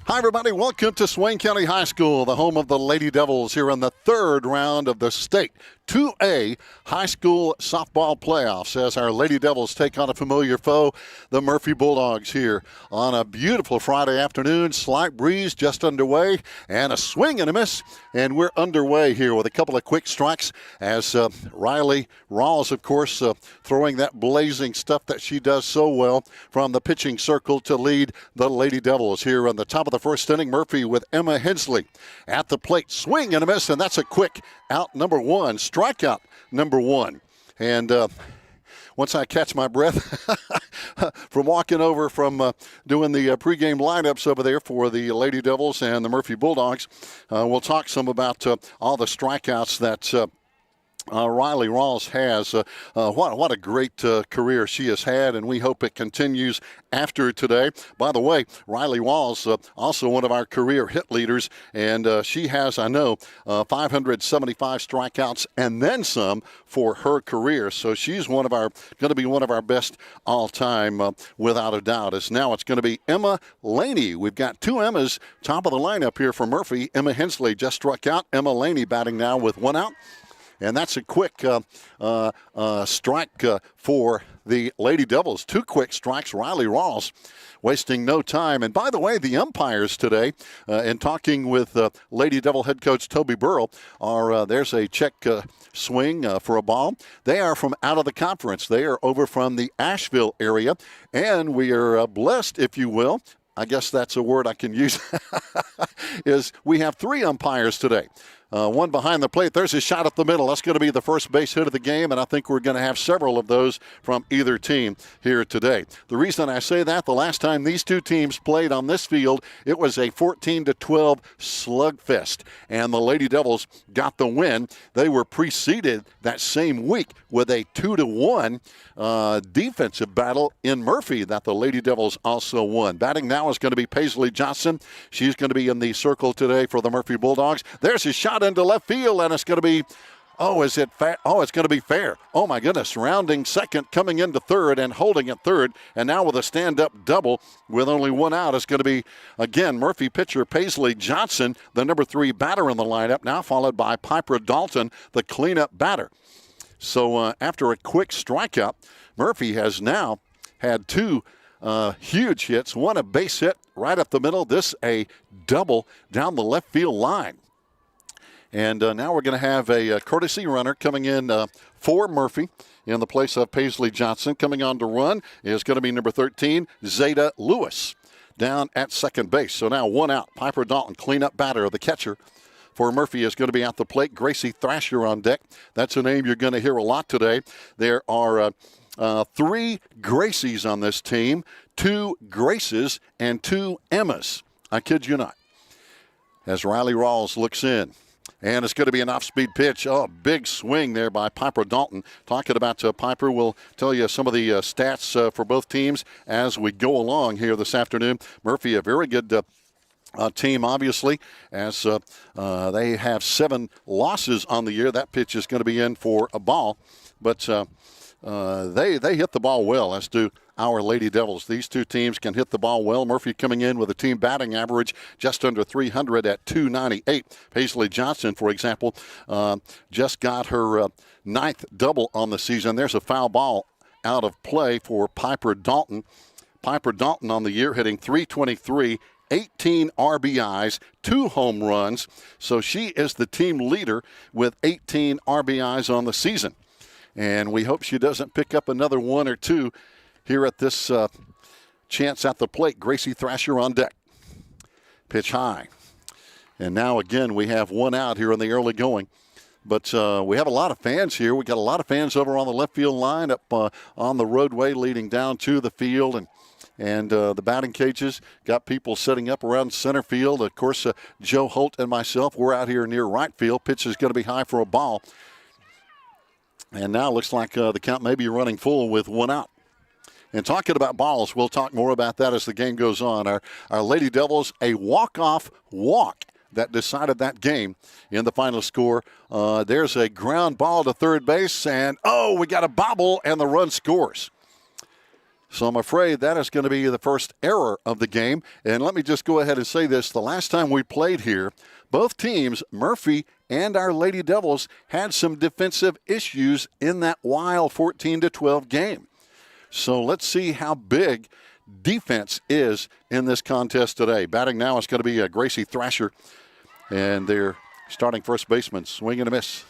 Hi, everybody. Welcome to Swain County High School, the home of the Lady Devils, here in the third round of the state 2A high school softball playoffs as our Lady Devils take on a familiar foe, the Murphy Bulldogs, here on a beautiful Friday afternoon. Slight breeze just underway and a swing and a miss, and we're underway here with a couple of quick strikes as Riley Rawls, of course, throwing that blazing stuff that she does so well from the pitching circle to lead the Lady Devils here on the top of the first inning. Murphy with Emma Hensley at the plate. Swing and a miss, and that's a quick out number one, strikeout number one. And once I catch my breath from walking over from doing the pregame lineups over there for the Lady Devils and the Murphy Bulldogs, we'll talk some about all the strikeouts that Riley Rawls has. What a great career she has had, and we hope it continues after today. By the way, Riley Rawls, also one of our career hit leaders, and she has, I know, 575 strikeouts and then some for her career. So she's going to be one of our best all-time, without a doubt. As now it's going to be Emma Laney. We've got two Emmas top of the lineup here for Murphy. Emma Hensley just struck out. Emma Laney batting now with one out. And that's a quick strike for the Lady Devils. Two quick strikes. Riley Rawls wasting no time. And by the way, the umpires today, in talking with Lady Devil head coach Toby Burrell, there's a check swing for a ball. They are from out of the conference. They are over from the Asheville area. And we are blessed, if you will, I guess that's a word I can use, is we have three umpires today. One behind the plate. There's a shot up the middle. That's going to be the first base hit of the game, and I think we're going to have several of those from either team here today. The reason I say that, the last time these two teams played on this field, it was a 14-12 slugfest, and the Lady Devils got the win. They were preceded that same week with a 2-1 defensive battle in Murphy that the Lady Devils also won. Batting now is going to be Paisley Johnson. She's going to be in the circle today for the Murphy Bulldogs. There's a shot into left field, and it's going to be, it's going to be fair. Oh, my goodness. Rounding second, coming into third, and holding at third. And now with a stand-up double with only one out, it's going to be, again, Murphy pitcher Paisley Johnson, the number 3 batter in the lineup, now followed by Piper Dalton, the cleanup batter. So after a quick strikeout, Murphy has now had two huge hits, one a base hit right up the middle, this a double down the left field line. And now we're going to have a courtesy runner coming in for Murphy in the place of Paisley Johnson. Coming on to run is going to be number 13, Zeta Lewis, down at second base. So now one out. Piper Dalton, cleanup batter, the catcher for Murphy, is going to be at the plate. Gracie Thrasher on deck. That's a name you're going to hear a lot today. There are 3 Gracies on this team, 2 Graces, and 2 Emmas. I kid you not. As Riley Rawls looks in. And it's going to be an off-speed pitch. Oh, big swing there by Piper Dalton. Talking about Piper, we'll tell you some of the stats for both teams as we go along here this afternoon. Murphy, a very good team, obviously, as they have 7 losses on the year. That pitch is going to be in for a ball. But they hit the ball well, as do our Lady Devils. These two teams can hit the ball well. Murphy coming in with a team batting average just under 300 at 298. Paisley Johnson, for example, just got her 9th double on the season. There's a foul ball out of play for Piper Dalton. Piper Dalton on the year hitting .323, 18 RBIs, 2 home runs. So she is the team leader with 18 RBIs on the season. And we hope she doesn't pick up another 1 or 2 here at this chance at the plate. Gracie Thrasher on deck. Pitch high. And now again we have 1 out here in the early going. But we have a lot of fans here. We got a lot of fans over on the left field line up on the roadway leading down to the field. And the batting cages got people setting up around center field. Of course, Joe Holt and myself, we're out here near right field. Pitch is going to be high for a ball. And now it looks like the count may be running full with 1 out. And talking about balls, we'll talk more about that as the game goes on. Our Lady Devils, a walk-off walk that decided that game in the final score. There's a ground ball to third base, and we got a bobble, and the run scores. So I'm afraid that is going to be the first error of the game. And let me just go ahead and say this. The last time we played here, both teams, Murphy and our Lady Devils, had some defensive issues in that wild 14-12 game. So let's see how big defense is in this contest today. Batting now is going to be Gracie Thrasher. And their starting first baseman, swing and a miss.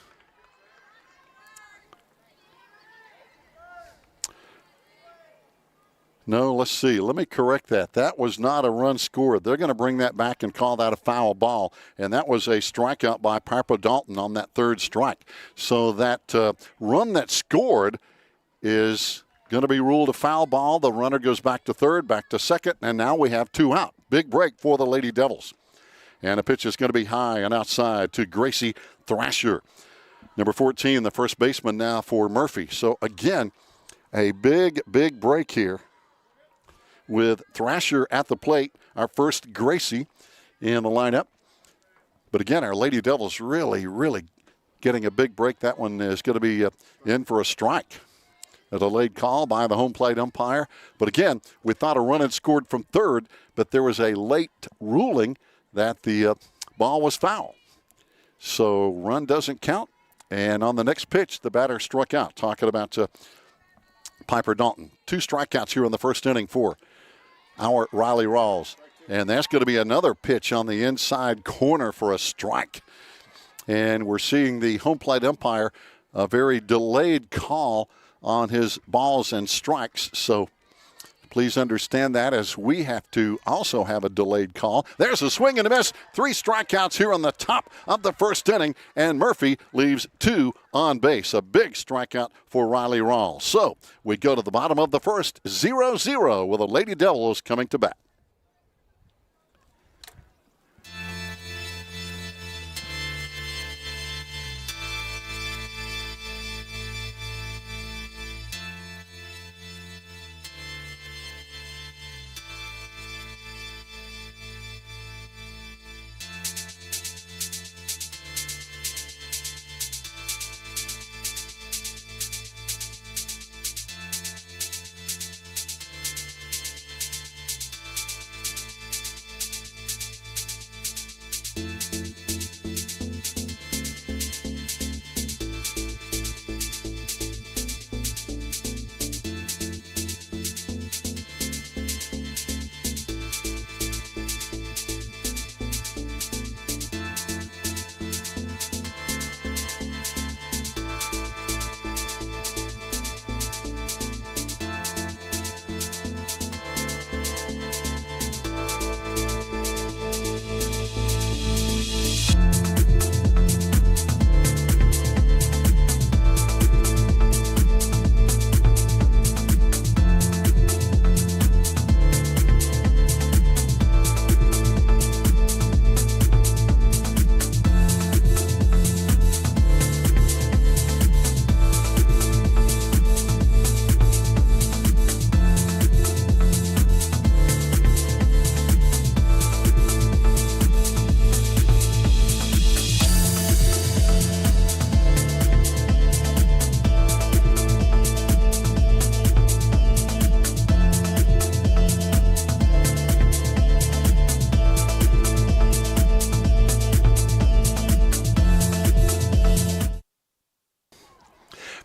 No, let's see. Let me correct that. That was not a run scored. They're going to bring that back and call that a foul ball. And that was a strikeout by Piper Dalton on that third strike. So that run that scored is going to be ruled a foul ball. The runner goes back to third, back to second, and now we have 2 out. Big break for the Lady Devils. And the pitch is going to be high and outside to Gracie Thrasher. Number 14, the first baseman now for Murphy. So again, a big break here with Thrasher at the plate, our first Gracie in the lineup. But again, our Lady Devils really getting a big break. That one is going to be in for a strike. A delayed call by the home plate umpire. But again, we thought a run had scored from third, but there was a late ruling that the ball was foul. So run doesn't count. And on the next pitch, the batter struck out. Talking about Piper Dalton. 2 strikeouts here in the first inning for our Riley Rawls. And that's going to be another pitch on the inside corner for a strike. And we're seeing the home plate umpire, a very delayed call on his balls and strikes. So please understand that, as we have to also have a delayed call. There's a swing and a miss. 3 strikeouts here on the top of the first inning, and Murphy leaves 2 on base. A big strikeout for Riley Rawls. So we go to the bottom of the first, 0-0, with the Lady Devils coming to bat.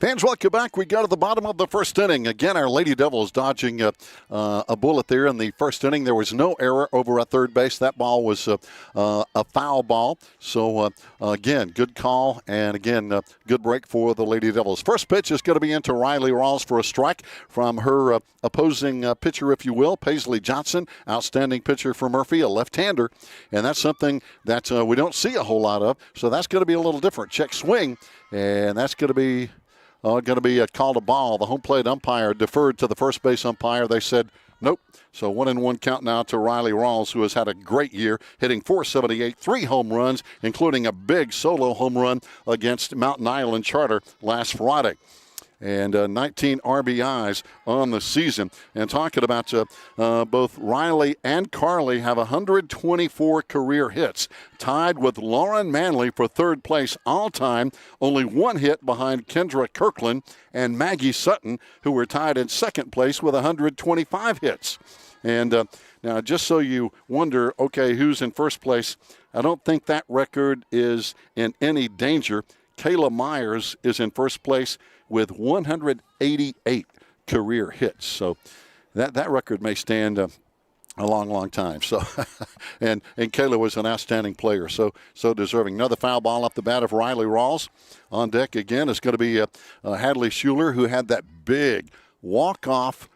Fans, welcome back. We got to the bottom of the first inning. Again, our Lady Devils dodging a bullet there in the first inning. There was no error over at third base. That ball was a foul ball. So, again, good call. And, again, good break for the Lady Devils. First pitch is going to be into Riley Rawls for a strike from her opposing pitcher, if you will, Paisley Johnson. Outstanding pitcher for Murphy, a left-hander. And that's something that we don't see a whole lot of. So that's going to be a little different. Check swing. And that's going to be a call to ball. The home plate umpire deferred to the first base umpire. They said nope. So 1-1 count now to Riley Rawls, who has had a great year, hitting .478, 3 home runs, including a big solo home run against Mountain Island Charter last Friday. and 19 RBIs on the season. And talking about both Riley and Carly have 124 career hits, tied with Lauren Manley for third place all-time, only one hit behind Kendra Kirkland and Maggie Sutton, who were tied in second place with 125 hits. And now, just so you wonder, okay, who's in first place, I don't think that record is in any danger. Kayla Myers is in first place with 188 career hits. So that record may stand a long, long time. So, and Kayla was an outstanding player, so deserving. Another foul ball off the bat of Riley Rawls. On deck again is going to be Hadley Schuler, who had that big walk-off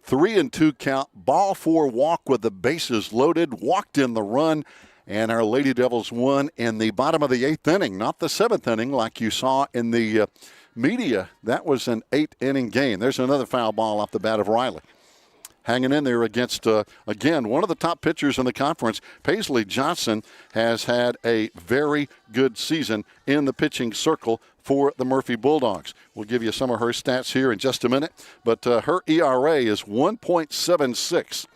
3-2 count, ball four walk with the bases loaded, walked in the run, and our Lady Devils won in the bottom of the 8th inning, not the 7th inning like you saw in the media. That was an 8-inning game. There's another foul ball off the bat of Riley. Hanging in there against, again, one of the top pitchers in the conference. Paisley Johnson has had a very good season in the pitching circle for the Murphy Bulldogs. We'll give you some of her stats here in just a minute, but her ERA is 1.76.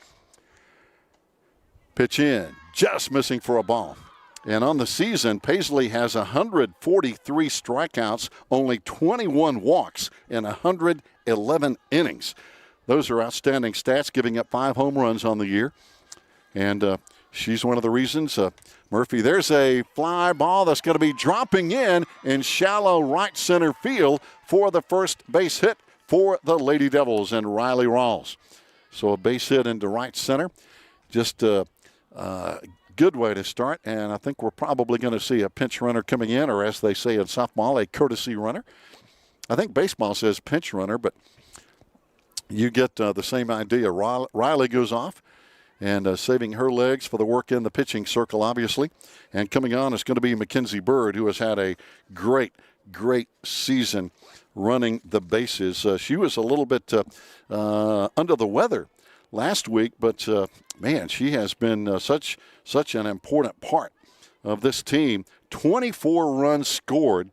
Pitch in, just missing for a ball. And on the season, Paisley has 143 strikeouts, only 21 walks in 111 innings. Those are outstanding stats, giving up 5 home runs on the year. And she's one of the reasons. Murphy, there's a fly ball that's going to be dropping in shallow right center field for the first base hit for the Lady Devils and Riley Rawls. So a base hit into right center. Just a good way to start. And I think we're probably going to see a pinch runner coming in, or as they say in softball, a courtesy runner. I think baseball says pinch runner, but you get the same idea. Riley goes off and saving her legs for the work in the pitching circle, obviously. And coming on is going to be Mackenzie Bird, who has had a great season running the bases. She was a little bit under the weather last week, but, man, she has been such an important part of this team. 24 runs scored,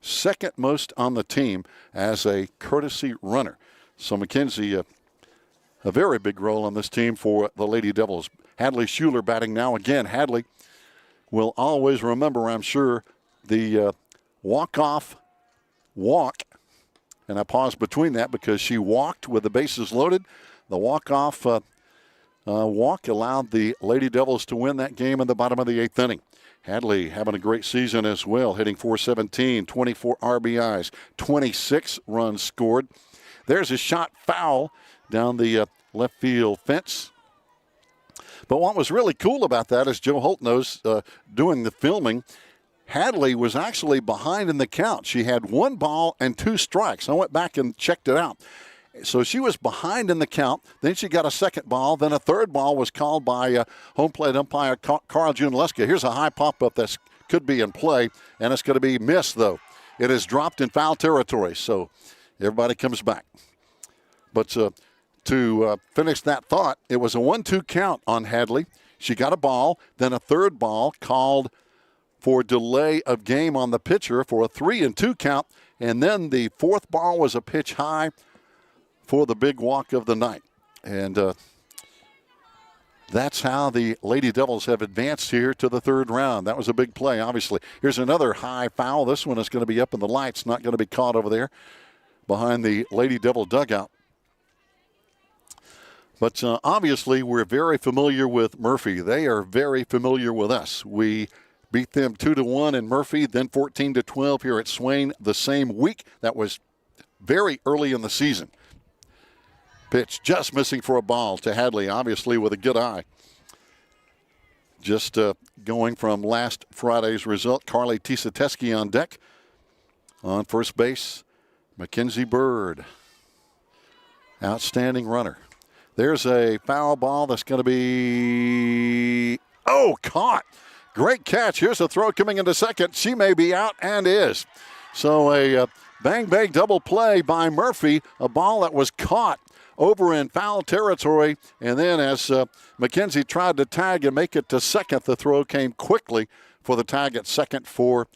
second most on the team as a courtesy runner. So Mackenzie, a very big role on this team for the Lady Devils. Hadley Schuler batting now again. Hadley will always remember, I'm sure, the walk-off walk. And I paused between that because she walked with the bases loaded. The walk-off walk allowed the Lady Devils to win that game in the bottom of the 8th inning. Hadley having a great season as well, hitting .417, 24 RBIs, 26 runs scored. There's a shot foul down the left field fence. But what was really cool about that, as Joe Holt knows, doing the filming, Hadley was actually behind in the count. She had 1 ball and 2 strikes. I went back and checked it out. So she was behind in the count. Then she got a second ball. Then a third ball was called by home plate umpire Carl Junaleska. Here's a high pop-up that could be in play, and it's going to be missed, though. It is dropped in foul territory, so everybody comes back. But to finish that thought, it was a 1-2 count on Hadley. She got a ball, then a third ball called for delay of game on the pitcher for a 3-2 count, and then the fourth ball was a pitch high for the big walk of the night. And that's how the Lady Devils have advanced here to the third round. That was a big play, obviously. Here's another high foul. This one is going to be up in the lights, not going to be caught over there behind the Lady Devil dugout. But obviously, we're very familiar with Murphy. They are very familiar with us. We beat them 2-1 in Murphy, then 14-12 here at Swain the same week. That was very early in the season. Pitch just missing for a ball to Hadley, obviously with a good eye. Just going from last Friday's result, Carly Tisateski on deck. On first base, Mackenzie Bird. Outstanding runner. There's a foul ball that's going to be, caught. Great catch. Here's a throw coming into second. She may be out and is. So a bang-bang double play by Murphy. A ball that was caught over in foul territory. And then as Mackenzie tried to tag and make it to second, the throw came quickly for the tag at second for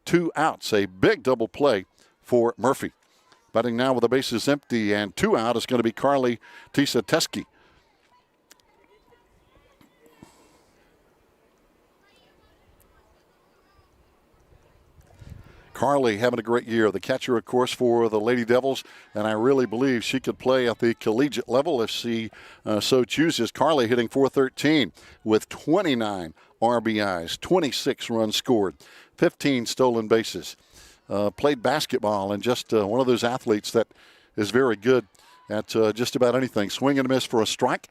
2 outs. A big double play for Murphy. Batting now with the bases empty and 2 out is going to be Carly Tisateski. Carly having a great year. The catcher, of course, for the Lady Devils, and I really believe she could play at the collegiate level if she so chooses. Carly hitting .413 with 29 RBIs, 26 runs scored, 15 stolen bases. Played basketball and just one of those athletes that is very good at just about anything. Swing and a miss for a strike.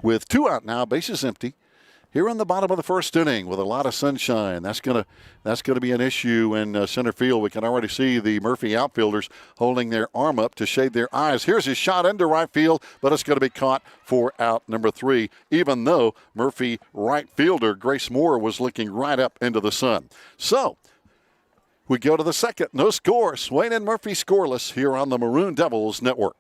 With 2 out now, bases empty. Here in the bottom of the first inning with a lot of sunshine. That's gonna be an issue in center field. We can already see the Murphy outfielders holding their arm up to shade their eyes. Here's his shot into right field, but it's going to be caught for out number 3, even though Murphy right fielder Grace Moore was looking right up into the sun. So we go to the second. No score. Swain and Murphy scoreless here on the Maroon Devils Network.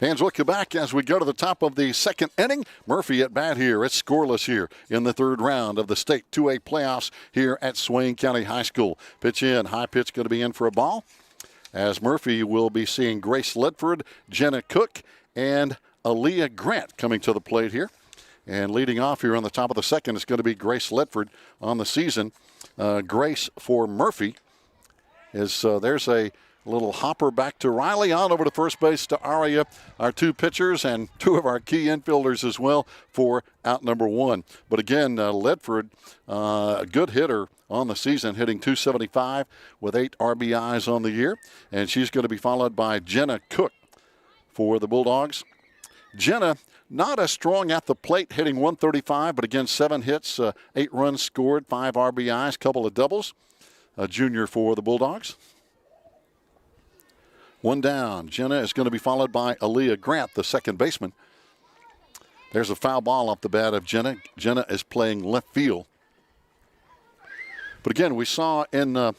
Fans, welcome back as we go to the top of the second inning. Murphy at bat here. It's scoreless here in the third round of the state 2A playoffs here at Swain County High School. Pitch in. High pitch going to be in for a ball. As Murphy will be seeing Grace Ledford, Jenna Cook, and Aaliyah Grant coming to the plate here. And leading off here on the top of the second is going to be Grace Ledford on the season. Grace for Murphy is there's a little hopper back to Riley, on over to first base to Aria, our 2 pitchers and 2 of our key infielders as well for out number 1. But again, Ledford, a good hitter on the season, hitting .275 with 8 RBIs on the year. And she's going to be followed by Jenna Cook for the Bulldogs. Jenna, not as strong at the plate, hitting .135, but again, 7 hits, 8 runs scored, 5 RBIs, couple of doubles. A junior for the Bulldogs. 1 down. Jenna is going to be followed by Aaliyah Grant, the second baseman. There's a foul ball off the bat of Jenna. Jenna is playing left field. But again, we saw in the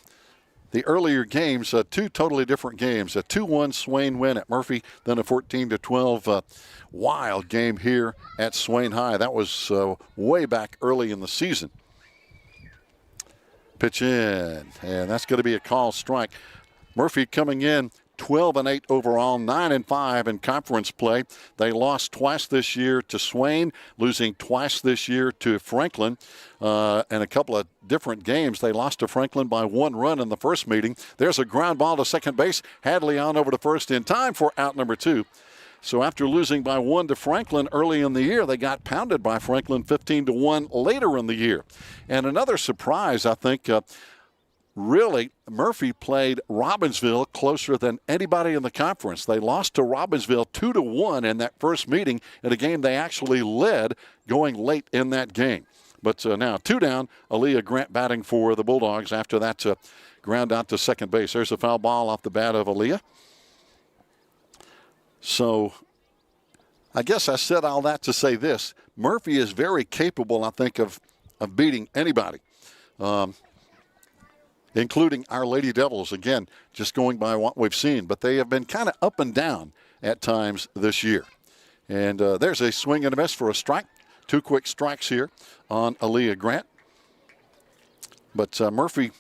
earlier games 2 totally different games. A 2-1 Swain win at Murphy, then a 14-12 wild game here at Swain High. That was way back early in the season. Pitch in, and that's going to be a call strike. Murphy coming in 12-8 overall, 9-5 in conference play. They lost twice this year to Swain, losing twice this year to Franklin. In a couple of different games, they lost to Franklin by 1 run in the first meeting. There's a ground ball to second base. Hadley on over to first in time for out number 2. So after losing by 1 to Franklin early in the year, they got pounded by Franklin 15-1 later in the year. And another surprise, I think, really, Murphy played Robbinsville closer than anybody in the conference. They lost to Robbinsville 2-1 in that first meeting in a game they actually led going late in that game. But now 2 down, Aaliyah Grant batting for the Bulldogs after that ground out to second base. There's a foul ball off the bat of Aaliyah. So I guess I said all that to say this. Murphy is very capable, I think, of beating anybody, including our Lady Devils. Again, just going by what we've seen. But they have been kind of up and down at times this year. And there's a swing and a miss for a strike. 2 quick strikes here on Aaliyah Grant. But Murphy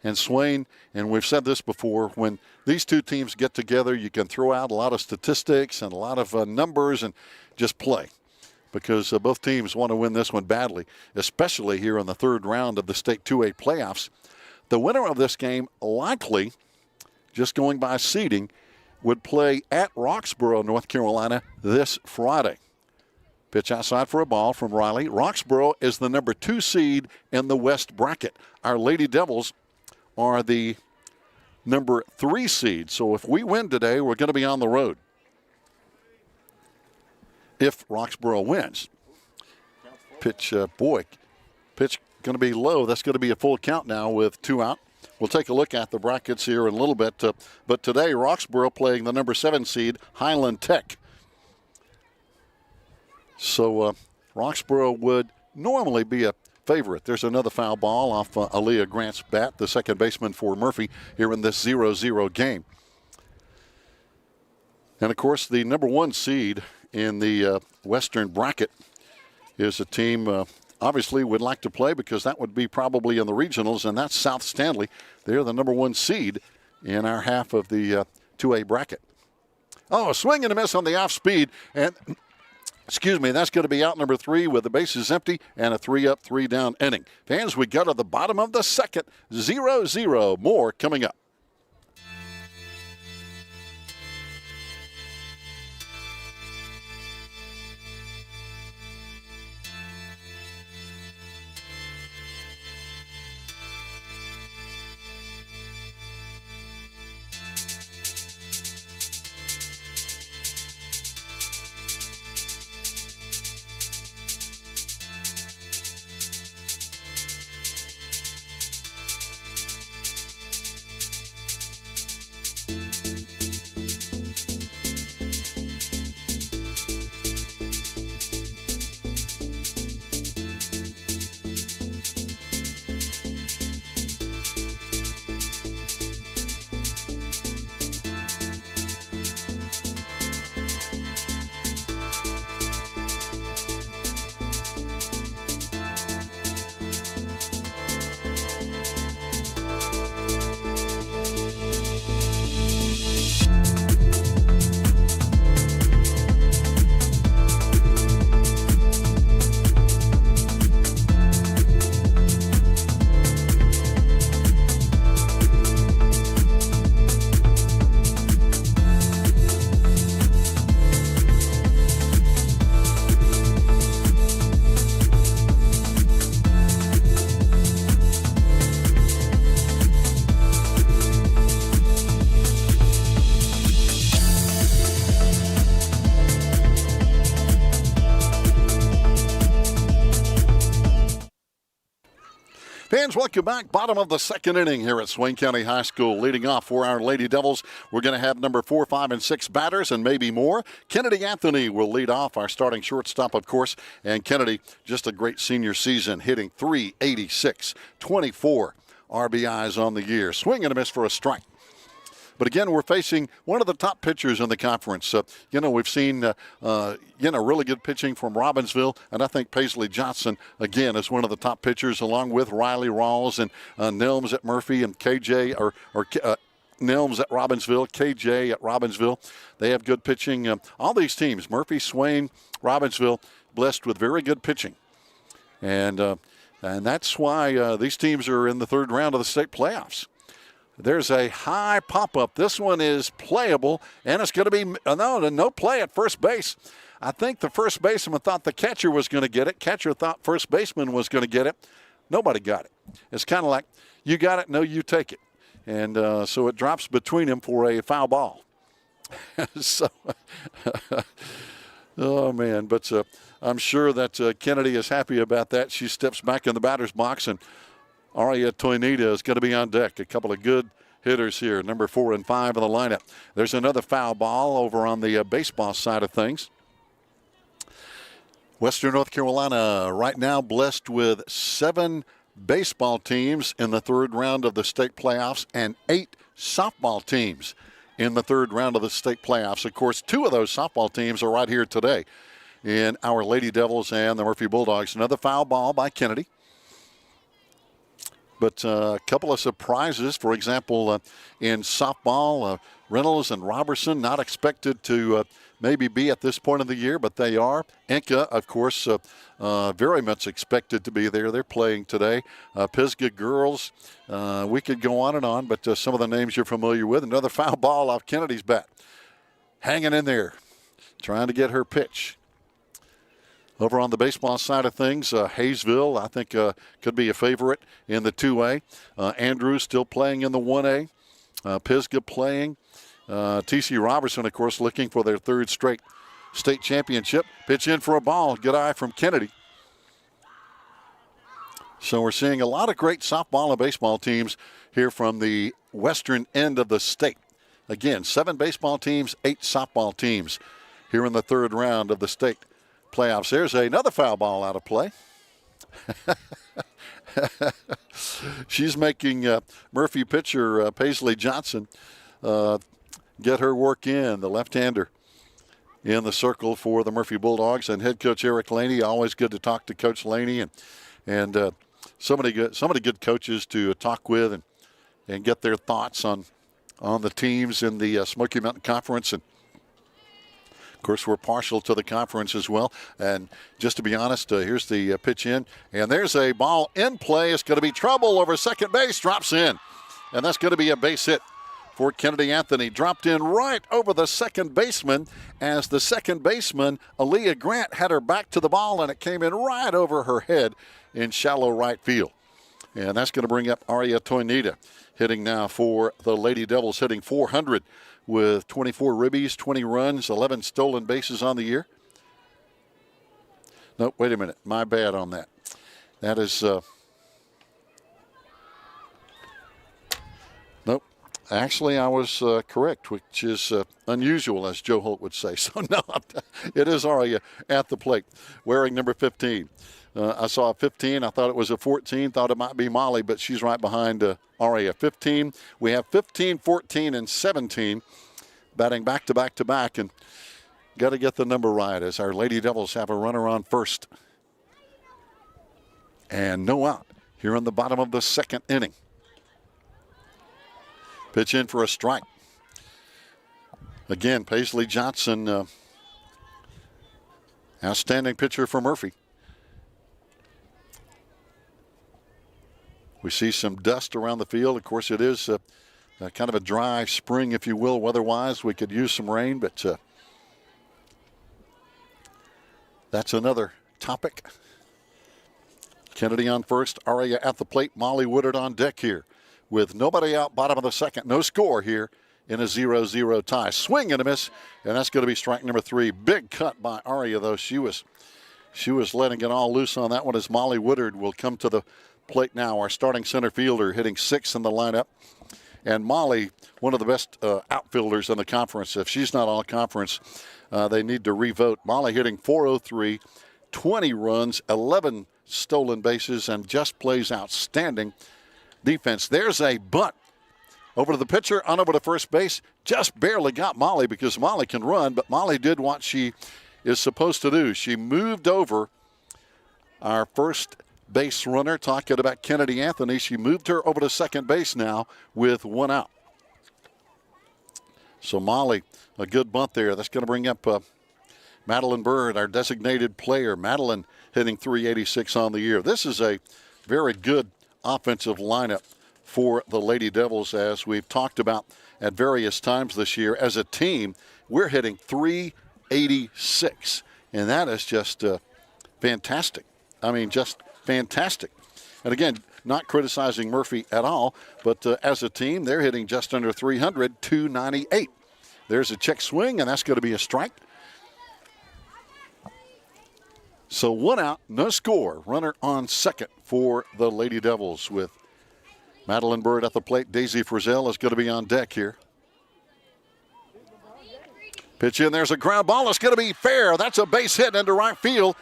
and Swain, and we've said this before, when these two teams get together, you can throw out a lot of statistics and a lot of numbers and just play, because both teams want to win this one badly, especially here in the third round of the state 2A playoffs. The winner of this game likely, just going by seeding, would play at Roxborough, North Carolina this Friday. Pitch outside for a ball from Riley. Roxborough is the number 2 seed in the West bracket. Our Lady Devils are the number 3 seed. So if we win today, we're going to be on the road. If Roxborough wins. Pitch going to be low. That's going to be a full count now with 2 out. We'll take a look at the brackets here in a little bit. But today, Roxborough playing the number 7 seed, Highland Tech. So Roxborough would normally be a favorite. There's another foul ball off Aaliyah Grant's bat, the second baseman for Murphy here in this 0-0 game. And, of course, the number 1 seed in the Western bracket is a team obviously would like to play, because that would be probably in the regionals, and that's South Stanley. They're the number 1 seed in our half of the 2A bracket. Oh, a swing and a miss on the off speed, and that's going to be out number 3 with the bases empty and a 3-up, 3-down inning. Fans, we go to the bottom of the second, 0-0. More coming up. Fans, welcome back. Bottom of the second inning here at Swain County High School. Leading off for our Lady Devils, we're going to have number 4, 5, and 6 batters and maybe more. Kennedy Anthony will lead off, our starting shortstop, of course. And Kennedy, just a great senior season, hitting .386, 24 RBIs on the year. Swing and a miss for a strike. But again, we're facing one of the top pitchers in the conference. We've seen, really good pitching from Robbinsville, and I think Paisley Johnson, again, is one of the top pitchers, along with Riley Rawls and Nelms at Murphy and KJ, Nelms at Robbinsville, KJ at Robbinsville. They have good pitching. All these teams, Murphy, Swain, Robbinsville, blessed with very good pitching. And that's why these teams are in the third round of the state playoffs. There's a high pop-up. This one is playable, and it's going to be no play at first base. I think the first baseman thought the catcher was going to get it. Catcher thought first baseman was going to get it. Nobody got it. It's kind of like, you got it, no, you take it. And so it drops between them for a foul ball. So, oh, man. But I'm sure that Kennedy is happy about that. She steps back in the batter's box, and Aria Toinita is going to be on deck. A couple of good hitters here, number 4 and 5 in the lineup. There's another foul ball over on the baseball side of things. Western North Carolina right now blessed with 7 baseball teams in the third round of the state playoffs and 8 softball teams in the third round of the state playoffs. Of course, 2 of those softball teams are right here today in our Lady Devils and the Murphy Bulldogs. Another foul ball by Kennedy. But a couple of surprises. For example, in softball, Reynolds and Robertson not expected to maybe be at this point of the year, but they are. Inca, of course, very much expected to be there. They're playing today. Pisgah girls, we could go on, but some of the names you're familiar with. Another foul ball off Kennedy's bat. Hanging in there, trying to get her pitch. Over on the baseball side of things, Hayesville, I think, could be a favorite in the 2A. Andrews still playing in the 1A. Pisgah playing. T.C. Robertson, of course, looking for their 3rd straight state championship. Pitch in for a ball. Good eye from Kennedy. So we're seeing a lot of great softball and baseball teams here from the western end of the state. Again, 7 baseball teams, 8 softball teams here in the third round of the state playoffs. There's another foul ball out of play. She's making Murphy pitcher Paisley Johnson get her work in, the left-hander in the circle for the Murphy Bulldogs. And head coach Eric Laney, always good to talk to Coach Laney, and so many good coaches to talk with and get their thoughts on the teams in the Smoky Mountain Conference. And of course, we're partial to the conference as well. And just to be honest, here's the pitch in. And there's a ball in play. It's going to be trouble over second base. Drops in. And that's going to be a base hit for Kennedy Anthony. Dropped in right over the second baseman as the second baseman, Aaliyah Grant, had her back to the ball, and it came in right over her head in shallow right field. And that's going to bring up Aria Toinita, hitting now for the Lady Devils, hitting .400. With 24 ribbies, 20 runs, 11 stolen bases on the year. No, wait a minute. My bad on that. That is, nope. Actually, I was correct, which is unusual, as Joe Holt would say. So, no, it is Aria at the plate, wearing number 15. I saw a 15. I thought it was a 14. Thought it might be Molly, but she's right behind Aria. 15. We have 15, 14, and 17 batting back to back to back, and got to get the number right as our Lady Devils have a runner on first. And no out here in the bottom of the second inning. Pitch in for a strike. Again, Paisley Johnson, outstanding pitcher for Murphy. We see some dust around the field. Of course, it is kind of a dry spring, if you will, weather-wise. We could use some rain, but that's another topic. Kennedy on first, Aria at the plate, Molly Woodard on deck here with nobody out, bottom of the second. No score here in a 0-0 tie. Swing and a miss, and that's going to be strike number 3. Big cut by Aria, though. She was letting it all loose on that one as Molly Woodard will come to the plate now. Our starting center fielder hitting 6th in the lineup. And Molly, one of the best outfielders in the conference. If she's not all conference, they need to revote. Molly hitting .403, 20 runs, 11 stolen bases, and just plays outstanding defense. There's a bunt over to the pitcher, on over to first base. Just barely got Molly because Molly can run, but Molly did what she is supposed to do. She moved over our first base runner, talking about Kennedy Anthony. She moved her over to second base now with 1 out. So Molly, a good bunt there. That's going to bring up Madeline Bird, our designated player. Madeline hitting .386 on the year. This is a very good offensive lineup for the Lady Devils. As we've talked about at various times this year, as a team, we're hitting .386, and that is just fantastic. I mean, just fantastic. And again, not criticizing Murphy at all, but as a team, they're hitting just under 300, .298. There's a check swing, and that's going to be a strike. So 1 out, no score. Runner on second for the Lady Devils with Madeline Bird at the plate. Daisy Frizzell is going to be on deck here. Pitch in, there's a ground ball. It's going to be fair. That's a base hit into right field.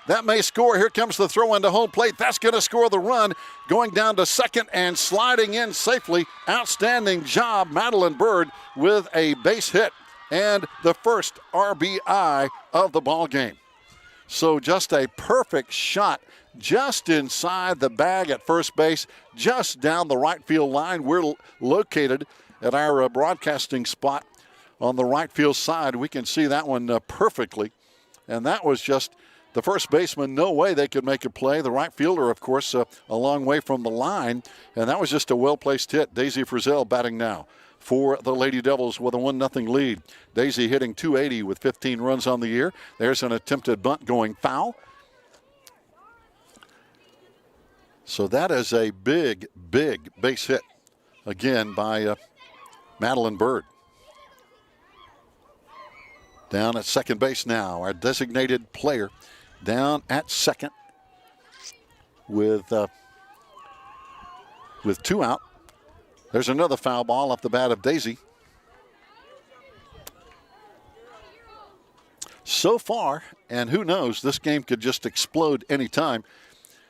That may score. Here comes the throw into home plate. That's going to score the run. Going down to second and sliding in safely. Outstanding job, Madeline Bird, with a base hit and the first RBI of the ball game. So just a perfect shot just inside the bag at first base, just down the right field line. We're located at our broadcasting spot on the right field side. We can see that one perfectly. And that was just the first baseman, no way they could make a play. The right fielder, of course, a long way from the line. And that was just a well-placed hit. Daisy Frizzell batting now for the Lady Devils with a 1-0 lead. Daisy hitting .280 with 15 runs on the year. There's an attempted bunt going foul. So that is a big, big base hit, again, by Madeline Bird. Down at second base now, our designated player down at second with 2 out. There's another foul ball off the bat of Daisy. So far, and who knows, this game could just explode anytime.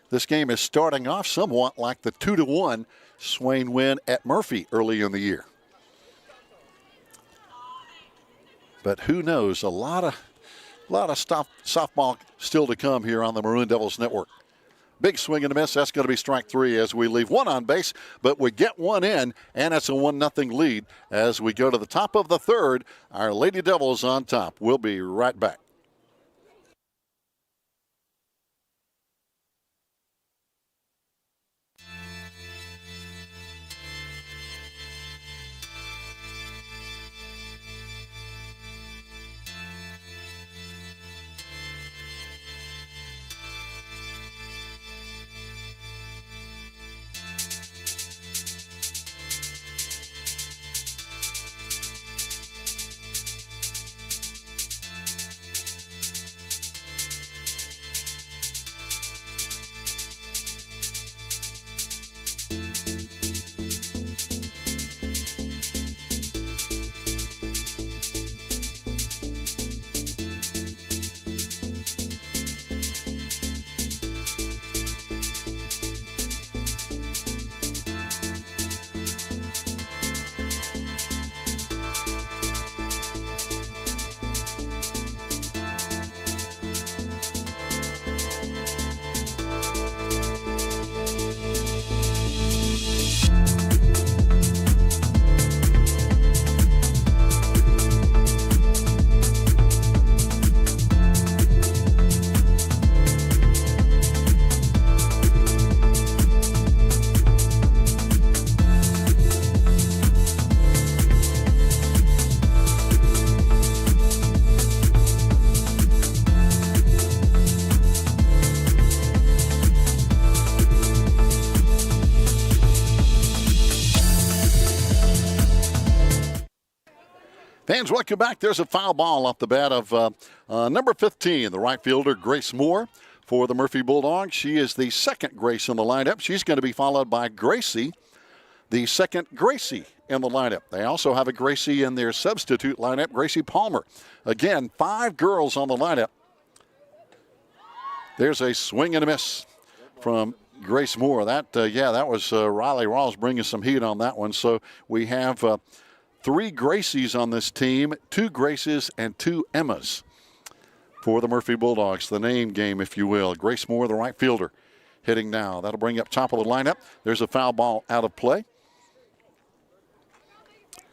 This game is starting off somewhat like the 2-1 Swain win at Murphy early in the year. But who knows, a lot of softball still to come here on the Maroon Devils Network. Big swing and a miss. That's going to be strike 3 as we leave one on base, but we get one in, and it's a 1-0 lead as we go to the top of the third. Our Lady Devils on top. We'll be right back. Fans, welcome back. There's a foul ball off the bat of number 15, the right fielder, Grace Moore, for the Murphy Bulldogs. She is the second Grace in the lineup. She's going to be followed by Gracie, the second Gracie in the lineup. They also have a Gracie in their substitute lineup, Gracie Palmer. Again, 5 girls on the lineup. There's a swing and a miss from Grace Moore. That was Riley Rawls bringing some heat on that one. So we have 3 Gracies on this team, 2 Graces and 2 Emmas for the Murphy Bulldogs. The name game, if you will. Grace Moore, the right fielder, hitting now. That'll bring up top of the lineup. There's a foul ball out of play.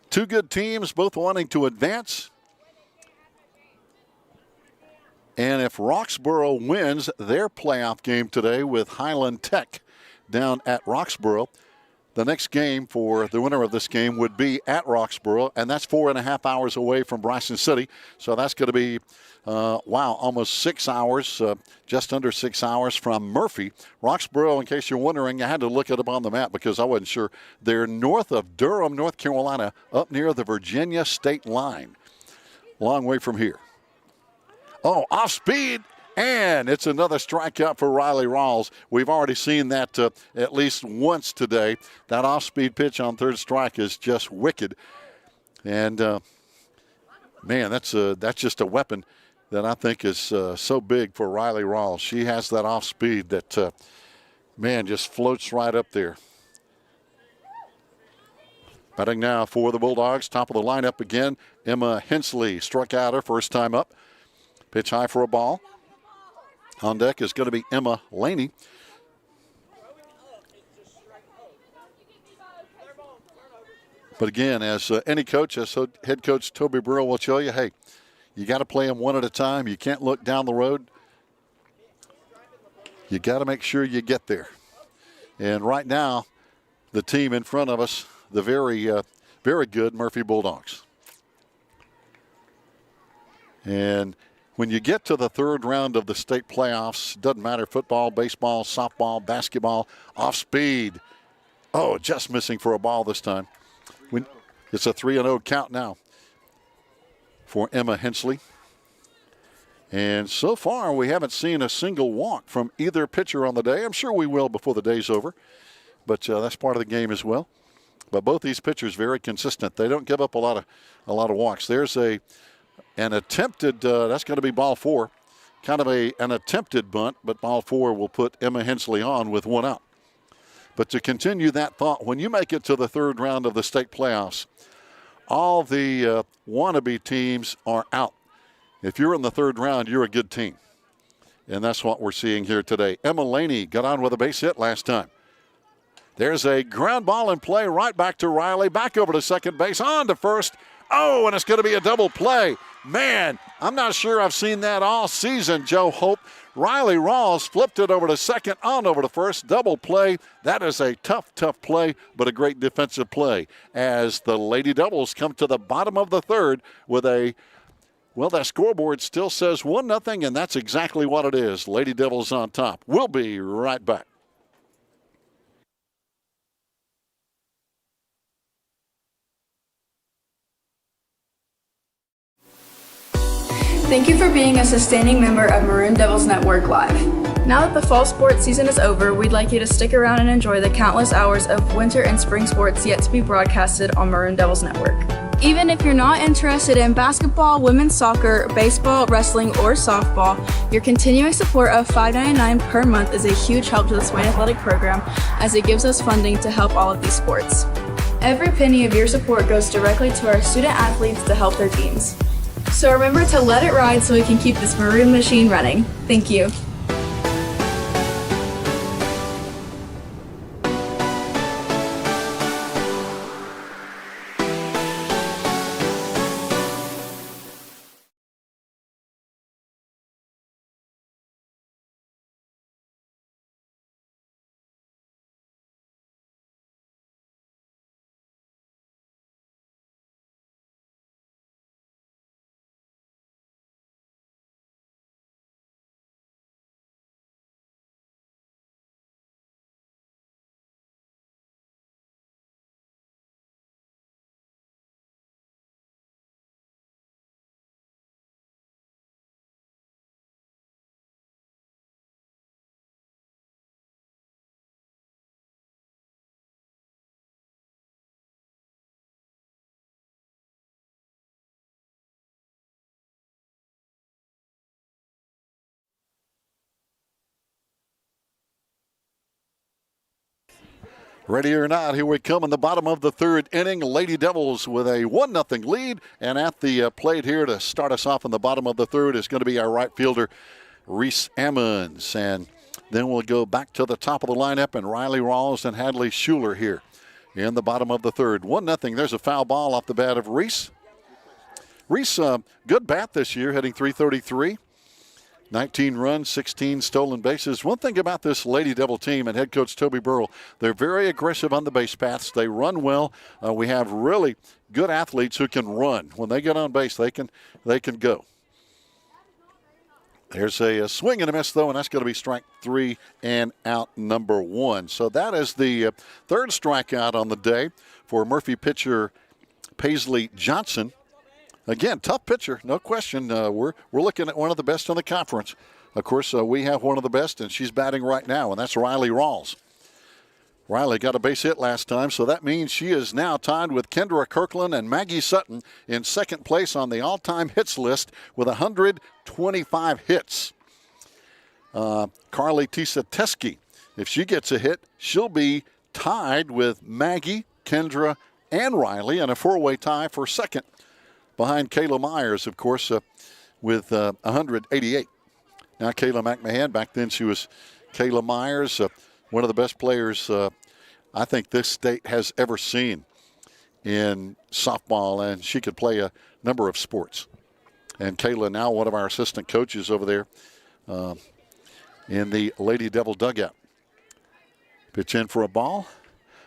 2 good teams, both wanting to advance. And if Roxborough wins their playoff game today with Highland Tech down at Roxborough, the next game for the winner of this game would be at Roxborough, and that's 4.5 hours away from Bryson City. So that's going to be, almost 6 hours, just under 6 hours from Murphy. Roxborough, in case you're wondering, I had to look it up on the map because I wasn't sure. They're north of Durham, North Carolina, up near the Virginia state line. Long way from here. Oh, off speed. And it's another strikeout for Riley Rawls. We've already seen that at least once today. That off-speed pitch on third strike is just wicked. And, man, that's just a weapon that I think is so big for Riley Rawls. She has that off-speed that, just floats right up there. Batting now for the Bulldogs, top of the lineup again. Emma Hensley struck out her first time up. Pitch high for a ball. On deck is going to be Emma Laney. But again, as any coach, as head coach Toby Burrell will tell you, hey, you got to play them one at a time. You can't look down the road. You got to make sure you get there. And right now, the team in front of us, the very good Murphy Bulldogs. And when you get to the third round of the state playoffs, doesn't matter, football, baseball, softball, basketball, off speed. Oh, just missing for a ball this time. It's a 3-0 count now for Emma Hensley. And so far, we haven't seen a single walk from either pitcher on the day. I'm sure we will before the day's over, but that's part of the game as well. But both these pitchers very consistent. They don't give up a lot of walks. There's an attempted, that's going to be ball 4. Kind of an attempted bunt, but ball 4 will put Emma Hensley on with 1 out. But to continue that thought, when you make it to the third round of the state playoffs, all the wannabe teams are out. If you're in the third round, you're a good team. And that's what we're seeing here today. Emma Laney got on with a base hit last time. There's a ground ball in play right back to Riley, back over to second base, on to first. Oh, and it's going to be a double play. Man, I'm not sure I've seen that all season, Joe Hope. Riley Rawls flipped it over to second, on over to first. Double play. That is a tough play, but a great defensive play. As the Lady Devils come to the bottom of the third with that scoreboard still says 1-0, and that's exactly what it is. Lady Devils on top. We'll be right back. Thank you for being a sustaining member of Maroon Devils Network Live. Now that the fall sports season is over, we'd like you to stick around and enjoy the countless hours of winter and spring sports yet to be broadcasted on Maroon Devils Network. Even if you're not interested in basketball, women's soccer, baseball, wrestling, or softball, your continuing support of $5.99 per month is a huge help to the Swain Athletic Program, as it gives us funding to help all of these sports. Every penny of your support goes directly to our student athletes to help their teams. So remember to let it ride so we can keep this maroon machine running. Thank you. Ready or not, here we come in the bottom of the third inning. Lady Devils with a 1-0 lead. And at the plate here to start us off in the bottom of the third is going to be our right fielder, Reese Ammons. And then we'll go back to the top of the lineup, and Riley Rawls and Hadley Schuler here in the bottom of the third. 1-0. There's a foul ball off the bat of Reese. Reese, good bat this year, hitting .333. 19 runs, 16 stolen bases. One thing about this Lady Devil team and head coach Toby Burrell, they're very aggressive on the base paths. They run well. We have really good athletes who can run. When they get on base, they can go. There's a swing and a miss, though, and that's going to be strike 3 and out number 1. So that is the third strikeout on the day for Murphy pitcher Paisley Johnson. Again, tough pitcher, no question. We're looking at one of the best in the conference. Of course, we have one of the best, and she's batting right now, and that's Riley Rawls. Riley got a base hit last time, so that means she is now tied with Kendra Kirkland and Maggie Sutton in second place on the all-time hits list with 125 hits. Carly Tisateski, if she gets a hit, she'll be tied with Maggie, Kendra, and Riley in a four-way tie for second, behind Kayla Myers, of course, with 188. Now Kayla McMahon, back then she was Kayla Myers, one of the best players I think this state has ever seen in softball, and she could play a number of sports. And Kayla now one of our assistant coaches over there in the Lady Devil dugout. Pitch in for a ball.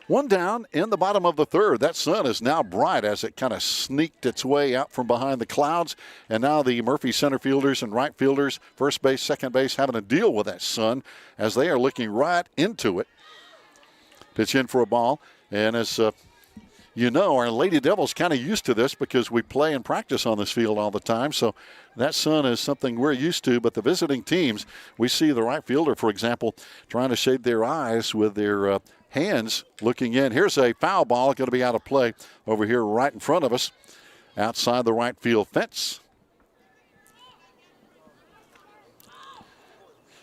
One down in the bottom of the third. That sun is now bright as it kind of sneaked its way out from behind the clouds. And now the Murphy center fielders and right fielders, first base, second base, having to deal with that sun as they are looking right into it. Pitch in for a ball. And as you know, our Lady Devils kind of used to this because we play and practice on this field all the time. So that sun is something we're used to. But the visiting teams, we see the right fielder, for example, trying to shade their eyes with their hands looking in. Here's a foul ball going to be out of play over here right in front of us outside the right field fence.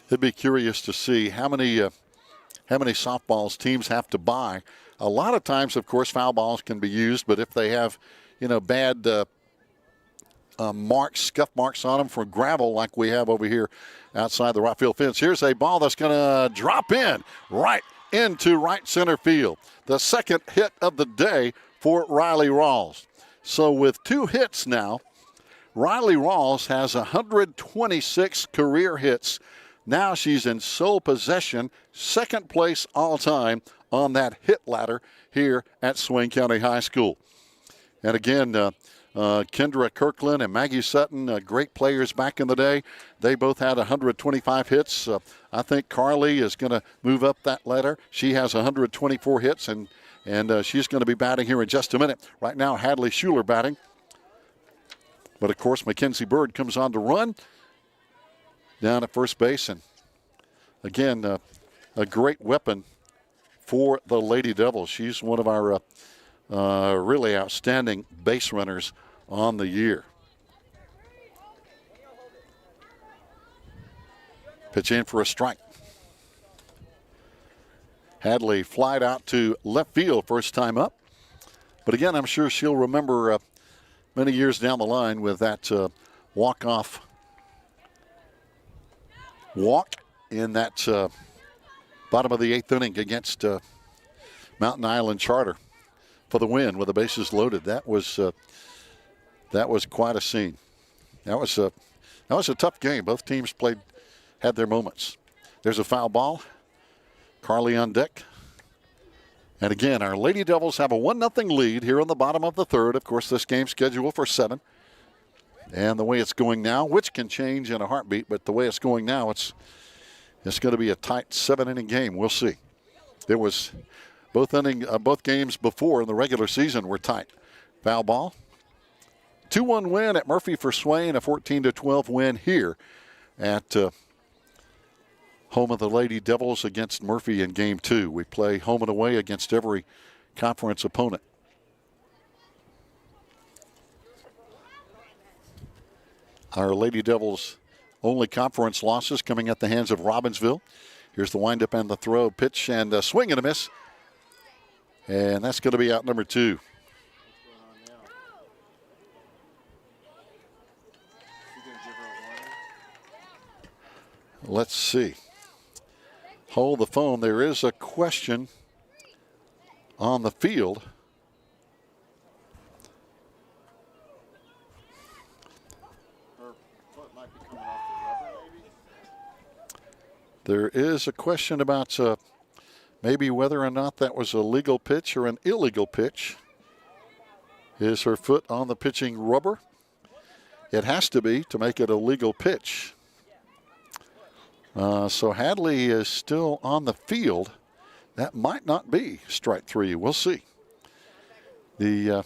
It'd be curious to see how many softballs teams have to buy. A lot of times, of course, foul balls can be used, but if they have, bad marks, scuff marks on them for gravel like we have over here outside the right field fence. Here's a ball that's going to drop in right into right center field. The second hit of the day for Riley Rawls. So with 2 hits now, Riley Rawls has 126 career hits. Now she's in sole possession, second place all time on that hit ladder here at Swain County High School. And again, Kendra Kirkland and Maggie Sutton, great players back in the day. They both had 125 hits. I think Carly is going to move up that ladder. She has 124 hits, and she's going to be batting here in just a minute. Right now, Hadley Schuler batting. But, of course, Mackenzie Bird comes on to run down at first base. And, again, a great weapon for the Lady Devils. She's one of our really outstanding base runners on the year. Pitch in for a strike. Hadley flied out to left field first time up. But again, I'm sure she'll remember many years down the line with that walk-off walk in that bottom of the 8th inning against Mountain Island Charter for the win with the bases loaded. That was quite a scene. That was a tough game. Both teams had their moments. There's a foul ball. Carly on deck. And again, our Lady Devils have a 1-0 lead here in the bottom of the third. Of course, this game's scheduled for 7. And the way it's going now, which can change in a heartbeat, but the way it's going now, it's going to be a tight 7-inning game. We'll see. There was both games before in the regular season were tight. Foul ball. 2-1 win at Murphy for Swain, a 14-12 win here at home of the Lady Devils against Murphy in Game 2. We play home and away against every conference opponent. Our Lady Devils' only conference losses coming at the hands of Robbinsville. Here's the windup and the throw. Pitch and a swing and a miss. And that's going to be out number 2. Let's see. Hold the phone. There is a question on the field. Her foot might be coming off the rubber, maybe. There is a question about maybe whether or not that was a legal pitch or an illegal pitch. Is her foot on the pitching rubber? It has to be to make it a legal pitch. So Hadley is still on the field. That might not be strike three. We'll see. The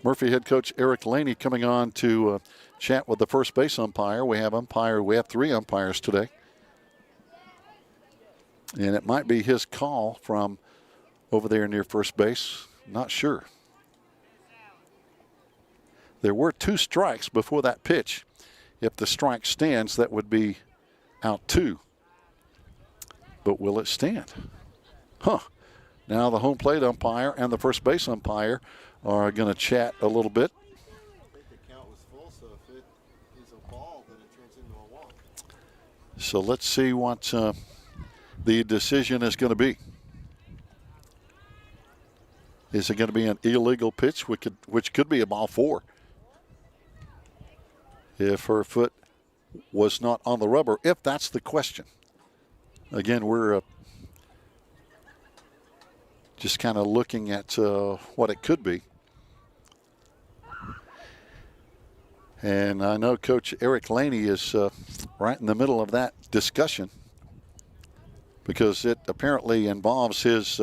Murphy head coach Eric Laney coming on to chat with the first base umpire. We have three umpires today. And it might be his call from over there near first base. Not sure. There were 2 strikes before that pitch. If the strike stands, that would be out 2. But will it stand? Now the home plate umpire and the first base umpire are going to chat a little bit. I think the count was full, so if it is a ball, then it turns into a walk. So let's see what the decision is going to be. Is it going to be an illegal pitch, which could be a ball 4? If her foot was not on the rubber, if that's the question. Again, we're just kind of looking at what it could be. And I know Coach Eric Laney is right in the middle of that discussion because it apparently involves his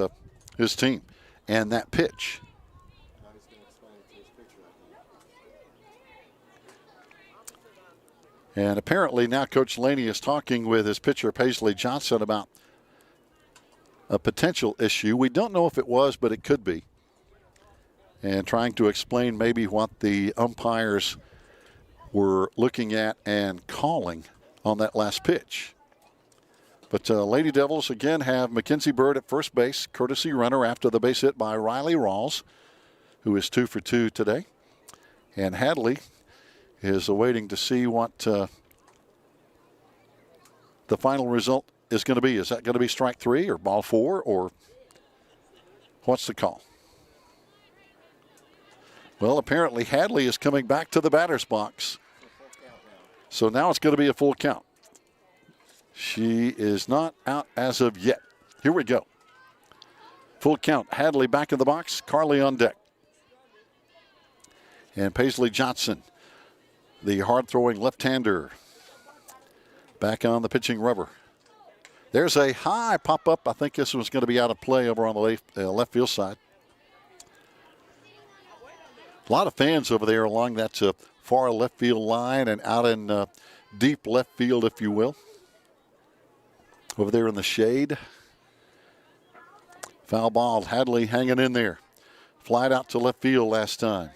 team and that pitch. Now he's going to explain it to his pitcher, I think. And apparently now Coach Laney is talking with his pitcher Paisley Johnson about a potential issue. We don't know if it was, but it could be. And trying to explain maybe what the umpires were looking at and calling on that last pitch. But Lady Devils again have Mackenzie Bird at first base, courtesy runner after the base hit by Riley Rawls, who is 2 for 2 today. And Hadley is awaiting to see what the final result is going to be. Is that going to be strike 3 or ball 4 or what's the call? Well, apparently Hadley is coming back to the batter's box. So now it's going to be a full count. She is not out as of yet. Here we go. Full count. Hadley back in the box. Carly on deck. And Paisley Johnson, the hard-throwing left-hander, back on the pitching rubber. There's a high pop-up. I think this was going to be out of play over on the left field side. A lot of fans over there along that far left field line and out in deep left field, if you will. Over there in the shade. Foul ball. Hadley hanging in there. Flied out to left field last time.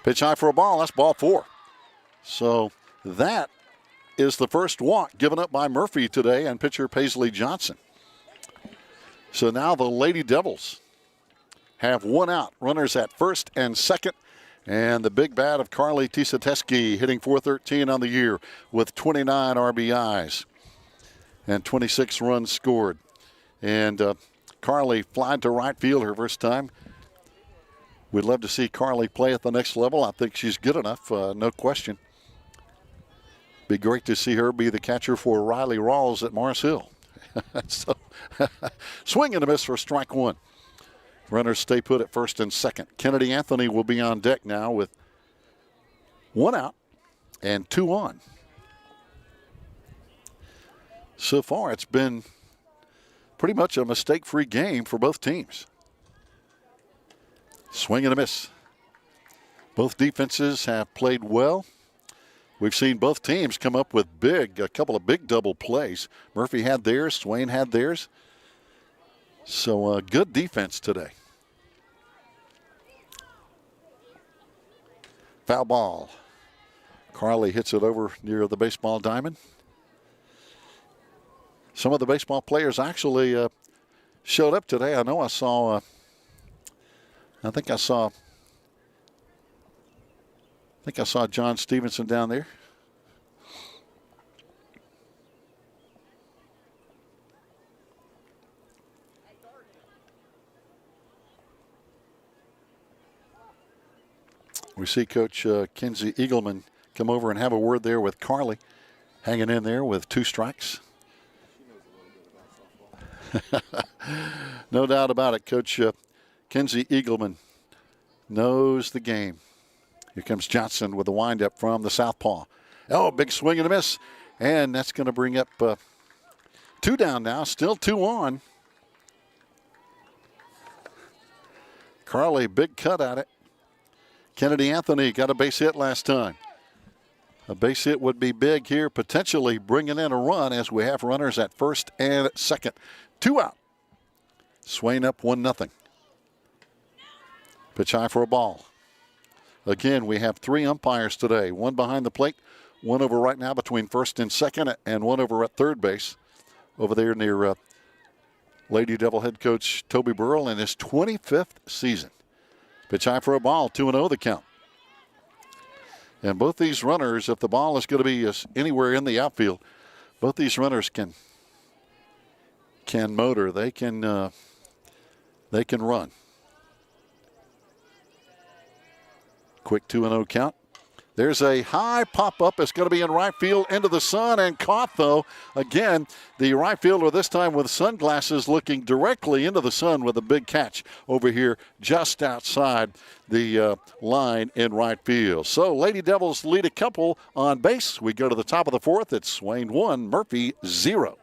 Pitch high for a ball. That's ball 4. So that is the first walk given up by Murphy today and pitcher Paisley Johnson. So now the Lady Devils have 1 out. Runners at first and second. And the big bat of Carly Tisateski hitting .413 on the year with 29 RBIs and 26 runs scored. And Carly flied to right field her first time. We'd love to see Carly play at the next level. I think she's good enough, no question. Be great to see her be the catcher for Riley Rawls at Morris Hill. So, swing and a miss for strike 1. Runners stay put at first and second. Kennedy Anthony will be on deck now with 1 out and 2 on. So far, it's been pretty much a mistake-free game for both teams. Swing and a miss. Both defenses have played well. We've seen both teams come up with a couple of big double plays. Murphy had theirs, Swain had theirs. So good defense today. Foul ball. Carly hits it over near the baseball diamond. Some of the baseball players actually showed up today. I know I saw, I think I saw John Stevenson down there. We see Coach Kinsey Eagleman come over and have a word there with Carly. hanging in there with 2 strikes. No doubt about it. Coach Kenzie Eagleman knows the game. Here comes Johnson with the windup from the southpaw. Oh, big swing and a miss. And that's going to bring up 2 down now. Still 2 on. Carly, big cut at it. Kennedy Anthony got a base hit last time. A base hit would be big here, potentially bringing in a run as we have runners at first and second. 2 out. Swain up 1-0. Pitch high for a ball. Again, we have 3 umpires today. 1 behind the plate, 1 over right now between first and second, and 1 over at third base over there near Lady Devil head coach Toby Burrell in his 25th season. Pitch high for a ball, 2-0 the count. And both these runners, if the ball is going to be anywhere in the outfield, both these runners can motor. They can run. Quick 2-0 count. There's a high pop-up. It's going to be in right field into the sun and caught, though. Again, the right fielder this time with sunglasses looking directly into the sun with a big catch over here just outside the line in right field. So Lady Devils lead a couple on base. We go to the top of the 4th. It's Swain 1, Murphy 0.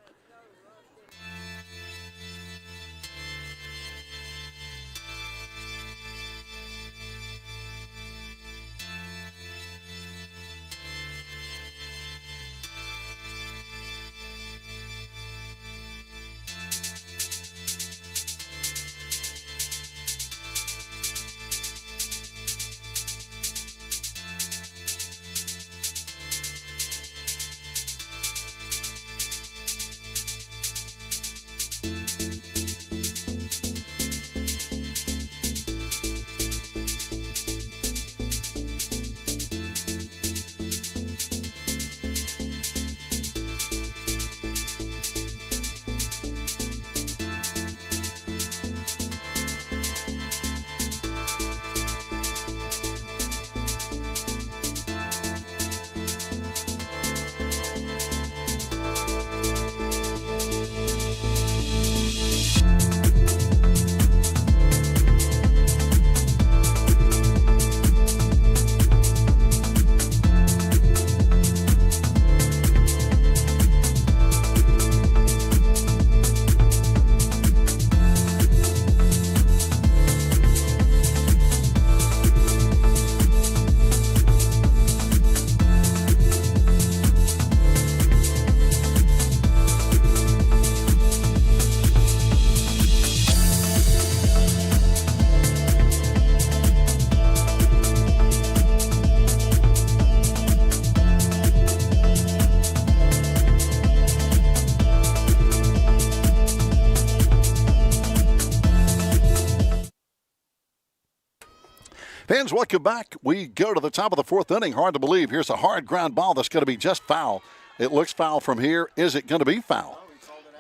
Fans, welcome back. We go to the top of the 4th inning. Hard to believe. Here's a hard ground ball that's going to be just foul. It looks foul from here. Is it going to be foul?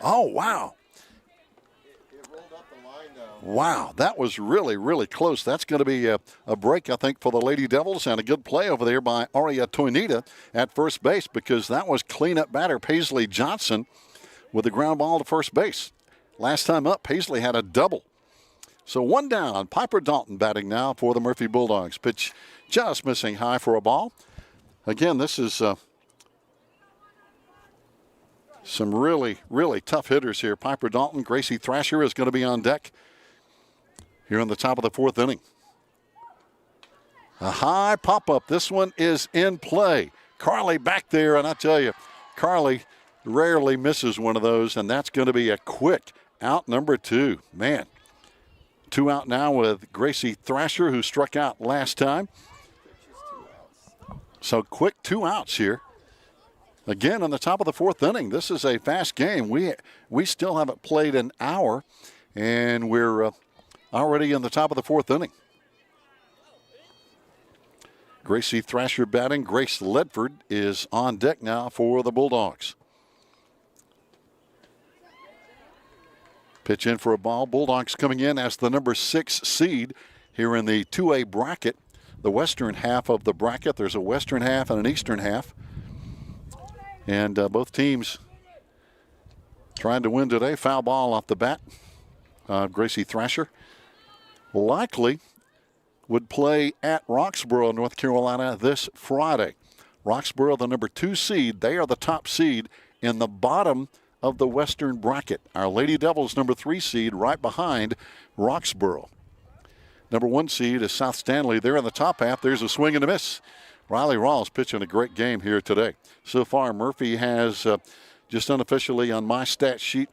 Oh, wow. It rolled up the line now. Wow, that was really, really close. That's going to be a break, I think, for the Lady Devils, and a good play over there by Aria Toinita at first base, because that was cleanup batter Paisley Johnson with the ground ball to first base. Last time up, Paisley had a double. So 1 down. Piper Dalton batting now for the Murphy Bulldogs. Pitch just missing high for a ball. Again, this is some really, really tough hitters here. Piper Dalton, Gracie Thrasher is going to be on deck here on the top of the 4th inning. A high pop-up. This one is in play. Carly back there, and I tell you, Carly rarely misses one of those, and that's going to be a quick out number 2. Man. 2 out now with Gracie Thrasher, who struck out last time. So quick 2 outs here. Again, on the top of the 4th inning. This is a fast game. We still haven't played an hour, and we're already in the top of the 4th inning. Gracie Thrasher batting. Grace Ledford is on deck now for the Bulldogs. Pitch in for a ball. Bulldogs coming in as the number 6 seed here in the 2A bracket. The western half of the bracket. There's a western half and an eastern half. And both teams trying to win today. Foul ball off the bat. Gracie Thrasher likely would play at Roxborough, North Carolina this Friday. Roxborough, the number 2 seed. They are the top seed in the bottom of the Western bracket. Our Lady Devils, number 3 seed, right behind Roxborough. Number 1 seed is South Stanley. They're in the top half. There's a swing and a miss. Riley Rawls pitching a great game here today. So far, Murphy has, just unofficially on my stat sheet,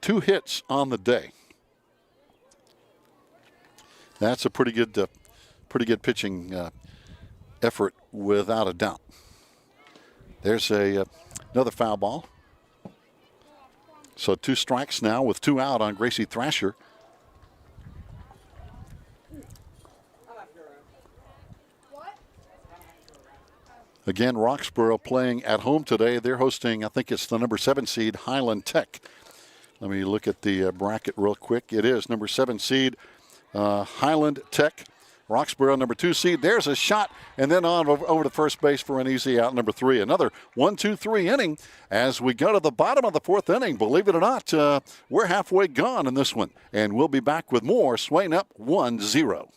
2 hits on the day. That's a pretty good pitching effort without a doubt. There's another foul ball. So 2 strikes now with 2 out on Gracie Thrasher. Again, Roxborough playing at home today. They're hosting, I think it's the number 7 seed, Highland Tech. Let me look at the bracket real quick. It is number 7 seed, Highland Tech. Roxborough, number 2 seed. There's a shot, and then on over to first base for an easy out, number 3. Another 1-2-3 inning as we go to the bottom of the 4th inning. Believe it or not, we're halfway gone in this one, and we'll be back with more. Swain up 1-0.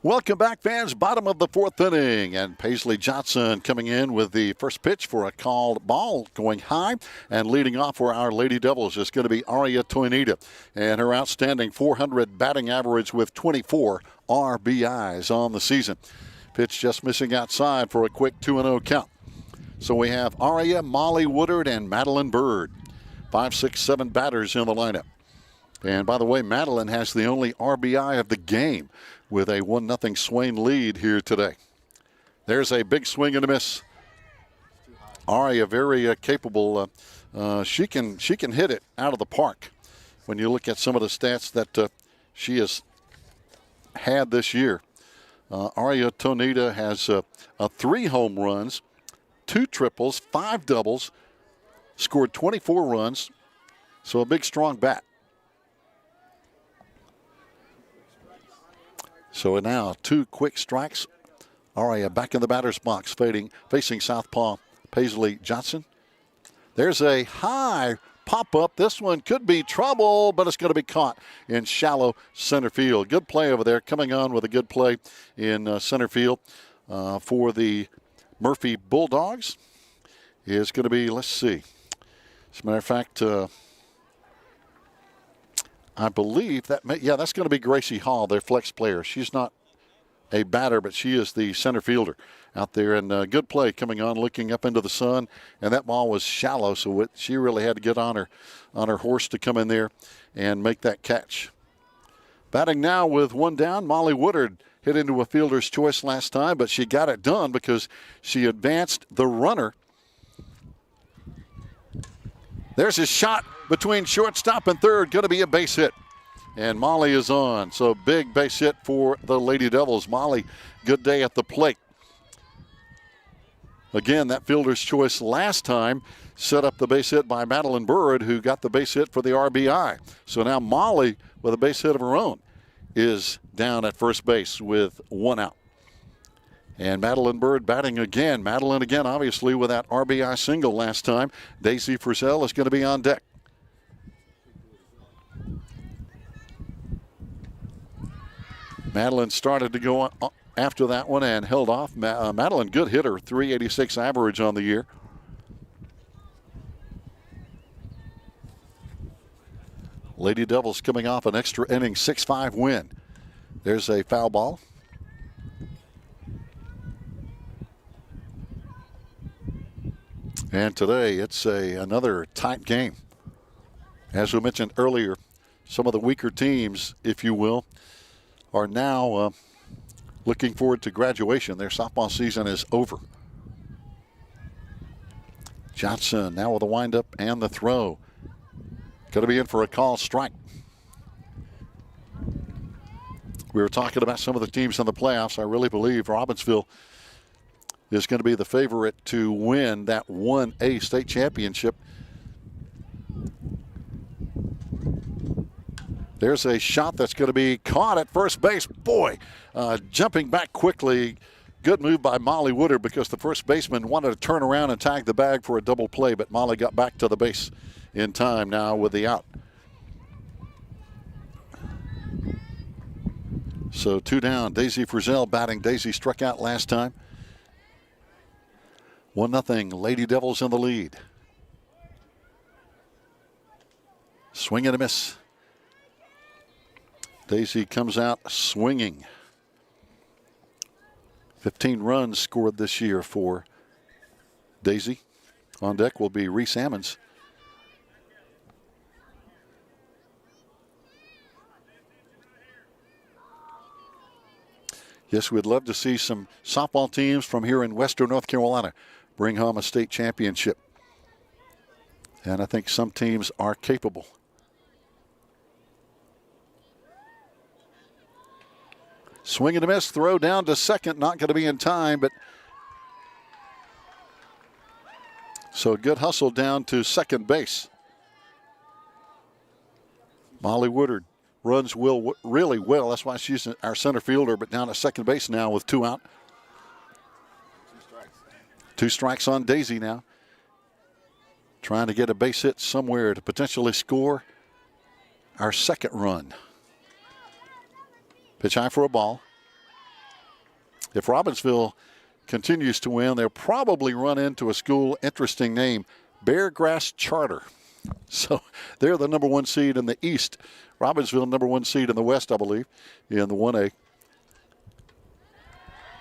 Welcome back, fans. Bottom of the 4th inning, and Paisley Johnson coming in with the first pitch for a called ball, going high, and leading off for our Lady Devils is going to be Aria Toinita, and her outstanding .400 batting average with 24 RBIs on the season. Pitch just missing outside for a quick 2-0 count. So we have Aria, Molly Woodard, and Madeline Bird. 5, 6, 7 batters in the lineup. And by the way, Madeline has the only RBI of the game with a 1-0 Swain lead here today. There's a big swing and a miss. Aria very capable. She can hit it out of the park. When you look at some of the stats that she has had this year, Aria Toinita has 3 home runs, 2 triples, 5 doubles, scored 24 runs. So a big, strong bat. So now 2 quick strikes. Aria back in the batter's box, facing southpaw Paisley Johnson. There's a high pop-up. This one could be trouble, but it's going to be caught in shallow center field. Good play over there, coming on with a good play in center field for the Murphy Bulldogs. Is going to be, let's see. As a matter of fact, I believe that, that's going to be Gracie Hall, their flex player. She's not a batter, but she is the center fielder out there. And good play coming on, looking up into the sun. And that ball was shallow, so she really had to get on her horse to come in there and make that catch. Batting now with one down, Molly Woodard hit into a fielder's choice last time, but she got it done because she advanced the runner. There's a shot between shortstop and third, going to be a base hit. And Molly is on, so big base hit for the Lady Devils. Molly, good day at the plate. Again, that fielder's choice last time set up the base hit by Madeline Burrard, who got the base hit for the RBI. So now Molly, with a base hit of her own, is down at first base with one out. And Madeline Bird batting again. Madeline again, obviously, with that RBI single last time. Daisy Frizzell is going to be on deck. Madeline started to go after that one and held off. Madeline, good hitter, 386 average on the year. Lady Devils coming off an extra inning 6-5 win. There's a foul ball. And today it's another tight game. As we mentioned earlier, some of the weaker teams, if you will, are now looking forward to graduation. Their softball season is over. Johnson now with the windup and the throw. Going to be in for a call strike. We were talking about some of the teams in the playoffs. I really believe Robbinsville is going to be the favorite to win that 1A state championship. There's a shot that's going to be caught at first base. Boy, jumping back quickly. Good move by Molly Woodard because the first baseman wanted to turn around and tag the bag for a double play, but Molly got back to the base in time now with the out. So 2 down. Daisy Frizzell batting. Daisy struck out last time. 1-0. Lady Devils in the lead. Swing and a miss. Daisy comes out swinging. 15 runs scored this year for Daisy. On deck will be Reese Ammons. Yes, we'd love to see some softball teams from here in Western North Carolina bring home a state championship. And I think some teams are capable. Swing and a miss, throw down to second, not going to be in time, but so a good hustle down to second base. Molly Woodard runs really well. That's why she's our center fielder, but down at second base now with 2 out. 2 strikes on Daisy now. Trying to get a base hit somewhere to potentially score our second run. Pitch high for a ball. If Robbinsville continues to win, they'll probably run into a school, interesting name, Beargrass Charter. So they're the number 1 seed in the East. Robbinsville, number 1 seed in the West, I believe, in the 1A.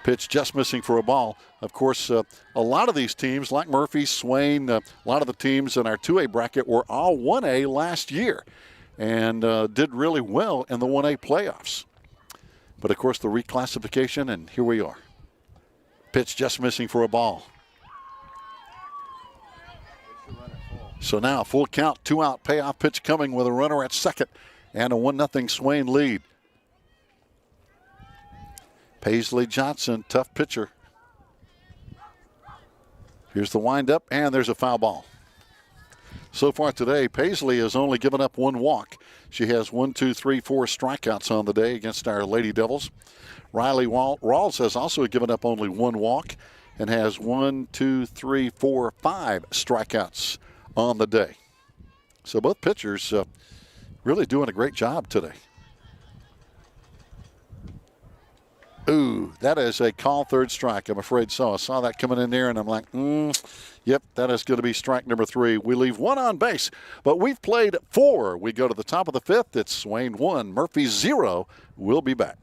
Pitch just missing for a ball. Of course, a lot of these teams, like Murphy, Swain, a lot of the teams in our 2A bracket were all 1A last year and did really well in the 1A playoffs. But, of course, the reclassification, and here we are. Pitch just missing for a ball. So now full count, 2 out, payoff pitch coming with a runner at second and a 1-0 Swain lead. Paisley Johnson, tough pitcher. Here's the windup, and there's a foul ball. So far today, Paisley has only given up 1 walk. She has 4 strikeouts on the day against our Lady Devils. Riley Rawls has also given up only 1 walk and has 5 strikeouts on the day. So both pitchers really doing a great job today. Ooh, that is a call third strike. I'm afraid so. I saw that coming in there, and I'm like, yep, that is going to be strike number 3. We leave 1 on base, but we've played 4. We go to the top of the 5th. It's Swain 1, Murphy 0. We'll be back.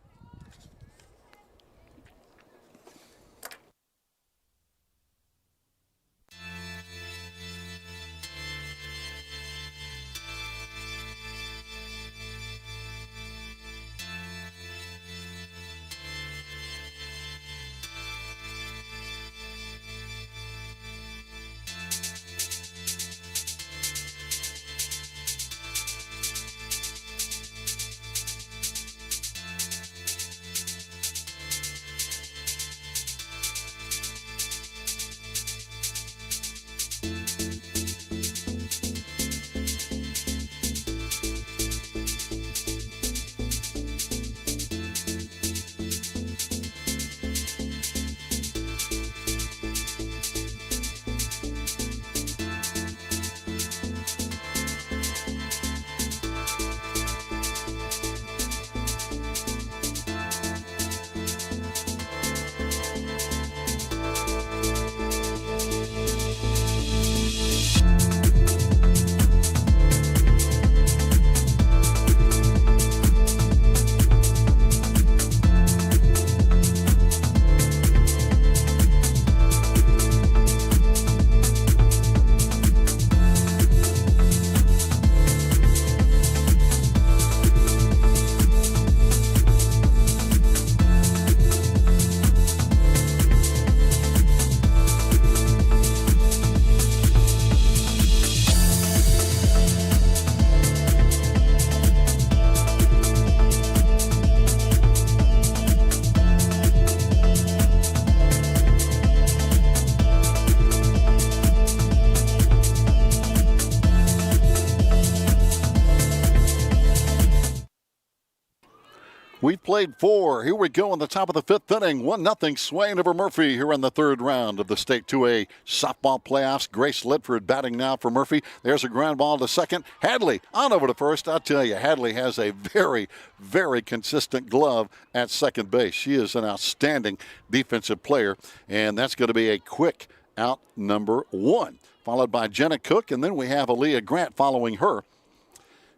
We've played 4. Here we go in the top of the 5th inning. 1-0 Swain over Murphy here in the 3rd round of the State 2A softball playoffs. Grace Ledford batting now for Murphy. There's a ground ball to second. Hadley on over to first. I'll tell you, Hadley has a very, very consistent glove at second base. She is an outstanding defensive player, and that's going to be a quick out number 1, followed by Jenna Cook, and then we have Aaliyah Grant following her.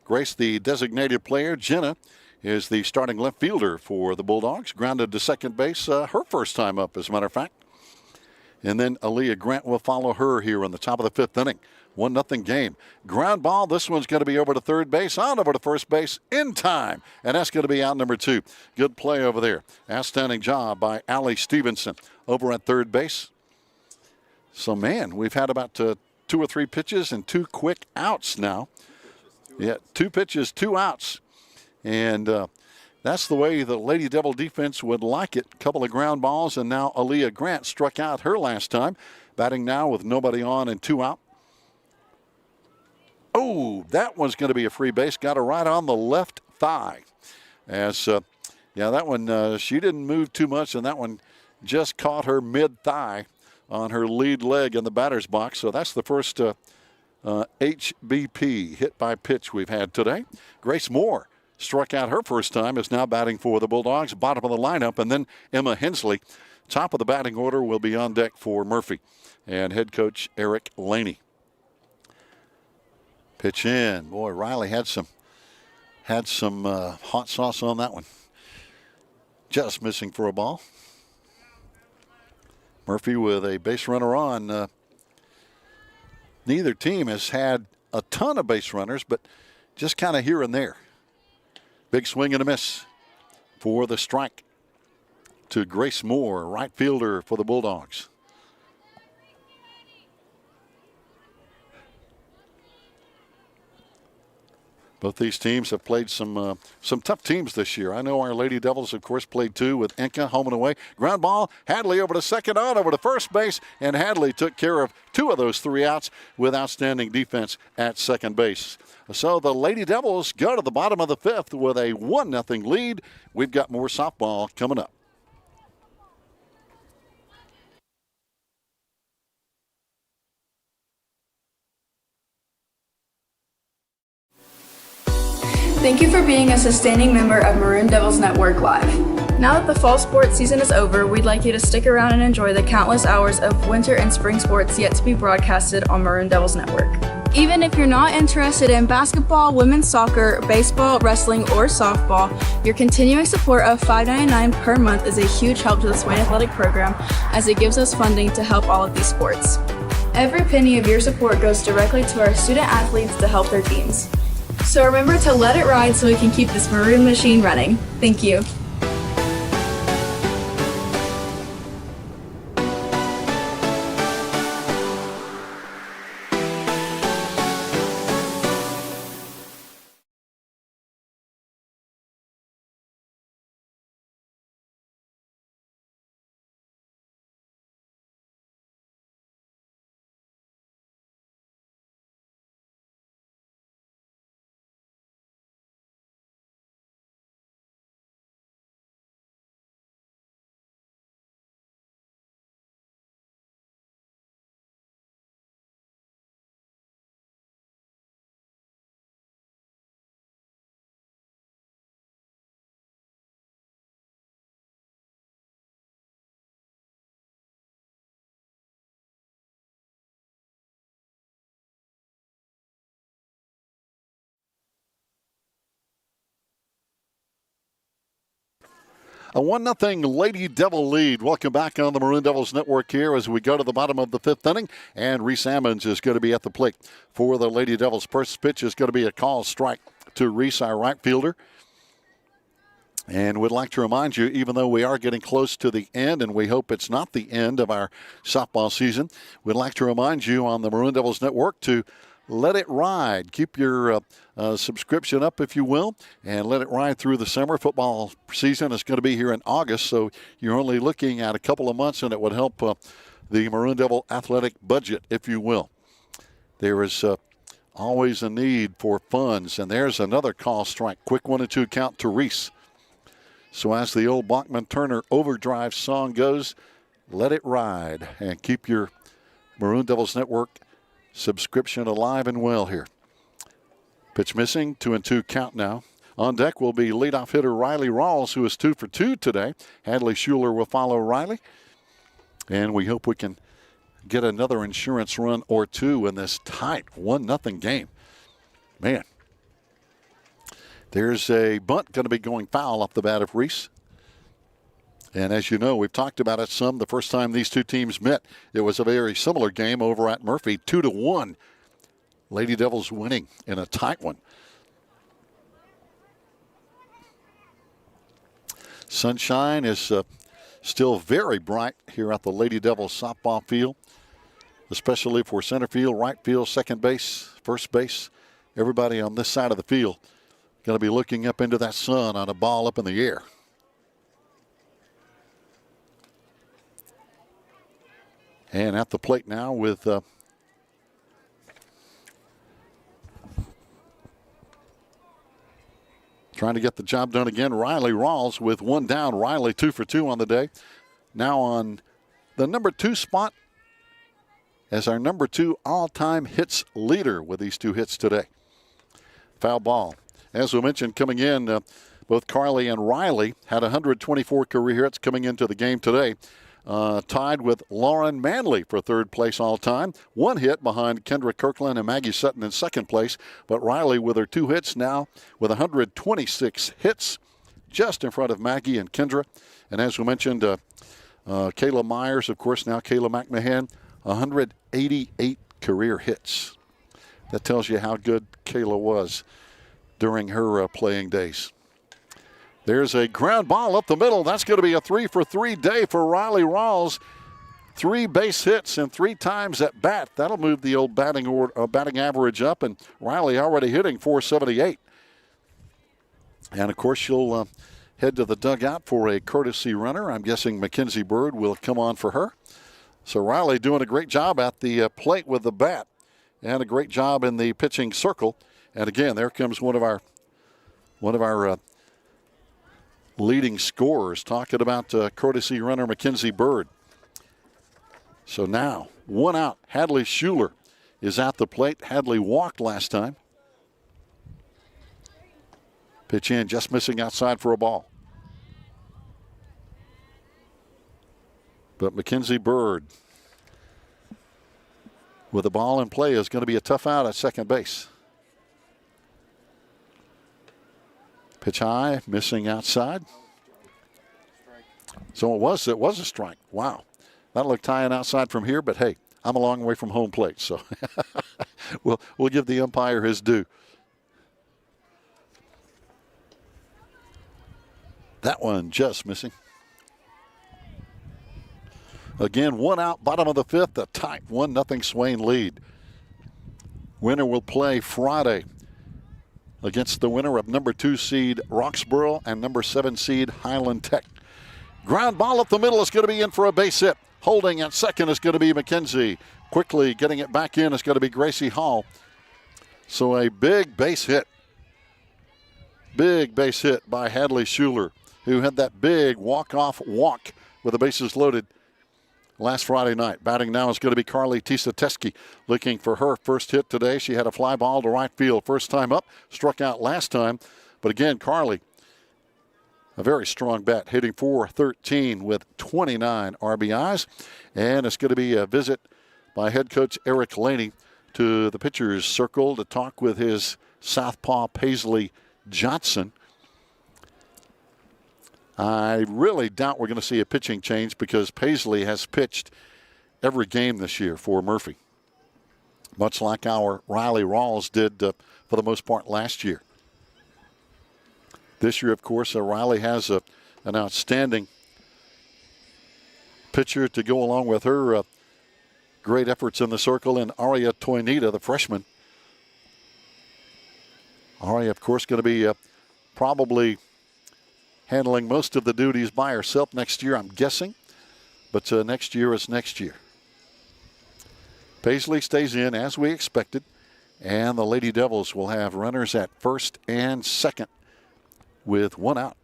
Grace, the designated player. Jenna is the starting left fielder for the Bulldogs. Grounded to second base, her first time up, as a matter of fact. And then Aaliyah Grant will follow her here in the top of the 5th inning. 1-0 game. Ground ball. This one's going to be over to third base, on over to first base in time. And that's going to be out number 2. Good play over there. Outstanding job by Allie Stevenson over at third base. So, man, we've had about 2 or 3 pitches and 2 quick outs now. Yeah, 2 pitches, 2 outs. And that's the way the Lady Devil defense would like it. A couple of ground balls, and now Aaliyah Grant struck out her last time. Batting now with nobody on and 2 out. Oh, that one's going to be a free base. Got her right on the left thigh. That one, she didn't move too much, and that one just caught her mid-thigh on her lead leg in the batter's box. So that's the first HBP, hit by pitch, we've had today. Grace Moore struck out her first time, is now batting for the Bulldogs, bottom of the lineup. And then Emma Hensley, top of the batting order, will be on deck for Murphy and head coach Eric Laney. Pitch in. Boy, Riley had some hot sauce on that one. Just missing for a ball. Murphy with a base runner on. Neither team has had a ton of base runners, but just kind of here and there. Big swing and a miss for the strike to Grace Moore, right fielder for the Bulldogs. Both these teams have played some tough teams this year. I know our Lady Devils, of course, played 2 with Enka, home and away. Ground ball, Hadley over to second, on over to first base, and Hadley took care of 2 of those 3 outs with outstanding defense at second base. So the Lady Devils go to the bottom of the 5th with a 1-0 lead. We've got more softball coming up. Thank you for being a sustaining member of Maroon Devils Network Live. Now that the fall sports season is over, we'd like you to stick around and enjoy the countless hours of winter and spring sports yet to be broadcasted on Maroon Devils Network. Even if you're not interested in basketball, women's soccer, baseball, wrestling, or softball, your continuing support of $5.99 per month is a huge help to the Swain Athletic Program, as it gives us funding to help all of these sports. Every penny of your support goes directly to our student athletes to help their teams. So remember to let it ride so we can keep this maroon machine running. Thank you. A 1-0 Lady Devil lead. Welcome back on the Maroon Devils Network here as we go to the bottom of the 5th inning. And Reese Ammons is going to be at the plate for the Lady Devils. First pitch is going to be a call strike to Reese, our right fielder. And we'd like to remind you, even though we are getting close to the end, and we hope it's not the end of our softball season, we'd like to remind you on the Maroon Devils Network to let it ride. Keep your subscription up, if you will, and let it ride through the summer. Football season is going to be here in August, so you're only looking at a couple of months, and it would help the Maroon Devil athletic budget, if you will. There is always a need for funds, and there's another call strike. Quick 1-2 count to Reese. So as the old Bachman-Turner Overdrive song goes, let it ride and keep your Maroon Devils Network subscription alive and well here. Pitch missing, 2-2 count now. On deck will be leadoff hitter Riley Rawls, who is 2 for 2 today. Hadley Schuler will follow Riley. And we hope we can get another insurance run or two in this tight 1-0 game. Man, there's a bunt going to be going foul off the bat of Reese. And as you know, we've talked about it some. The first time these two teams met, it was a very similar game over at Murphy, 2-1. Lady Devils winning in a tight one. Sunshine is still very bright here at the Lady Devils softball field, especially for center field, right field, second base, first base. Everybody on this side of the field going to be looking up into that sun on a ball up in the air. And at the plate now with trying to get the job done again, Riley Rawls with one down. Riley 2 for 2 on the day. Now on the number 2 spot as our number 2 all-time hits leader with these 2 hits today. Foul ball. As we mentioned, coming in, both Carly and Riley had 124 career hits coming into the game today. Tied with Lauren Manley for third place all time. 1 hit behind Kendra Kirkland and Maggie Sutton in second place. But Riley with her 2 hits now with 126 hits just in front of Maggie and Kendra. And as we mentioned, Kayla Myers, of course, now Kayla McMahon, 188 career hits. That tells you how good Kayla was during her playing days. There's a ground ball up the middle. That's going to be a 3 for 3 day for Riley Rawls. 3 base hits and 3 times at bat. That'll move the old batting average up, and Riley already hitting .478. And of course, she'll head to the dugout for a courtesy runner. I'm guessing Mackenzie Bird will come on for her. So Riley doing a great job at the plate with the bat, and a great job in the pitching circle. And again, there comes one of our leading scorers, talking about courtesy runner Mackenzie Bird. So now, 1 out. Hadley Schuler is at the plate. Hadley walked last time. Pitch in, just missing outside for a ball. But Mackenzie Bird with the ball in play is going to be a tough out at second base. Pitch high, missing outside. So it was a strike. Wow. That looked high and outside from here, but hey, I'm a long way from home plate, so we'll give the umpire his due. That one just missing. Again, 1 out, bottom of the 5th, a tight 1-0 Swain lead. Winner will play Friday against the winner of number 2 seed Roxborough and number 7 seed Highland Tech. Ground ball up the middle is going to be in for a base hit. Holding at second is going to be McKenzie. Quickly getting it back in is going to be Gracie Hall. So a big base hit. Big base hit by Hadley Schuler, who had that big walk-off walk with the bases loaded last Friday night. Batting now is going to be Carly Tisateski, looking for her first hit today. She had a fly ball to right field first time up, struck out last time. But again, Carly, a very strong bat, hitting .413 with 29 RBIs. And it's going to be a visit by head coach Eric Laney to the pitcher's circle to talk with his southpaw Paisley Johnson. I really doubt we're going to see a pitching change because Paisley has pitched every game this year for Murphy, much like our Riley Rawls did for the most part last year. This year, of course, Riley has an outstanding pitcher to go along with her great efforts in the circle, and Aria Toinita, the freshman. Aria, of course, going to be probably handling most of the duties by herself next year, I'm guessing. But next year is next year. Paisley stays in as we expected, and the Lady Devils will have runners at first and second with 1 out.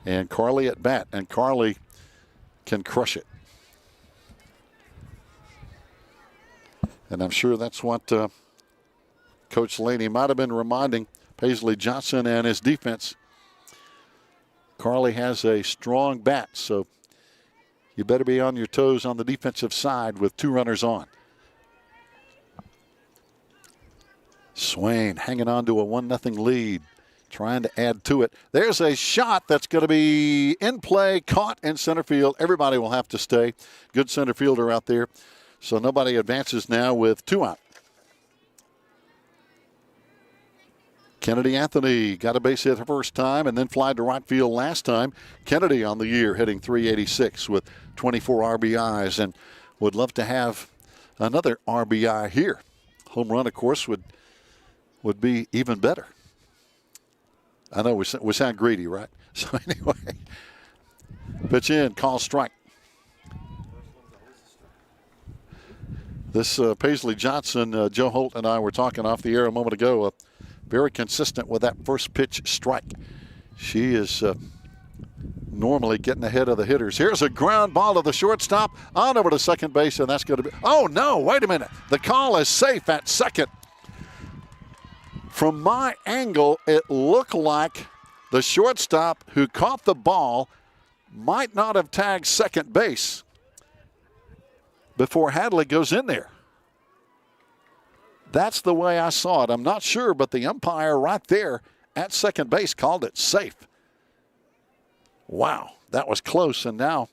And Carly at bat, and Carly can crush it. And I'm sure that's what Coach Laney might have been reminding Paisley Johnson and his defense. Carly has a strong bat, so you better be on your toes on the defensive side with 2 runners on. Swain hanging on to a 1-0 lead, trying to add to it. There's a shot that's going to be in play, caught in center field. Everybody will have to stay. Good center fielder out there. So nobody advances now with 2 out. Kennedy Anthony got a base hit the first time and then flied to right field last time. Kennedy on the year hitting .386 with 24 RBIs and would love to have another RBI here. Home run, of course, would be even better. I know we sound greedy, right? So anyway, pitch in, call strike. This Paisley Johnson, Joe Holt and I were talking off the air a moment ago, very consistent with that first pitch strike. She is normally getting ahead of the hitters. Here's a ground ball to the shortstop, on over to second base, and that's going to be, oh no, wait a minute. The call is safe at second. From my angle, it looked like the shortstop who caught the ball might not have tagged second base before Hadley goes in there. That's the way I saw it. I'm not sure, but the umpire right there at second base called it safe. Wow, that was close, and now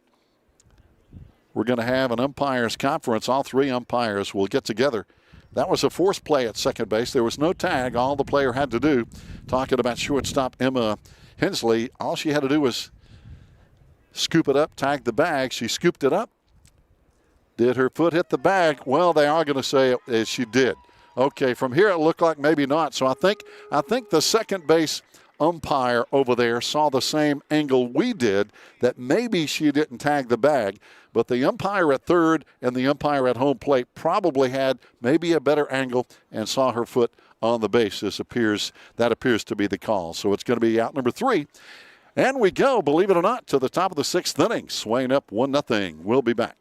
we're going to have an umpires conference. All 3 umpires will get together. That was a forced play at second base. There was no tag. All the player had to do, talking about shortstop Emma Hensley, all she had to do was scoop it up, tag the bag. She scooped it up. Did her foot hit the bag? Well, they are going to say she did. Okay, from here it looked like maybe not. So I think the second base umpire over there saw the same angle we did, that maybe she didn't tag the bag. But the umpire at third and the umpire at home plate probably had maybe a better angle and saw her foot on the base. That appears to be the call. So it's going to be out number 3. And we go, believe it or not, to the top of the 6th inning. Swain up 1-0. We'll be back.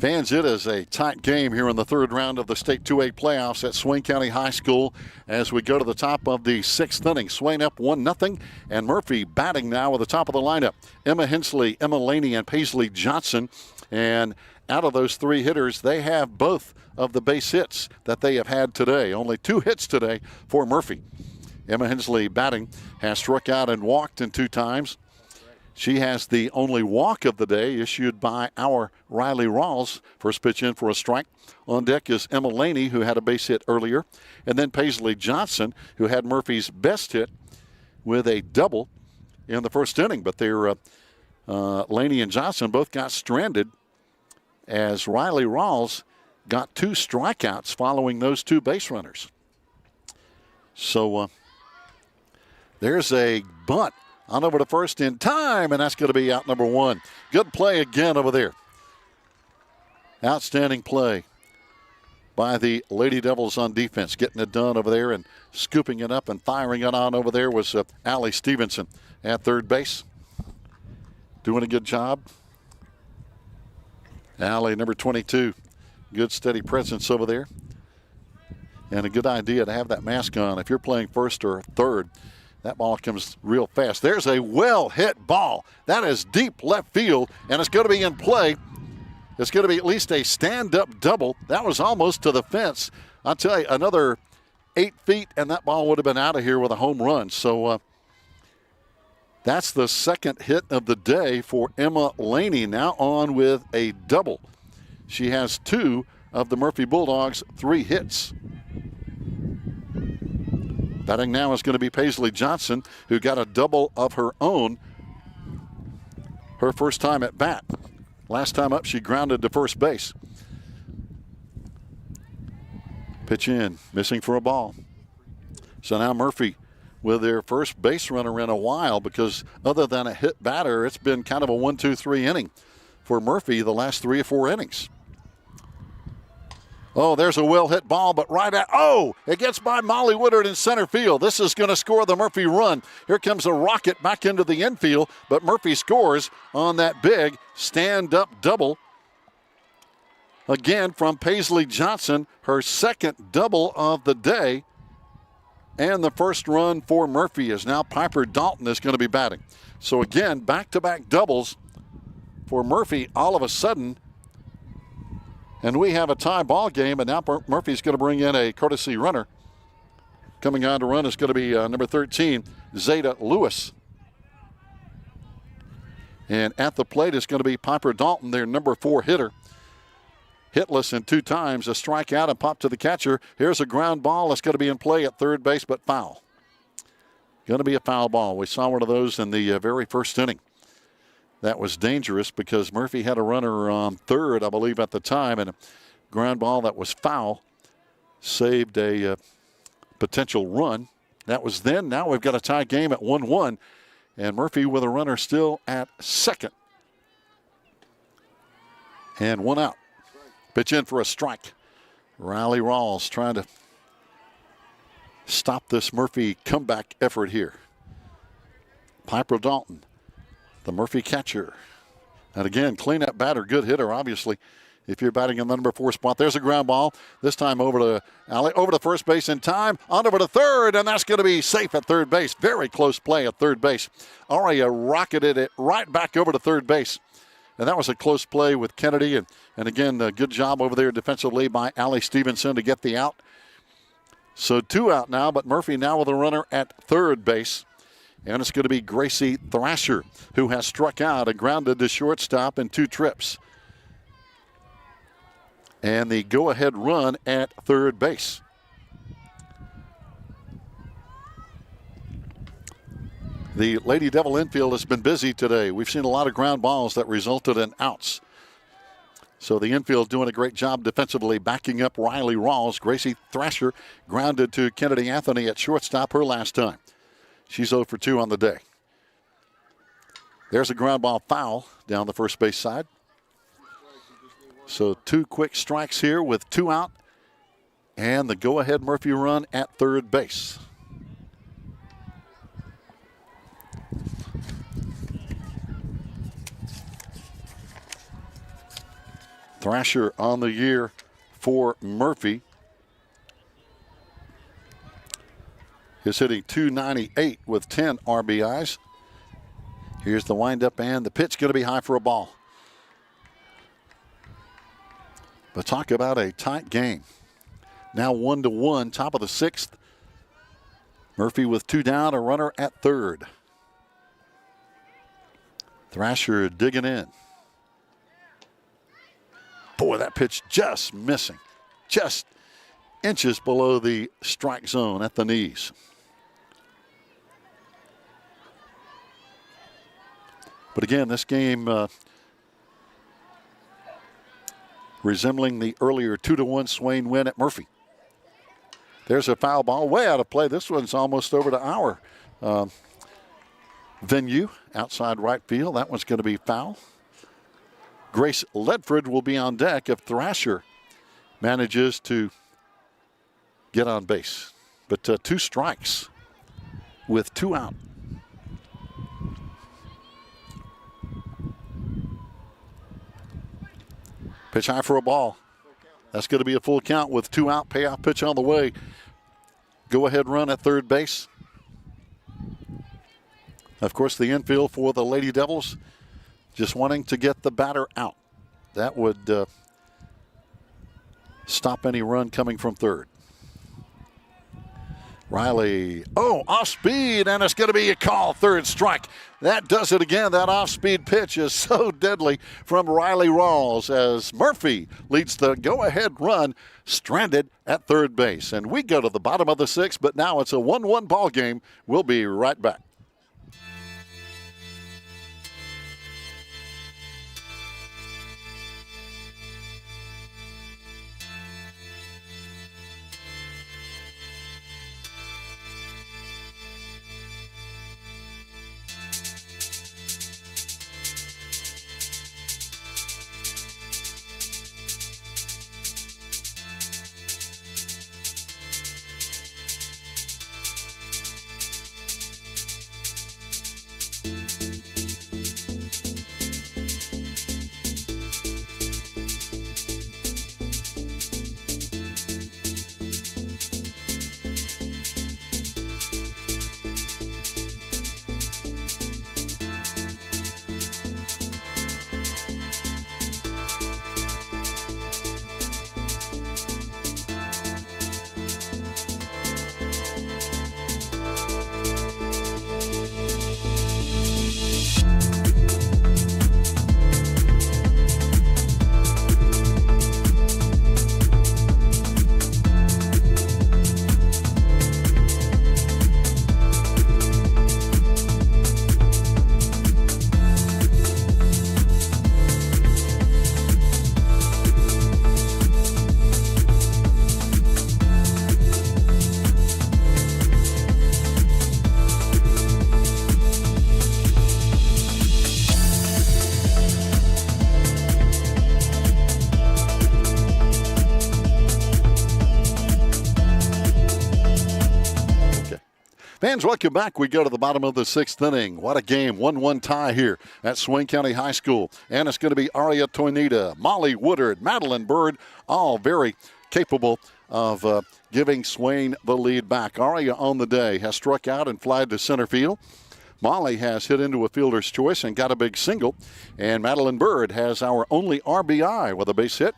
Fans, it is a tight game here in the 3rd round of the State 2A playoffs at Swain County High School as we go to the top of the 6th inning. Swain up 1-0, and Murphy batting now at the top of the lineup. Emma Hensley, Emma Laney, and Paisley Johnson. And out of those 3 hitters, they have both of the base hits that they have had today. Only 2 hits today for Murphy. Emma Hensley batting has struck out and walked in 2 times. She has the only walk of the day issued by our Riley Rawls. First pitch in for a strike. On deck is Emma Laney, who had a base hit earlier. And then Paisley Johnson, who had Murphy's best hit with a double in the first inning. But Laney and Johnson both got stranded as Riley Rawls got 2 strikeouts following those 2 base runners. So There's a bunt on over to first in time, and that's going to be out number one. Good play again over there. Outstanding play by the Lady Devils on defense, getting it done over there and scooping it up and firing it on over there was Allie Stevenson at third base. Doing a good job. Allie, number 22. Good steady presence over there. And a good idea to have that mask on. If you're playing first or third, that ball comes real fast. There's a well-hit ball. That is deep left field, and it's going to be in play. It's going to be at least a stand-up double. That was almost to the fence. I'll tell you, another 8 feet, and that ball would have been out of here with a home run. So that's the second hit of the day for Emma Laney, now on with a double. She has 2 of the Murphy Bulldogs' 3 hits. Batting now is going to be Paisley Johnson, who got a double of her own her first time at bat. Last time up, she grounded to first base. Pitch in, missing for a ball. So now Murphy with their first base runner in a while, because other than a hit batter, it's been kind of a 1-2-3 inning for Murphy the last 3 or 4 innings. Oh, there's a well-hit ball, but it gets by Molly Woodard in center field. This is going to score the Murphy run. Here comes a rocket back into the infield, but Murphy scores on that big stand-up double. Again from Paisley Johnson, her second double of the day. And the first run for Murphy is now Piper Dalton is going to be batting. So again, back-to-back doubles for Murphy all of a sudden. And we have a tie ball game, and now Murphy's going to bring in a courtesy runner. Coming on to run is going to be number 13, Zeta Lewis. And at the plate is going to be Piper Dalton, their number 4 hitter. Hitless in 2 times, a strikeout and pop to the catcher. Here's a ground ball that's going to be in play at third base, but foul. Going to be a foul ball. We saw one of those in the very first inning. That was dangerous because Murphy had a runner on third, I believe, at the time, and a ground ball that was foul saved a potential run. That was then. Now we've got a tie game at 1-1, and Murphy with a runner still at second. And 1 out. Pitch in for a strike. Riley Rawls trying to stop this Murphy comeback effort here. Piper Dalton, the Murphy catcher. And again, clean-up batter, good hitter, obviously, if you're batting in the number 4 spot. There's a ground ball, this time over to Allie, over to first base in time, on over to third, and that's going to be safe at third base. Very close play at third base. Aria rocketed it right back over to third base. And that was a close play with Kennedy. And again, a good job over there defensively by Allie Stevenson to get the out. So 2 out now, but Murphy now with a runner at third base. And it's going to be Gracie Thrasher, who has struck out and grounded to shortstop in 2 trips. And the go-ahead run at third base. The Lady Devil infield has been busy today. We've seen a lot of ground balls that resulted in outs. So the infield doing a great job defensively, backing up Riley Rawls. Gracie Thrasher grounded to Kennedy Anthony at shortstop her last time. She's 0 for 2 on the day. There's a ground ball foul down the first base side. So 2 quick strikes here with 2 out. And the go-ahead Murphy run at third base. Thrasher on the year for Murphy is hitting .298 with 10 RBIs. Here's the windup and the pitch, going to be high for a ball. But talk about a tight game. Now 1-1, top of the 6th. Murphy with 2 down, a runner at third. Thrasher digging in. Boy, that pitch just missing. Just inches below the strike zone at the knees. But again, this game resembling the earlier 2-1 Swain win at Murphy. There's a foul ball way out of play. This one's almost over to our venue outside right field. That one's going to be foul. Grace Ledford will be on deck if Thrasher manages to get on base. But 2 strikes with 2 out. Pitch high for a ball. That's going to be a full count with 2 out. Payoff pitch on the way. Go ahead run at third base. Of course, the infield for the Lady Devils just wanting to get the batter out. That would stop any run coming from third. Riley, off speed, and it's going to be a call, third strike. That does it again. That off-speed pitch is so deadly from Riley Rawls as Murphy leads the go-ahead run, stranded at third base. And we go to the bottom of the 6th, but now it's a 1-1 ball game. We'll be right back. Fans, welcome back. We go to the bottom of the 6th inning. What a game. 1-1 tie here at Swain County High School. And it's going to be Aria Toinita, Molly Woodard, Madeline Bird, all very capable of giving Swain the lead back. Aria on the day has struck out and flied to center field. Molly has hit into a fielder's choice and got a big single. And Madeline Bird has our only RBI with a base hit.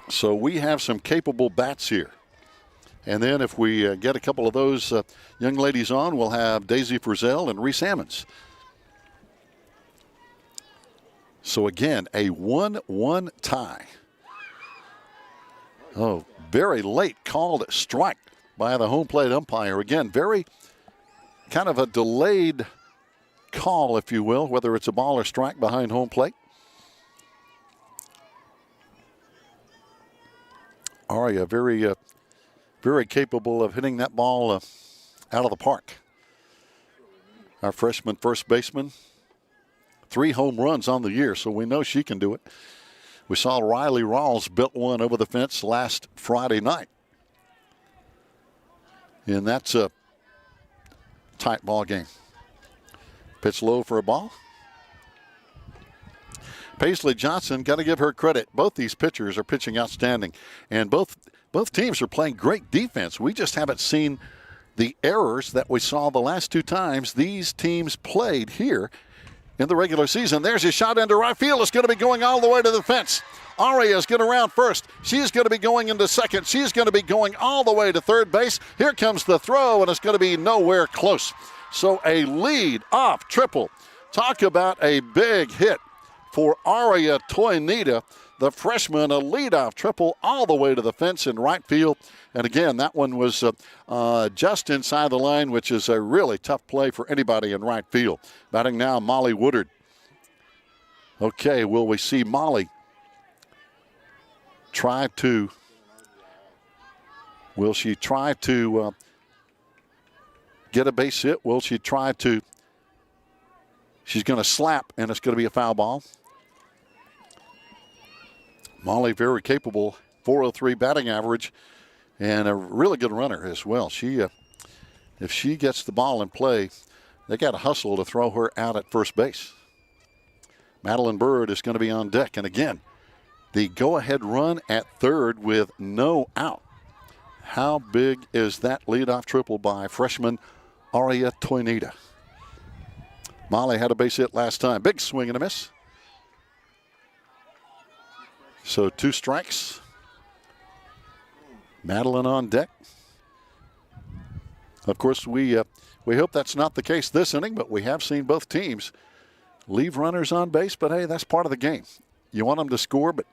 So we have some capable bats here. And then if we get a couple of those young ladies on, we'll have Daisy Frizzell and Reese Ammons. So again, a 1-1 tie. Oh, very late called strike by the home plate umpire. Again, very kind of a delayed call, if you will, whether it's a ball or strike behind home plate. Aria very capable of hitting that ball out of the park. Our freshman first baseman, 3 home runs on the year, so we know she can do it. We saw Riley Rawls built one over the fence last Friday night. And that's a tight ball game. Pitch low for a ball. Paisley Johnson, got to give her credit. Both these pitchers are pitching outstanding, and both teams are playing great defense. We just haven't seen the errors that we saw the last 2 times these teams played here in the regular season. There's a shot into right field. It's going to be going all the way to the fence. Aria is going to round first. She's going to be going into second. She's going to be going all the way to third base. Here comes the throw, and it's going to be nowhere close. So a lead-off triple. Talk about a big hit for Aria Toinita, the freshman, a leadoff triple all the way to the fence in right field. And again, that one was just inside the line, which is a really tough play for anybody in right field. Batting now, Molly Woodard. Okay, will we see Molly will she try to get a base hit? Will she try to? She's going to slap, and it's going to be a foul ball. Molly, very capable, 403 batting average, and a really good runner as well. If she gets the ball in play, they got to hustle to throw her out at first base. Madeline Bird is going to be on deck, and again, the go-ahead run at third with no out. How big is that leadoff triple by freshman Aria Toinita? Molly had a base hit last time. Big swing and a miss. So 2 strikes. Madeline on deck. Of course, we hope that's not the case this inning, but we have seen both teams leave runners on base. But, hey, that's part of the game. You want them to score, but,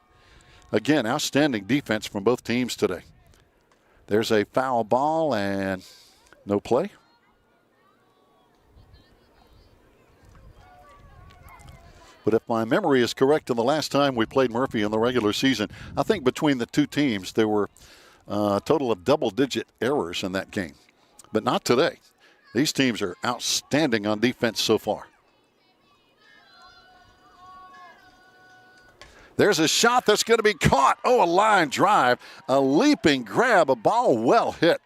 again, outstanding defense from both teams today. There's a foul ball and no play. But if my memory is correct, in the last time we played Murphy in the regular season, I think between the two teams there were a total of double-digit errors in that game. But not today. These teams are outstanding on defense so far. There's a shot that's going to be caught. Oh, a line drive, a leaping grab, a ball well hit.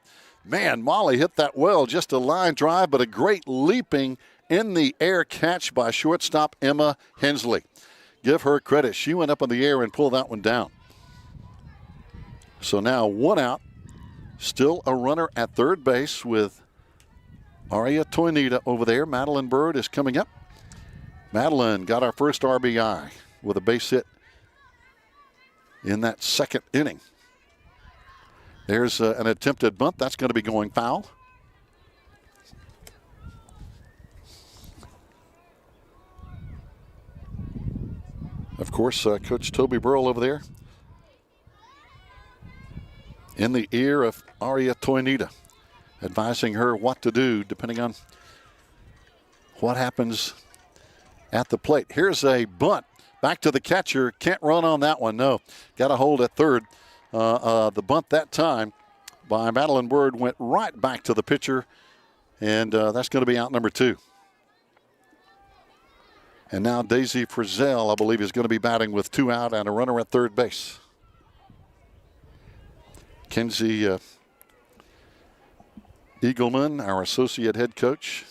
Man, Molly hit that well, just a line drive, but a great leaping in the air catch by shortstop Emma Hensley. Give her credit. She went up in the air and pulled that one down. So now 1 out. Still a runner at third base with Aria Toinita over there. Madeline Bird is coming up. Madeline got our first RBI with a base hit in that second inning. There's an attempted bunt. That's going to be going foul. Of course, Coach Toby Burrell over there in the ear of Aria Toinita, advising her what to do depending on what happens at the plate. Here's a bunt. Back to the catcher. Can't run on that one. No. Got a hold at third. The bunt that time by Madeline Bird went right back to the pitcher, and that's going to be out number 2. And now Daisy Frizzell, I believe, is going to be batting with 2 out and a runner at third base. Kenzie Eagleman, our associate head coach.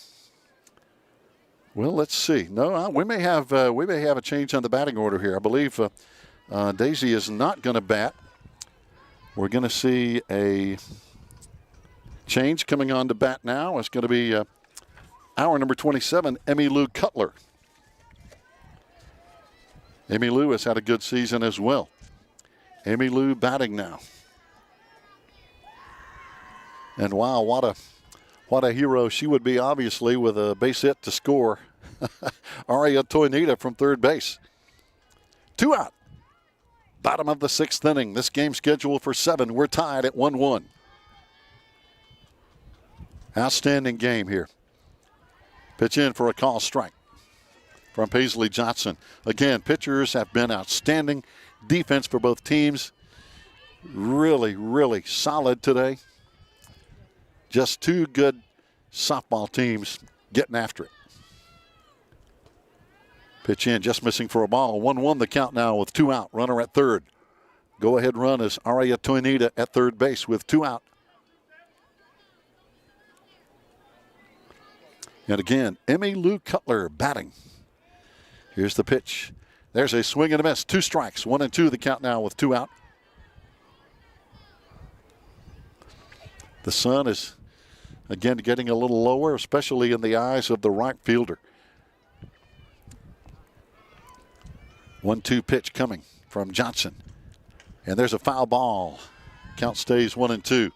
Well, let's see. No, we may have a change on the batting order here. I believe Daisy is not going to bat. We're going to see a change coming on to bat now. It's going to be hour number 27, Emmy Lou Cutler. Emmy Lou has had a good season as well. Emmy Lou batting now. And wow, what a hero she would be, obviously, with a base hit to score. Aria Toinita from third base. 2 out. Bottom of the 6th inning. This game scheduled for 7. We're tied at 1-1. Outstanding game here. Pitch in for a call strike from Paisley Johnson. Again, pitchers have been outstanding. Defense for both teams. Really, really solid today. Just 2 good softball teams getting after it. Pitch in, just missing for a ball. 1-1 the count now with 2 out. Runner at third. Go-ahead run is Aria Toinita at third base with 2 out. And again, Emmy Lou Cutler batting. Here's the pitch. There's a swing and a miss. 2 strikes. 1-2 the count now with 2 out. The sun is again getting a little lower, especially in the eyes of the right fielder. 1-2 pitch coming from Johnson. And there's a foul ball. Count stays 1-2.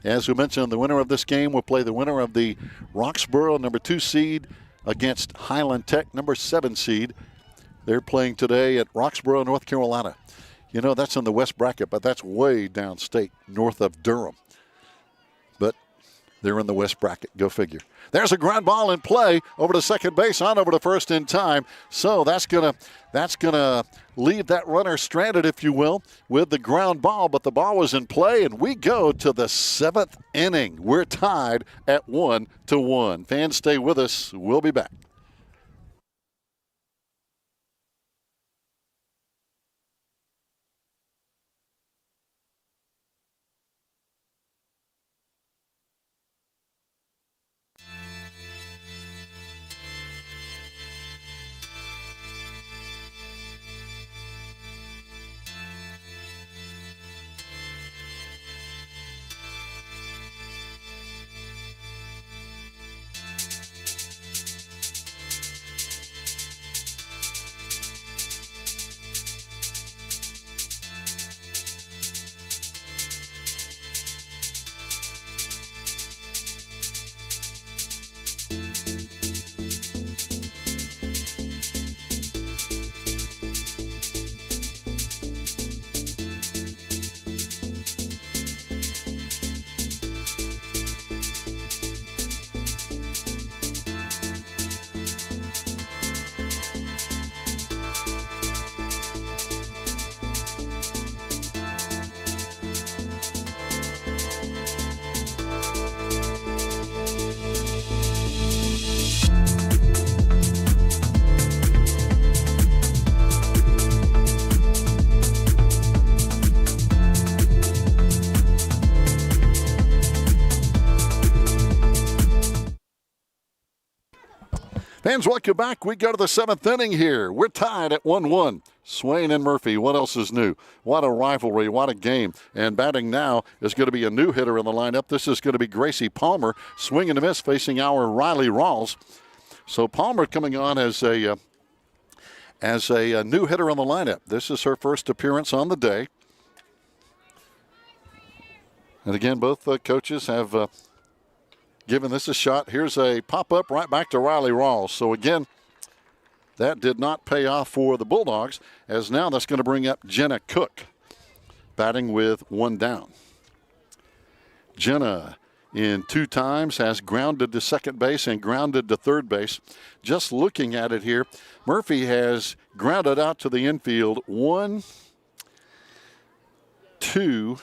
As we mentioned, the winner of this game will play the winner of the Roxborough number 2 seed against Highland Tech number 7 seed. They're playing today at Roxborough, North Carolina. You know, that's in the West bracket, but that's way downstate, north of Durham. But They're in the West bracket. Go figure. There's a ground ball in play over to second base, on over to first in time. So that's gonna leave that runner stranded, if you will, with the ground ball. But the ball was in play, and we go to the 7th inning. We're tied at 1-1. Fans, stay with us. We'll be back. Fans, welcome back. We go to the 7th inning here. We're tied at 1-1. Swain and Murphy, what else is new? What a rivalry, what a game. And batting now is going to be a new hitter in the lineup. This is going to be Gracie Palmer, swing and a miss, facing our Riley Rawls. So Palmer coming on as a new hitter in the lineup. This is her first appearance on the day. And again, both coaches have given this a shot. Here's a pop-up right back to Riley Rawls. So again, that did not pay off for the Bulldogs, as now that's going to bring up Jenna Cook, batting with one down. Jenna in 2 times has grounded to second base and grounded to third base. Just looking at it here, Murphy has grounded out to the infield 1, 2,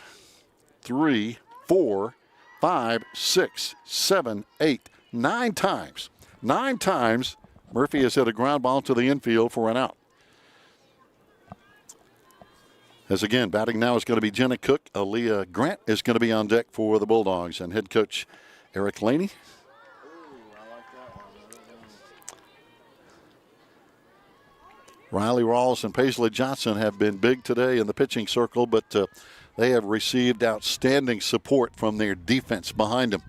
3, 4, 5, 6, 7, 8, 9 times. 9 times Murphy has hit a ground ball to the infield for an out. As again, batting now is going to be Jenna Cook. Aaliyah Grant is going to be on deck for the Bulldogs. And head coach Eric Laney. Ooh, I like that one. Riley Rawls and Paisley Johnson have been big today in the pitching circle, but they have received outstanding support from their defense behind them.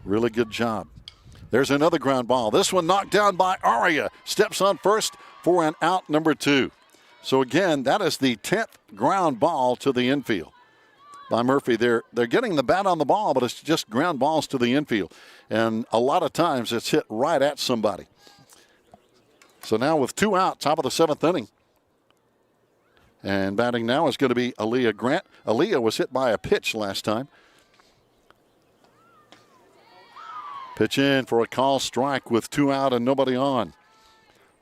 Really good job. There's another ground ball. This one knocked down by Aria. Steps on first for an out, number 2. So again, that is the 10th ground ball to the infield by Murphy. They're getting the bat on the ball, but it's just ground balls to the infield. And a lot of times it's hit right at somebody. So now with 2 out, top of the 7th inning. And batting now is going to be Aaliyah Grant. Aaliyah was hit by a pitch last time. Pitch in for a call strike with 2 out and nobody on.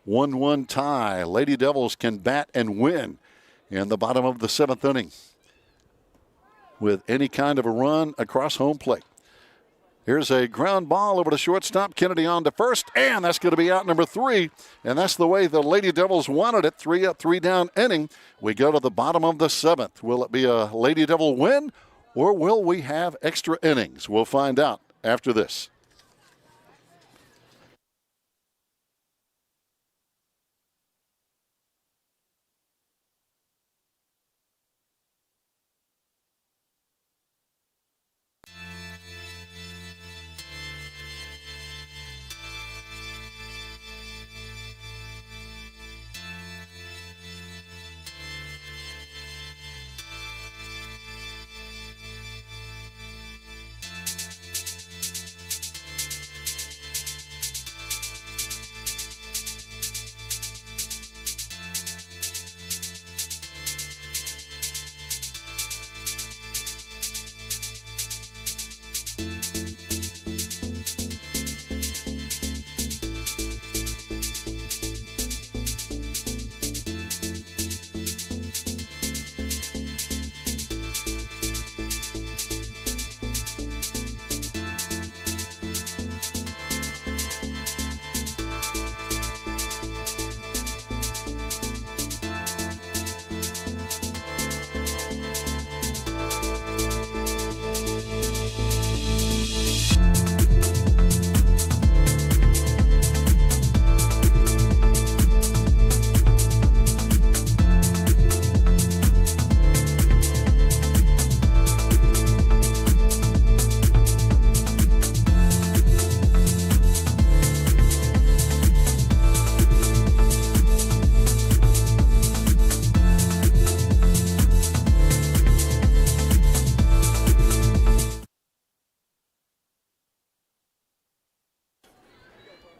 1-1 tie. Lady Devils can bat and win in the bottom of the 7th inning with any kind of a run across home plate. Here's a ground ball over to shortstop. Kennedy on to first, and that's going to be out, number 3. And that's the way the Lady Devils wanted it. 3 up, 3 down inning. We go to the bottom of the 7th. Will it be a Lady Devil win, or will we have extra innings? We'll find out after this.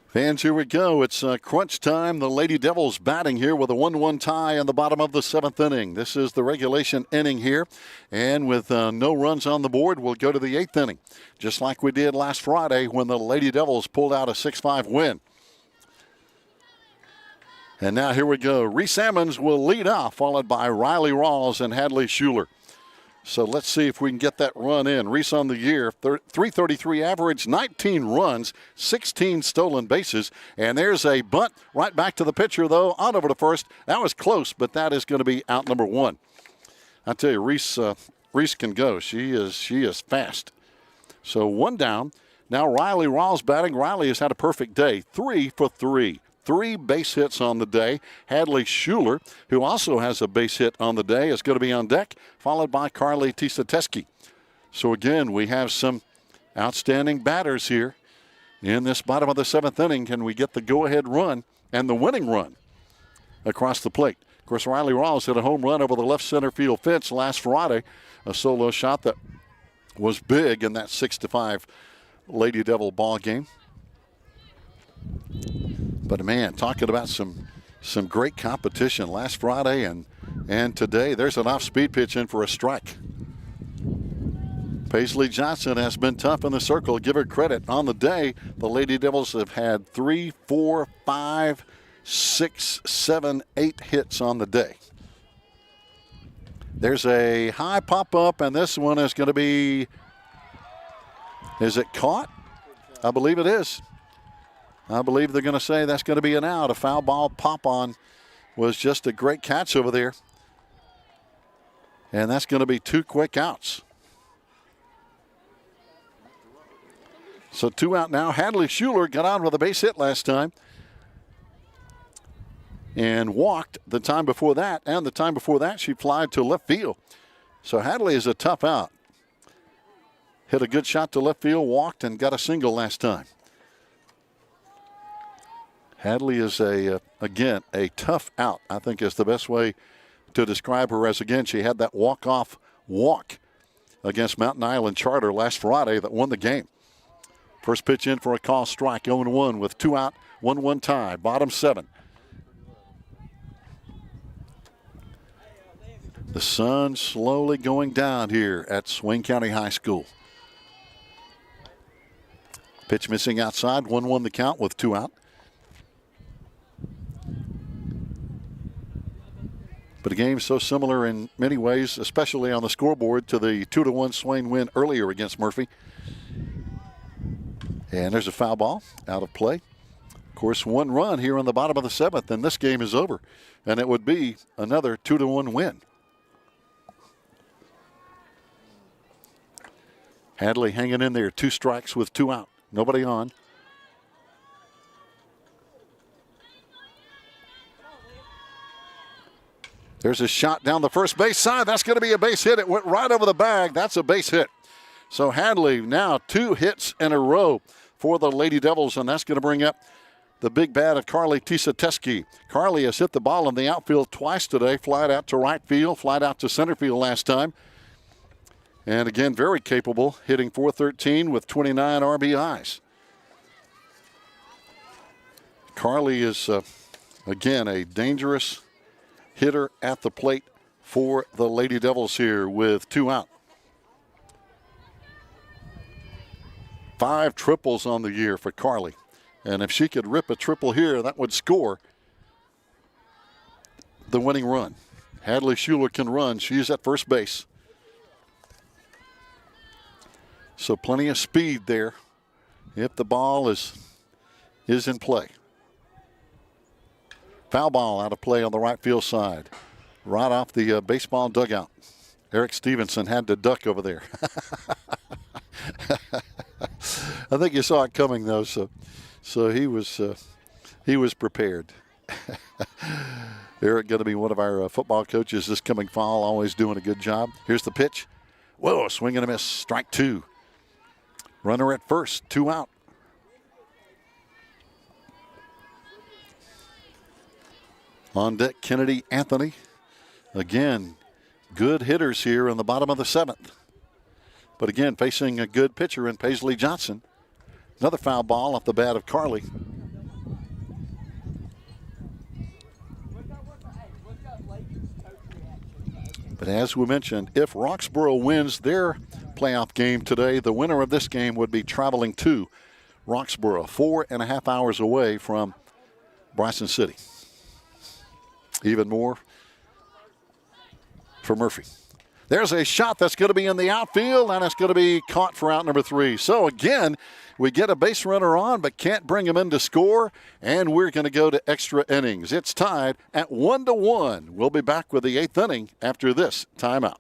Fans, here we go. It's crunch time. The Lady Devils batting here with a 1-1 tie in the bottom of the 7th inning. This is the regulation inning here. And with no runs on the board, we'll go to the 8th inning. Just like we did last Friday when the Lady Devils pulled out a 6-5 win. And now here we go. Reese Ammons will lead off, followed by Riley Rawls and Hadley Schuler. So let's see if we can get that run in. Reese on the year, 333 average, 19 runs, 16 stolen bases. And there's a bunt right back to the pitcher, though, on over to first. That was close, but that is going to be out number 1. I tell you, Reese can go. She is fast. So 1 down. Now Riley Rawls batting. Riley has had a perfect day, 3 for 3. 3 base hits on the day. Hadley Schuler, who also has a base hit on the day, is going to be on deck, followed by Carly Tisateski. So again, we have some outstanding batters here in this bottom of the 7th inning. Can we get the go-ahead run and the winning run across the plate? Of course, Riley Rawls hit a home run over the left center field fence last Friday, a solo shot that was big in that 6-5 Lady Devil ball game. But man, talking about some great competition last Friday and today. There's an off-speed pitch in for a strike. Paisley Johnson has been tough in the circle. Give her credit. On the day, the Lady Devils have had 3, 4, 5, 6, 7, 8 hits on the day. There's a high pop-up, and this one is going to be, is it caught? I believe it is. I believe they're going to say that's going to be an out. A foul ball pop-on was just a great catch over there. And that's going to be 2 quick outs. So 2 out now. Hadley Schuler got on with a base hit last time and walked the time before that. And the time before that, she flied to left field. So Hadley is a tough out. Hit a good shot to left field, walked, and got a single last time. Hadley is, again, a tough out, I think is the best way to describe her as. Again, she had that walk-off walk against Mountain Island Charter last Friday that won the game. First pitch in for a call strike, 0-1 with 2 out, 1-1 tie, bottom 7. The sun slowly going down here at Swain County High School. Pitch missing outside, 1-1 the count with 2 out. But a game so similar in many ways, especially on the scoreboard, to the 2-1 Swain win earlier against Murphy. And there's a foul ball out of play. Of course, 1 run here on the bottom of the 7th, and this game is over. And it would be another 2-1 win. Hadley hanging in there, 2 strikes with 2 out. Nobody on. There's a shot down the first base side. That's going to be a base hit. It went right over the bag. That's a base hit. So Hadley now 2 hits in a row for the Lady Devils, and that's going to bring up the big bat of Carly Tisateski. Carly has hit the ball in the outfield twice today. Flied out to right field, flied out to center field last time. And again, very capable, hitting .413 with 29 RBIs. Carly is, again, a dangerous hitter at the plate for the Lady Devils here with 2 out. 5 triples on the year for Carly. And if she could rip a triple here, that would score the winning run. Hadley Schuler can run. She's at first base. So plenty of speed there if the ball is in play. Foul ball out of play on the right field side. Right off the baseball dugout. Eric Stevenson had to duck over there. I think you saw it coming though, so he was prepared. Eric going to be one of our football coaches this coming fall, always doing a good job. Here's the pitch. Whoa, swing and a miss, strike 2. Runner at first, 2 out. On deck, Kennedy Anthony. Again, good hitters here in the bottom of the 7th. But again, facing a good pitcher in Paisley Johnson. Another foul ball off the bat of Carly. But as we mentioned, if Roxborough wins their playoff game today, the winner of this game would be traveling to Roxborough, 4.5 hours away from Bryson City. Even more for Murphy. There's a shot that's going to be in the outfield, and it's going to be caught for out number 3. So again, we get a base runner on, but can't bring him in to score, and we're going to go to extra innings. It's tied at 1-1. We'll be back with the 8th inning after this timeout.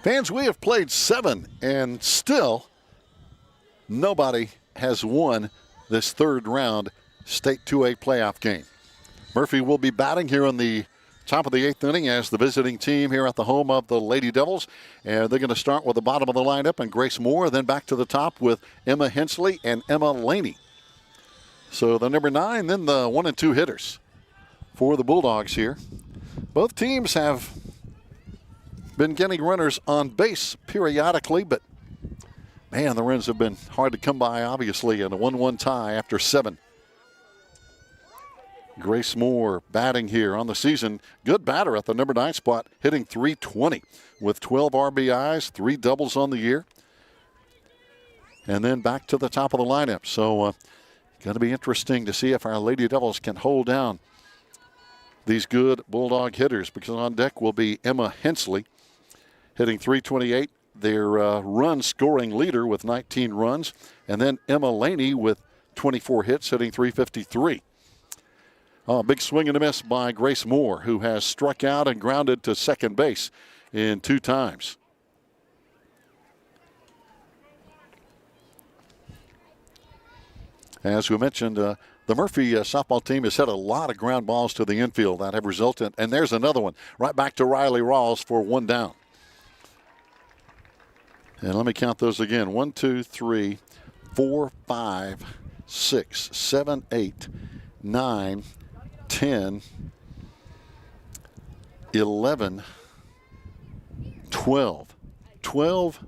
Fans, we have played 7, and still nobody has won this third round state 2A playoff game. Murphy will be batting here in the top of the 8th inning as the visiting team here at the home of the Lady Devils. And they're going to start with the bottom of the lineup and Grace Moore, then back to the top with Emma Hensley and Emma Laney. So the number 9, then the 1 and 2 hitters for the Bulldogs here. Both teams have been getting runners on base periodically, but man, the runs have been hard to come by, obviously, in a 1-1 tie after 7. Grace Moore batting here on the season. Good batter at the number 9 spot, hitting .320 with 12 RBIs, 3 doubles on the year. And then back to the top of the lineup. So going to be interesting to see if our Lady Devils can hold down these good Bulldog hitters, because on deck will be Emma Hensley, hitting .328, their run scoring leader with 19 runs. And then Emma Laney with 24 hits, hitting .353. Big swing and a miss by Grace Moore, who has struck out and grounded to second base in 2 times. As we mentioned, the Murphy softball team has hit a lot of ground balls to the infield that have resulted, and there's another one right back to Riley Rawls for 1 down. And let me count those again. 1, 2, 3, 4, 5, 6, 7, 8, 9, 10, 11, 12. 12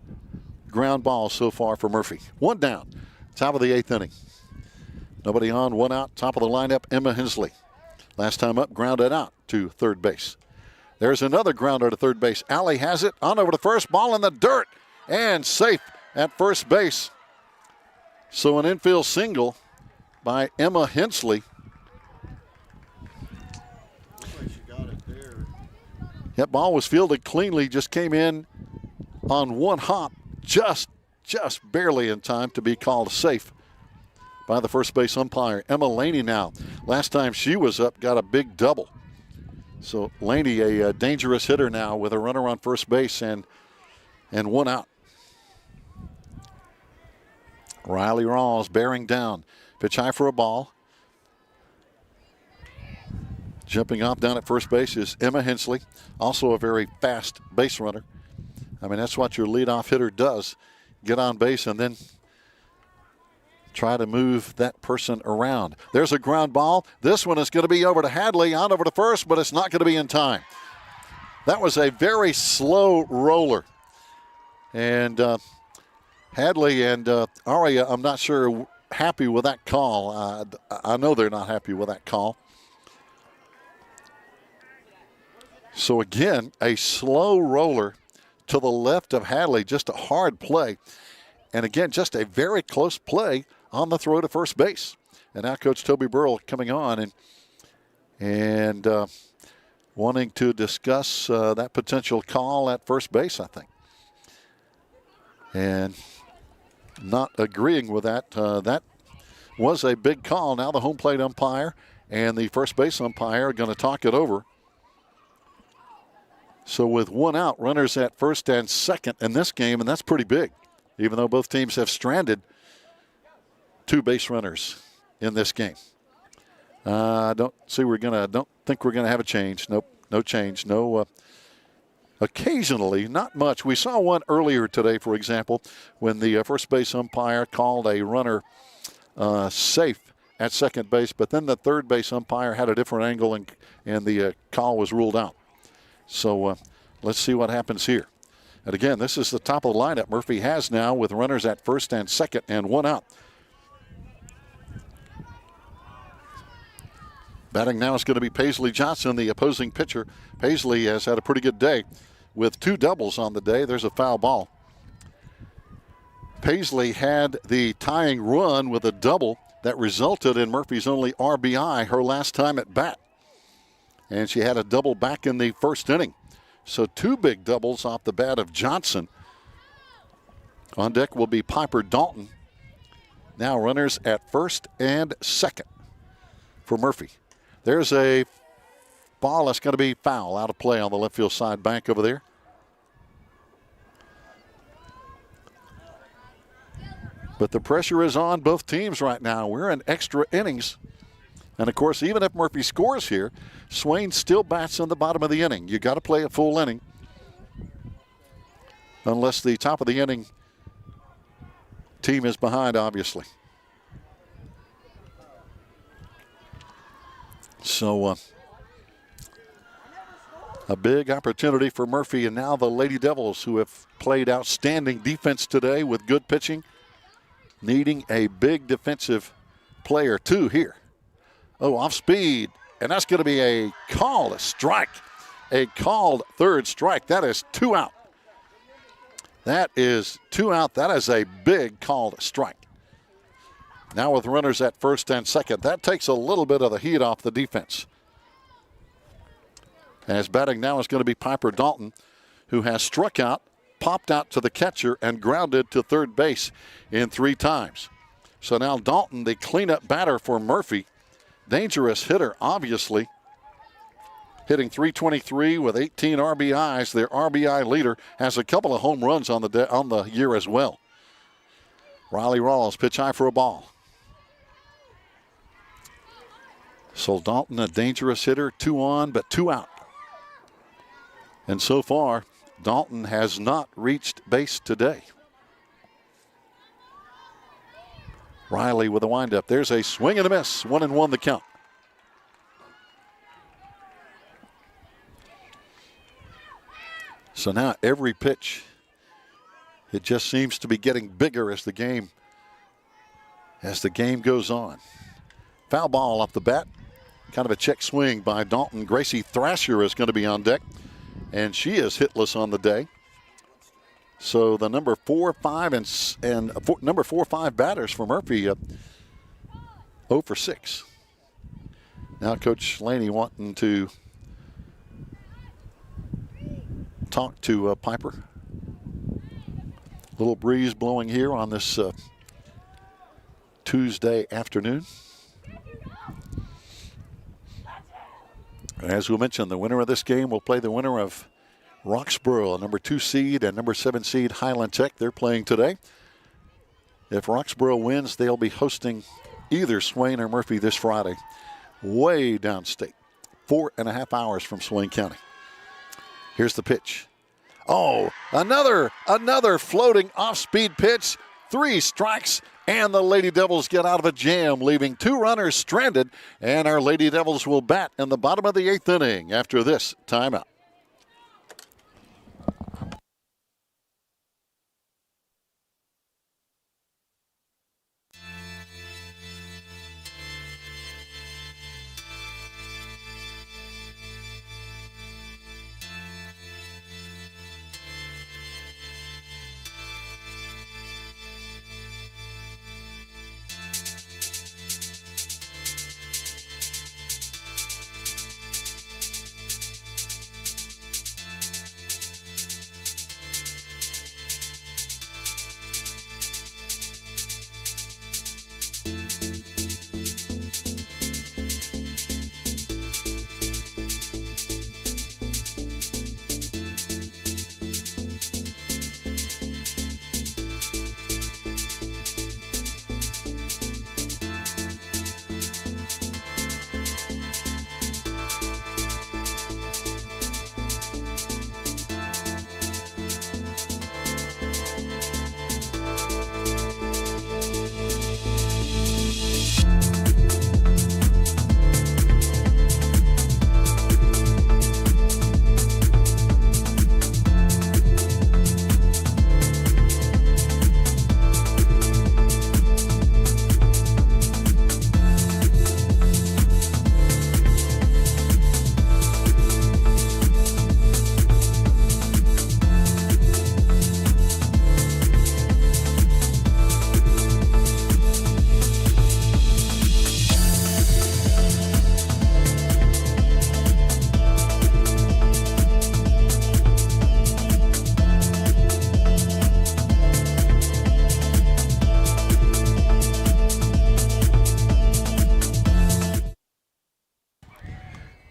ground balls so far for Murphy. 1 down, top of the 8th inning. Nobody on, 1 out, top of the lineup, Emma Hensley. Last time up, grounded out to third base. There's another grounder to third base. Allie has it, on over to first, ball in the dirt, and safe at first base. So an infield single by Emma Hensley. That ball was fielded cleanly, just came in on 1 hop, just barely in time to be called safe by the first base umpire. Emma Laney now, last time she was up, got a big double. So Laney, a dangerous hitter now with a runner on first base and 1 out. Riley Rawls bearing down. Pitch high for a ball. Jumping off down at first base is Emma Hensley, also a very fast base runner. I mean, that's what your leadoff hitter does. Get on base and then try to move that person around. There's a ground ball. This one is going to be over to Hadley, on over to first, but it's not going to be in time. That was a very slow roller. And Hadley and Aria, I'm not sure, happy with that call. I know they're not happy with that call. So again, a slow roller to the left of Hadley, just a hard play. And again, just a very close play on the throw to first base. And now Coach Toby Burrell coming on and wanting to discuss that potential call at first base, I think. And not agreeing with that. That was a big call. Now the home plate umpire and the first base umpire are going to talk it over. So with one out, runners at first and second in this game, and that's pretty big, even though both teams have stranded two base runners in this game. Don't think we're gonna have a change. Nope, no change. No. Occasionally, not much. We saw one earlier today, for example, when the first base umpire called a runner safe at second base, but then the third base umpire had a different angle and the call was ruled out. So let's see what happens here. And again, this is the top of the lineup Murphy has now with runners at first and second and one out. Batting now is going to be Paisley Johnson, the opposing pitcher. Paisley has had a pretty good day with two doubles on the day. There's a foul ball. Paisley had the tying run with a double that resulted in Murphy's only RBI her last time at bat. And she had a double back in the first inning. So two big doubles off the bat of Johnson. On deck will be Piper Dalton. Now runners at first and second for Murphy. There's a ball that's going to be foul, out of play on the left field side bank over there. But the pressure is on both teams right now. We're in extra innings. And, of course, even if Murphy scores here, Swain still bats in the bottom of the inning. You got to play a full inning unless the top of the inning team is behind, obviously. So a big opportunity for Murphy, and now the Lady Devils, who have played outstanding defense today with good pitching, needing a big defensive player too here. Oh, off speed, and that's going to be a strike. A called third strike. That is two out. That is two out. That is a big called strike. Now with runners at first and second, that takes a little bit of the heat off the defense. As batting now is going to be Piper Dalton, who has struck out, popped out to the catcher, and grounded to third base in 3 times. So now Dalton, the cleanup batter for Murphy, dangerous hitter, obviously, hitting .323 with 18 RBIs. Their RBI leader has a couple of home runs on the year as well. Riley Rawls pitch high for a ball. So Dalton, a dangerous hitter, 2 on, but 2 out. And so far, Dalton has not reached base today. Riley with a windup. There's a swing and a miss. 1-1 the count. So now every pitch, it just seems to be getting bigger as the game goes on. Foul ball off the bat. Kind of a check swing by Dalton. Gracie Thrasher is going to be on deck, and she is hitless on the day. So the number 4-5 batters for Murphy, 0 for 6. Now Coach Laney wanting to talk to Piper. Little breeze blowing here on this Tuesday afternoon. As we mentioned, the winner of this game will play the winner of Roxborough, number 2 seed, and number 7 seed Highland Tech. They're playing today. If Roxborough wins, they'll be hosting either Swain or Murphy this Friday, way downstate, 4.5 hours from Swain County. Here's the pitch. Oh, another floating off-speed pitch. 3 strikes, and the Lady Devils get out of a jam, leaving 2 runners stranded, and our Lady Devils will bat in the bottom of the 8th inning after this timeout.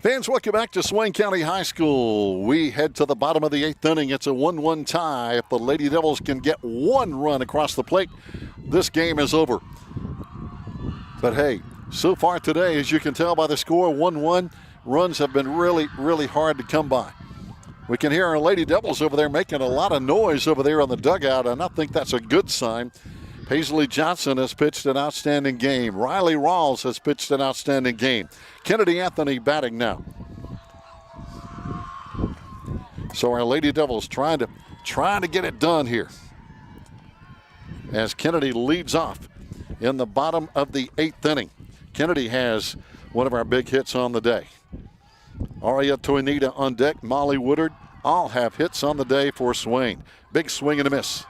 Fans, welcome back to Swain County High School. We head to the bottom of the 8th inning. It's a 1-1 tie. If the Lady Devils can get one run across the plate, this game is over. But hey, so far today, as you can tell by the score, 1-1, runs have been really, really hard to come by. We can hear our Lady Devils over there making a lot of noise over there on the dugout, and I think that's a good sign. Paisley Johnson has pitched an outstanding game. Riley Rawls has pitched an outstanding game. Kennedy Anthony batting now. So our Lady Devils trying to get it done here as Kennedy leads off in the bottom of the 8th inning. Kennedy has one of our big hits on the day. Aria Toinita on deck, Molly Woodard all have hits on the day for Swain. Big swing and a miss.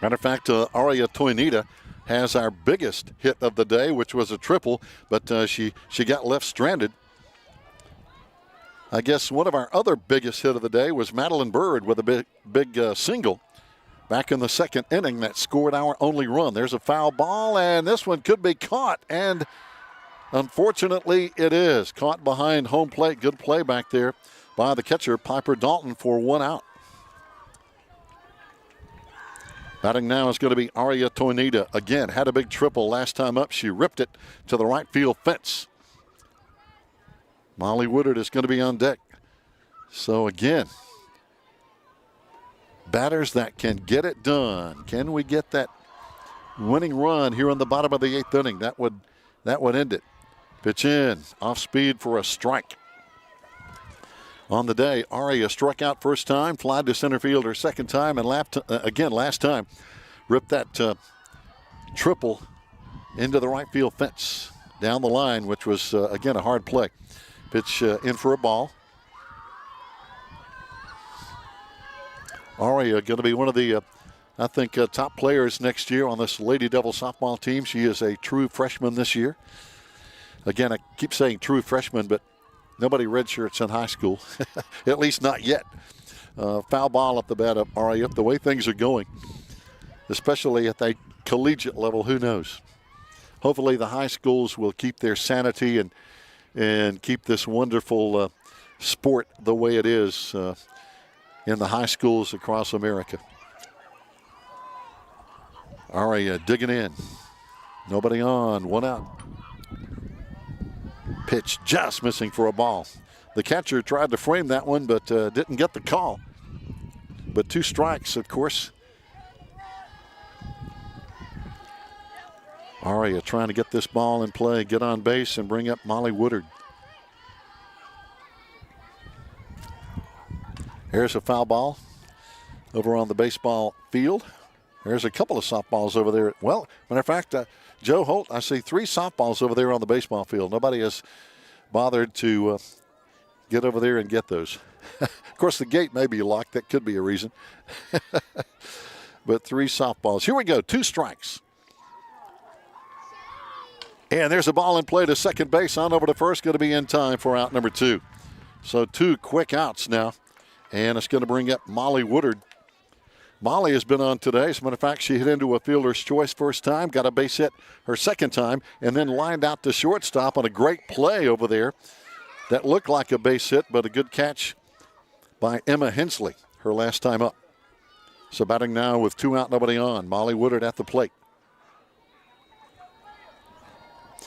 Matter of fact, Aria Toinita has our biggest hit of the day, which was a triple, but she got left stranded. I guess one of our other biggest hit of the day was Madeline Bird with a big single back in the 2nd inning that scored our only run. There's a foul ball, and this one could be caught, and unfortunately it is. Caught behind home plate. Good play back there by the catcher, Piper Dalton, for 1 out. Batting now is going to be Aria Toinita. Again, had a big triple last time up. She ripped it to the right field fence. Molly Woodard is going to be on deck. So again, batters that can get it done. Can we get that winning run here on the bottom of the 8th inning? That would end it. Pitch in, off speed for a strike. On the day, Aria struck out first time, flied to center field her second time, and last time, ripped that triple into the right field fence down the line, which was, again, a hard play. Pitch in for a ball. Aria going to be one of the, I think, top players next year on this Lady Devil softball team. She is a true freshman this year. Again, I keep saying true freshman, but nobody redshirts in high school, at least not yet. Foul ball up the bat of Aria. The way things are going, especially at the collegiate level, who knows? Hopefully the high schools will keep their sanity and keep this wonderful sport the way it is in the high schools across America. Aria digging in. Nobody on, 1 out. Pitch just missing for a ball. The catcher tried to frame that one, but didn't get the call. But 2 strikes, of course. Aria trying to get this ball in play, get on base, and bring up Molly Woodard. Here's a foul ball over on the baseball field. There's a couple of softballs over there. Well, matter of fact, Joe Holt, I see 3 softballs over there on the baseball field. Nobody has bothered to get over there and get those. Of course, the gate may be locked. That could be a reason. But 3 softballs. Here we go, 2 strikes. And there's a ball in play to second base. On over to first, going to be in time for out number 2. So 2 quick outs now. And it's going to bring up Molly Woodard. Molly has been on today. As a matter of fact, she hit into a fielder's choice first time, got a base hit her second time, and then lined out to shortstop on a great play over there. That looked like a base hit, but a good catch by Emma Hensley, her last time up. So batting now with 2 out, nobody on. Molly Woodard at the plate.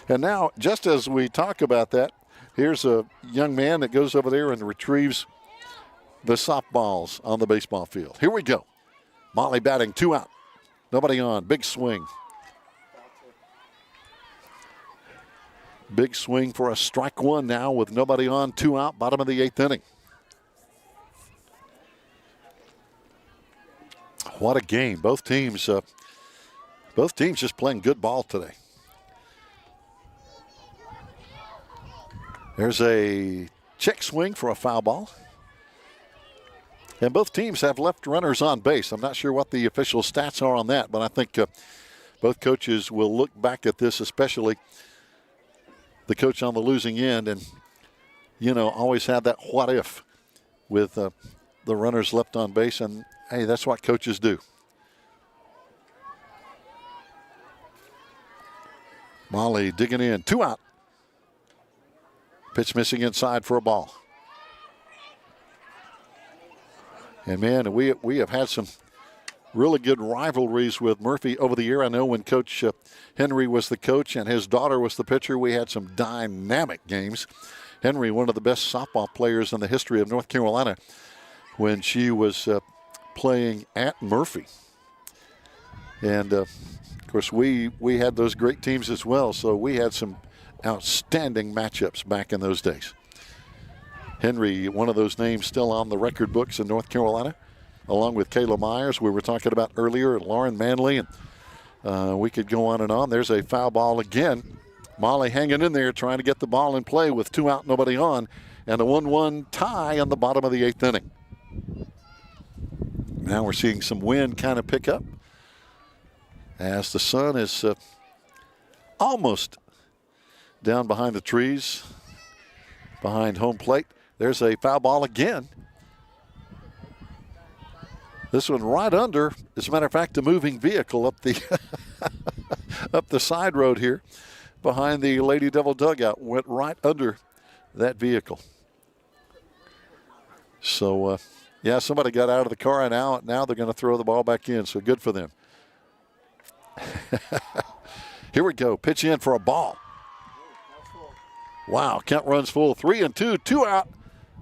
And now, just as we talk about that, here's a young man that goes over there and retrieves the softballs on the baseball field. Here we go. Molly batting, 2 out. Nobody on. Big swing. Big swing for a strike 1 now with nobody on, 2 out, bottom of the 8th inning. What a game. Both teams just playing good ball today. There's a check swing for a foul ball. And both teams have left runners on base. I'm not sure what the official stats are on that, but I think both coaches will look back at this, especially the coach on the losing end, and, always have that what if with the runners left on base. And, hey, that's what coaches do. Molly digging in. 2 out. Pitch missing inside for a ball. And, man, we have had some really good rivalries with Murphy over the year. I know when Coach Henry was the coach and his daughter was the pitcher, we had some dynamic games. Henry, one of the best softball players in the history of North Carolina, when she was playing at Murphy. And, of course, we had those great teams as well, so we had some outstanding matchups back in those days. Henry, one of those names still on the record books in North Carolina, along with Kayla Myers, we were talking about earlier, and Lauren Manley, and we could go on and on. There's a foul ball again. Molly hanging in there, trying to get the ball in play with 2 out, nobody on, and a 1-1 tie on the bottom of the 8th inning. Now we're seeing some wind kind of pick up as the sun is almost down behind the trees, behind home plate. There's a foul ball again. This one right under, as a matter of fact, a moving vehicle up the up the side road here behind the Lady Devil dugout. Went right under that vehicle. So, yeah, somebody got out of the car, and now they're going to throw the ball back in, so good for them. Here we go. Pitch in for a ball. Wow, count runs full. 3-2, 2 out.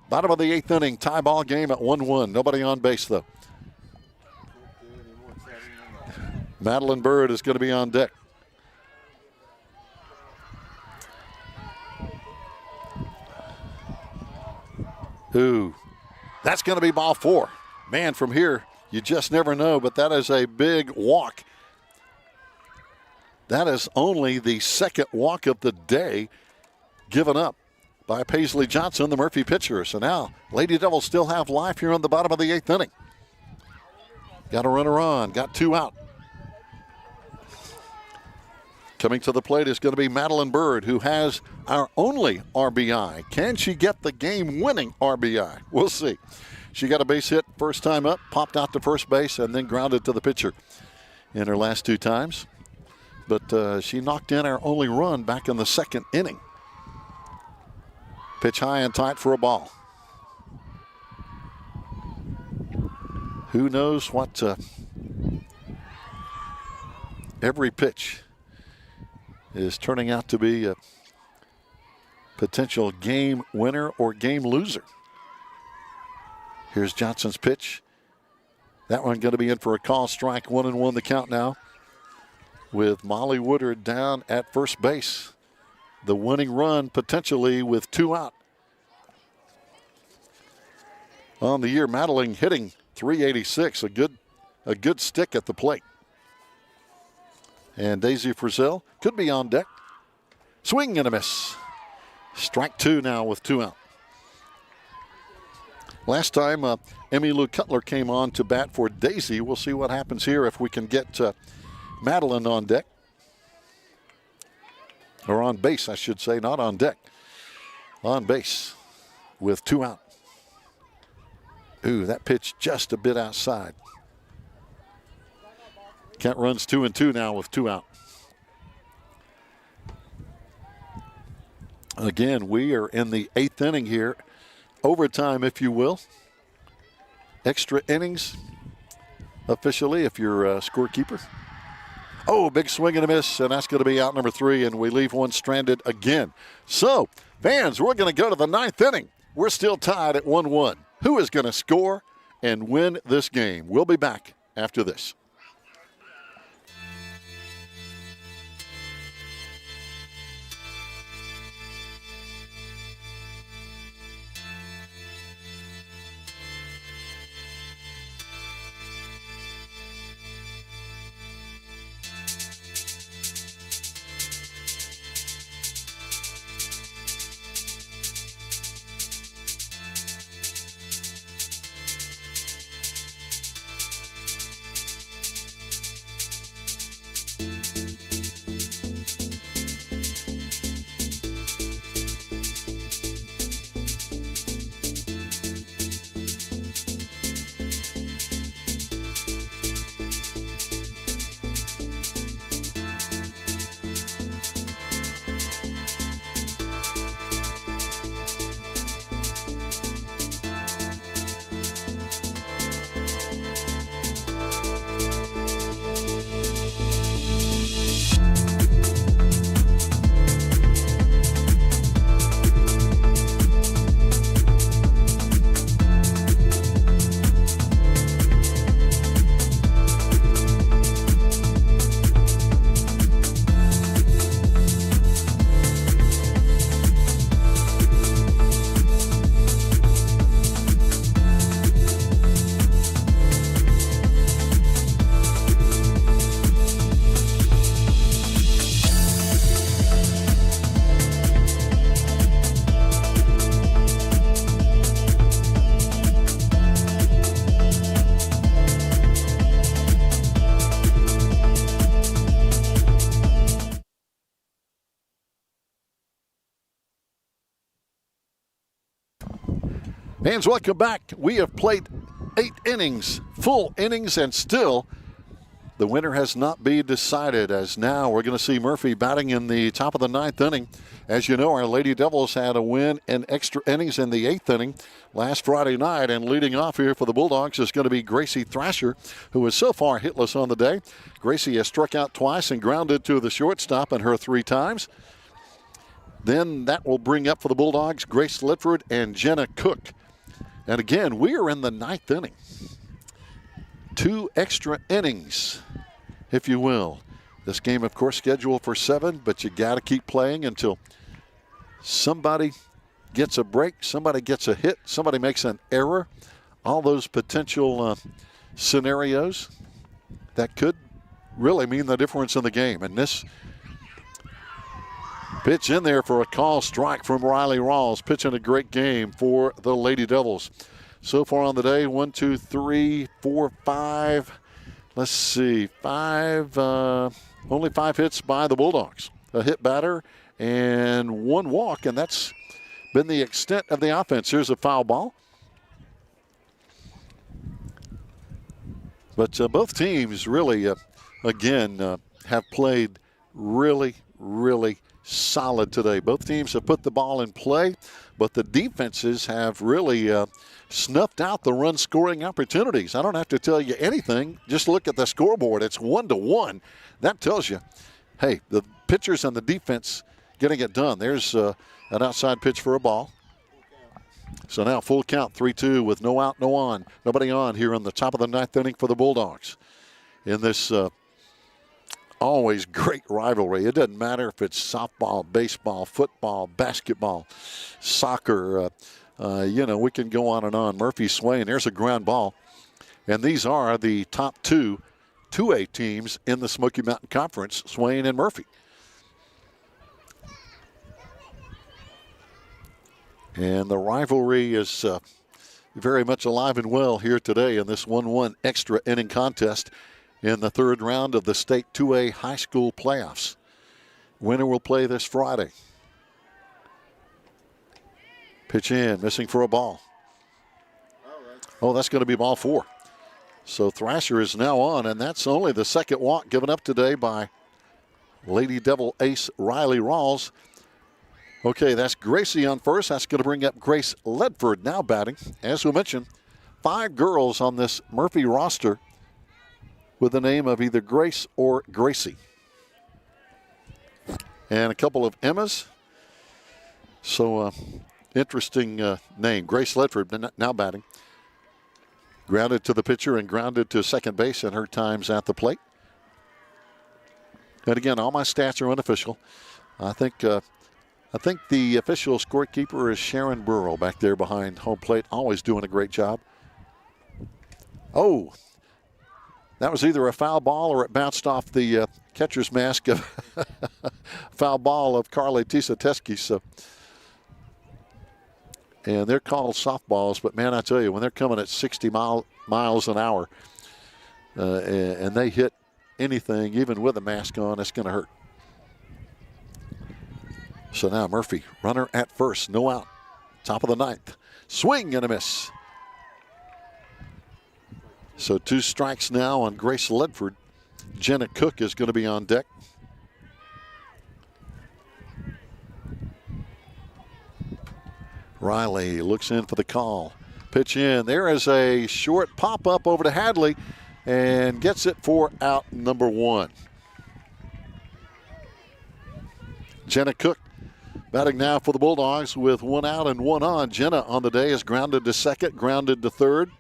Bottom of the 8th inning, tie ball game at 1-1. Nobody on base, though. Madeline Bird is going to be on deck. Ooh, that's going to be ball 4. Man, from here, you just never know, but that is a big walk. That is only the second walk of the day given up by Paisley Johnson, the Murphy pitcher. So now, Lady Devils still have life here on the bottom of the 8th inning. Got a runner on, got 2 out. Coming to the plate is going to be Madeline Bird, who has our only RBI. Can she get the game-winning RBI? We'll see. She got a base hit first time up, popped out to first base, and then grounded to the pitcher in her last 2 times. But she knocked in our only run back in the 2nd inning. Pitch high and tight for a ball. Who knows what every pitch is turning out to be a potential game winner or game loser. Here's Johnson's pitch. That one going to be in for a call strike. 1-1 the count now, with Molly Woodard down at first base. The winning run potentially with 2 out. On the year, Madeline hitting .386, a good stick at the plate. And Daisy Frizzell could be on deck. Swing and a miss. Strike 2 now with 2 out. Last time, Emmy Lou Cutler came on to bat for Daisy. We'll see what happens here if we can get Madeline on deck. Or on base, I should say, not on deck. On base with 2 out. Ooh, that pitch just a bit outside. Count runs 2-2 now with 2 out. Again, we are in the 8th inning here. Overtime, if you will. Extra innings, officially, if you're a scorekeeper. Oh, big swing and a miss, and that's going to be out number 3, and we leave one stranded again. So, fans, we're going to go to the 9th inning. We're still tied at 1-1. Who is going to score and win this game? We'll be back after this. Fans, welcome back. We have played 8 innings, full innings, and still the winner has not been decided, as now we're going to see Murphy batting in the top of the 9th inning. As you know, our Lady Devils had a win in extra innings in the 8th inning last Friday night, and leading off here for the Bulldogs is going to be Gracie Thrasher, who is so far hitless on the day. Gracie has struck out twice and grounded to the shortstop in her 3 times. Then that will bring up for the Bulldogs Grace Ledford and Jenna Cook. And again, we are in the 9th inning. 2 extra innings, if you will. This game, of course, scheduled for 7, but you got to keep playing until somebody gets a break, somebody gets a hit, somebody makes an error. All those potential scenarios that could really mean the difference in the game. And this pitch in there for a call strike from Riley Rawls, pitching a great game for the Lady Devils. So far on the day, 1, 2, 3, 4, 5. Let's see, 5. Only 5 hits by the Bulldogs. A hit batter and 1 walk, and that's been the extent of the offense. Here's a foul ball. But both teams really, again, have played really, really solid today. Both teams have put the ball in play, but the defenses have really snuffed out the run scoring opportunities. I don't have to tell you anything. Just look at the scoreboard. It's 1-1. That tells you, hey, the pitchers and the defense getting it done. There's an outside pitch for a ball. So now full count, 3-2 with no out, no on. Nobody on here in the top of the 9th inning for the Bulldogs. In this always great rivalry. It doesn't matter if it's softball, baseball, football, basketball, soccer. We can go on and on. Murphy, Swain, there's a ground ball. And these are the top 2 2A teams in the Smoky Mountain Conference, Swain and Murphy. And the rivalry is very much alive and well here today in this 1-1 extra inning contest in the 3rd round of the State 2A High School Playoffs. Winner will play this Friday. Pitch in, missing for a ball. Oh, that's going to be ball 4. So Thrasher is now on, and that's only the 2nd walk given up today by Lady Devil ace Riley Rawls. Okay, that's Gracie on first. That's going to bring up Grace Ledford now batting. As we mentioned, 5 girls on this Murphy roster with the name of either Grace or Gracie. And a couple of Emmas. So, interesting name. Grace Ledford now batting. Grounded to the pitcher and grounded to second base in her times at the plate. And again, all my stats are unofficial. I think the official scorekeeper is Sharon Burrow back there behind home plate, always doing a great job. Oh, that was either a foul ball or it bounced off the catcher's mask of foul ball of Carly Tisateski. So, and they're called softballs, but man, I tell you, when they're coming at 60 miles an hour and they hit anything, even with a mask on, it's going to hurt. So now Murphy, runner at first, no out. Top of the 9th. Swing and a miss. So 2 strikes now on Grace Ledford. Jenna Cook is going to be on deck. Riley looks in for the call. Pitch in. There is a short pop-up over to Hadley and gets it for out number 1. Jenna Cook batting now for the Bulldogs with 1 out and 1 on. Jenna on the day is grounded to second, grounded to third,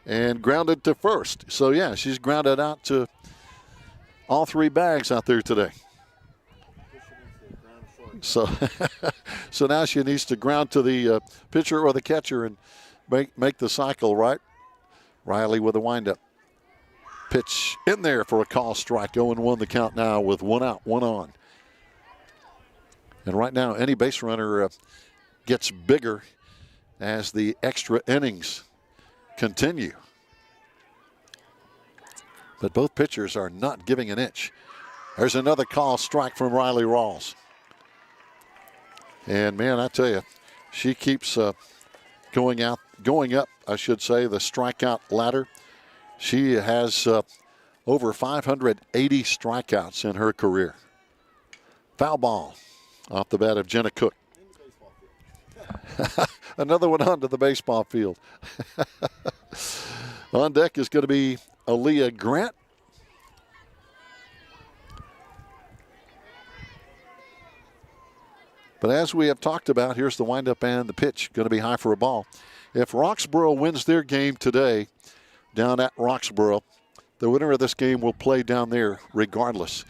and grounded to first. So, yeah, she's grounded out to all 3 bags out there today. So, so now she needs to ground to the pitcher or the catcher and make the cycle, right? Riley with a windup. Pitch in there for a call strike. 0-1 the count now with 1 out, 1 on. And right now, any base runner gets bigger as the extra innings continue. But both pitchers are not giving an inch. There's another call strike from Riley Rawls. And man, I tell you, she keeps going up, I should say, the strikeout ladder. She has over 580 strikeouts in her career. Foul ball off the bat of Jenna Cook. Another one onto the baseball field. On deck is going to be Aaliyah Grant. But as we have talked about, here's the windup and the pitch. Going to be high for a ball. If Roxborough wins their game today down at Roxborough, the winner of this game will play down there regardless.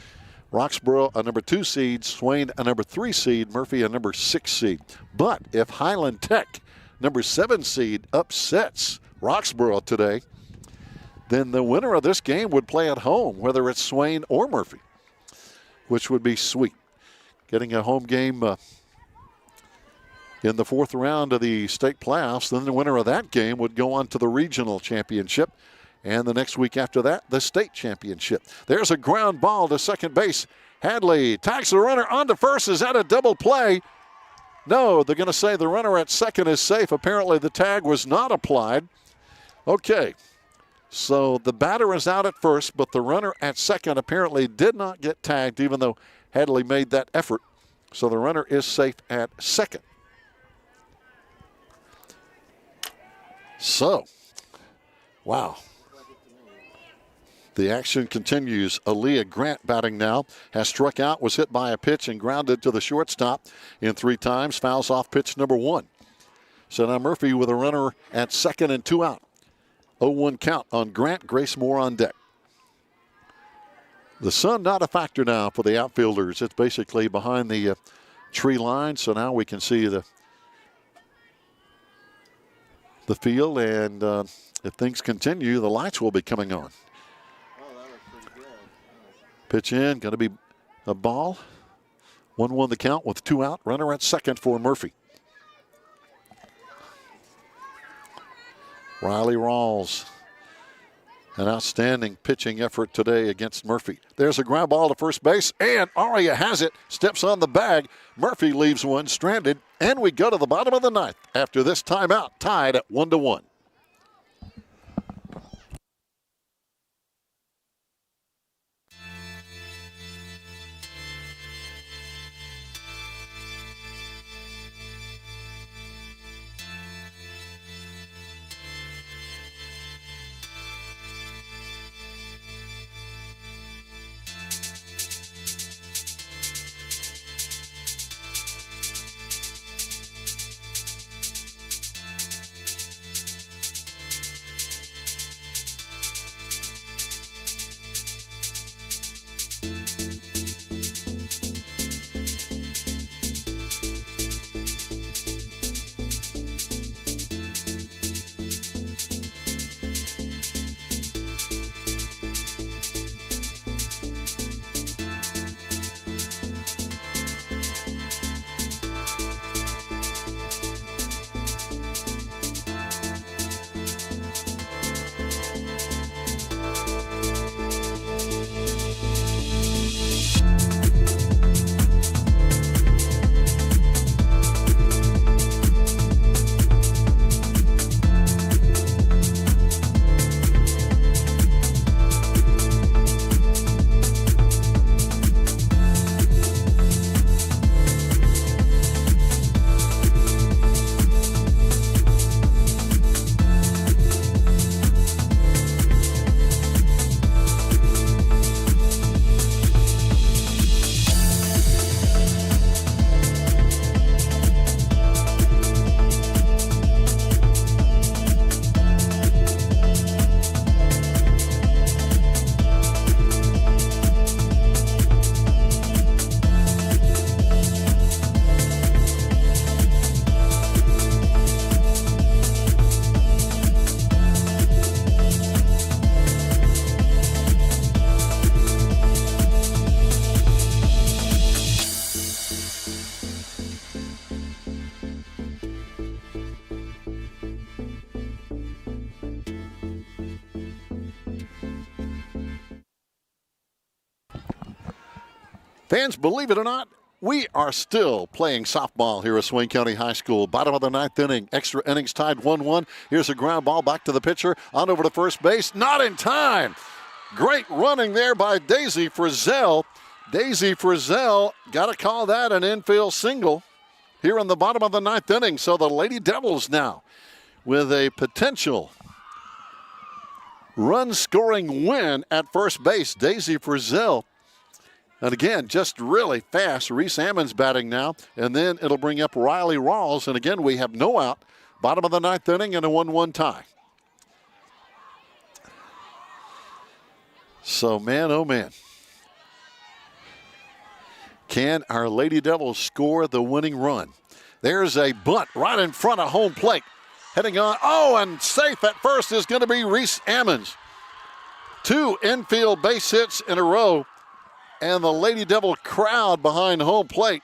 Roxborough, a number 2 seed. Swain, a number 3 seed. Murphy, a number 6 seed. But if Highland Tech, number 7 seed, upsets Roxborough today, then the winner of this game would play at home, whether it's Swain or Murphy, which would be sweet. Getting a home game in the 4th round of the state playoffs, then the winner of that game would go on to the regional championship. And the next week after that, the state championship. There's a ground ball to second base. Hadley tags the runner onto first. Is that a double play? No, they're going to say the runner at second is safe. Apparently the tag was not applied. Okay, so the batter is out at first, but the runner at second apparently did not get tagged, even though Hadley made that effort. So the runner is safe at second. So, wow. The action continues. Aaliyah Grant batting now. Has struck out, was hit by a pitch, and grounded to the shortstop in 3 times. Fouls off pitch number 1. So now Murphy with a runner at second and 2 out. 0-1 count on Grant. Grace Moore on deck. The sun not a factor now for the outfielders. It's basically behind the tree line. So now we can see the field. And if things continue, the lights will be coming on. Pitch in, going to be a ball. 1-1 the count with 2 out. Runner at second for Murphy. Riley Rawls. An outstanding pitching effort today against Murphy. There's a ground ball to first base, and Aria has it. Steps on the bag. Murphy leaves one stranded, and we go to the bottom of the 9th after this timeout, tied at 1-1. Fans, believe it or not, We are still playing softball here at Swain County High School. Bottom of the ninth inning. Extra innings tied 1-1. Here's a ground ball back to the pitcher. On over to first base. Not in time. Great running there by Daisy Frizzell. Daisy Frizzell, got to call that an infield single here in the bottom of the ninth inning. So the Lady Devils now with a potential run-scoring win at first base. Daisy Frizzell. And again, just really fast. Reese Ammons batting now. And then it'll bring up Riley Rawls. And again, we have no out. Bottom of the ninth inning and a 1-1 tie. So, man, oh, man. Can our Lady Devils score the winning run? There's a bunt right in front of home plate. Heading on. Oh, and safe at first is going to be Reese Ammons. 2 infield base hits in a row. And the Lady Devil crowd behind home plate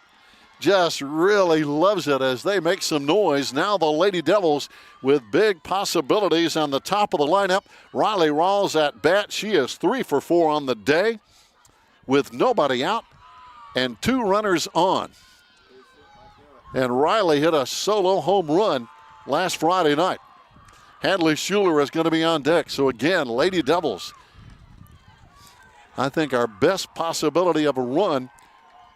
just really loves it as they make some noise. Now the Lady Devils with big possibilities on the top of the lineup. Riley Rawls at bat. She is 3 for 4 on the day with nobody out and 2 runners on. And Riley hit a solo home run last Friday night. Hadley Schuler is going to be on deck. So again, Lady Devils, I think our best possibility of a run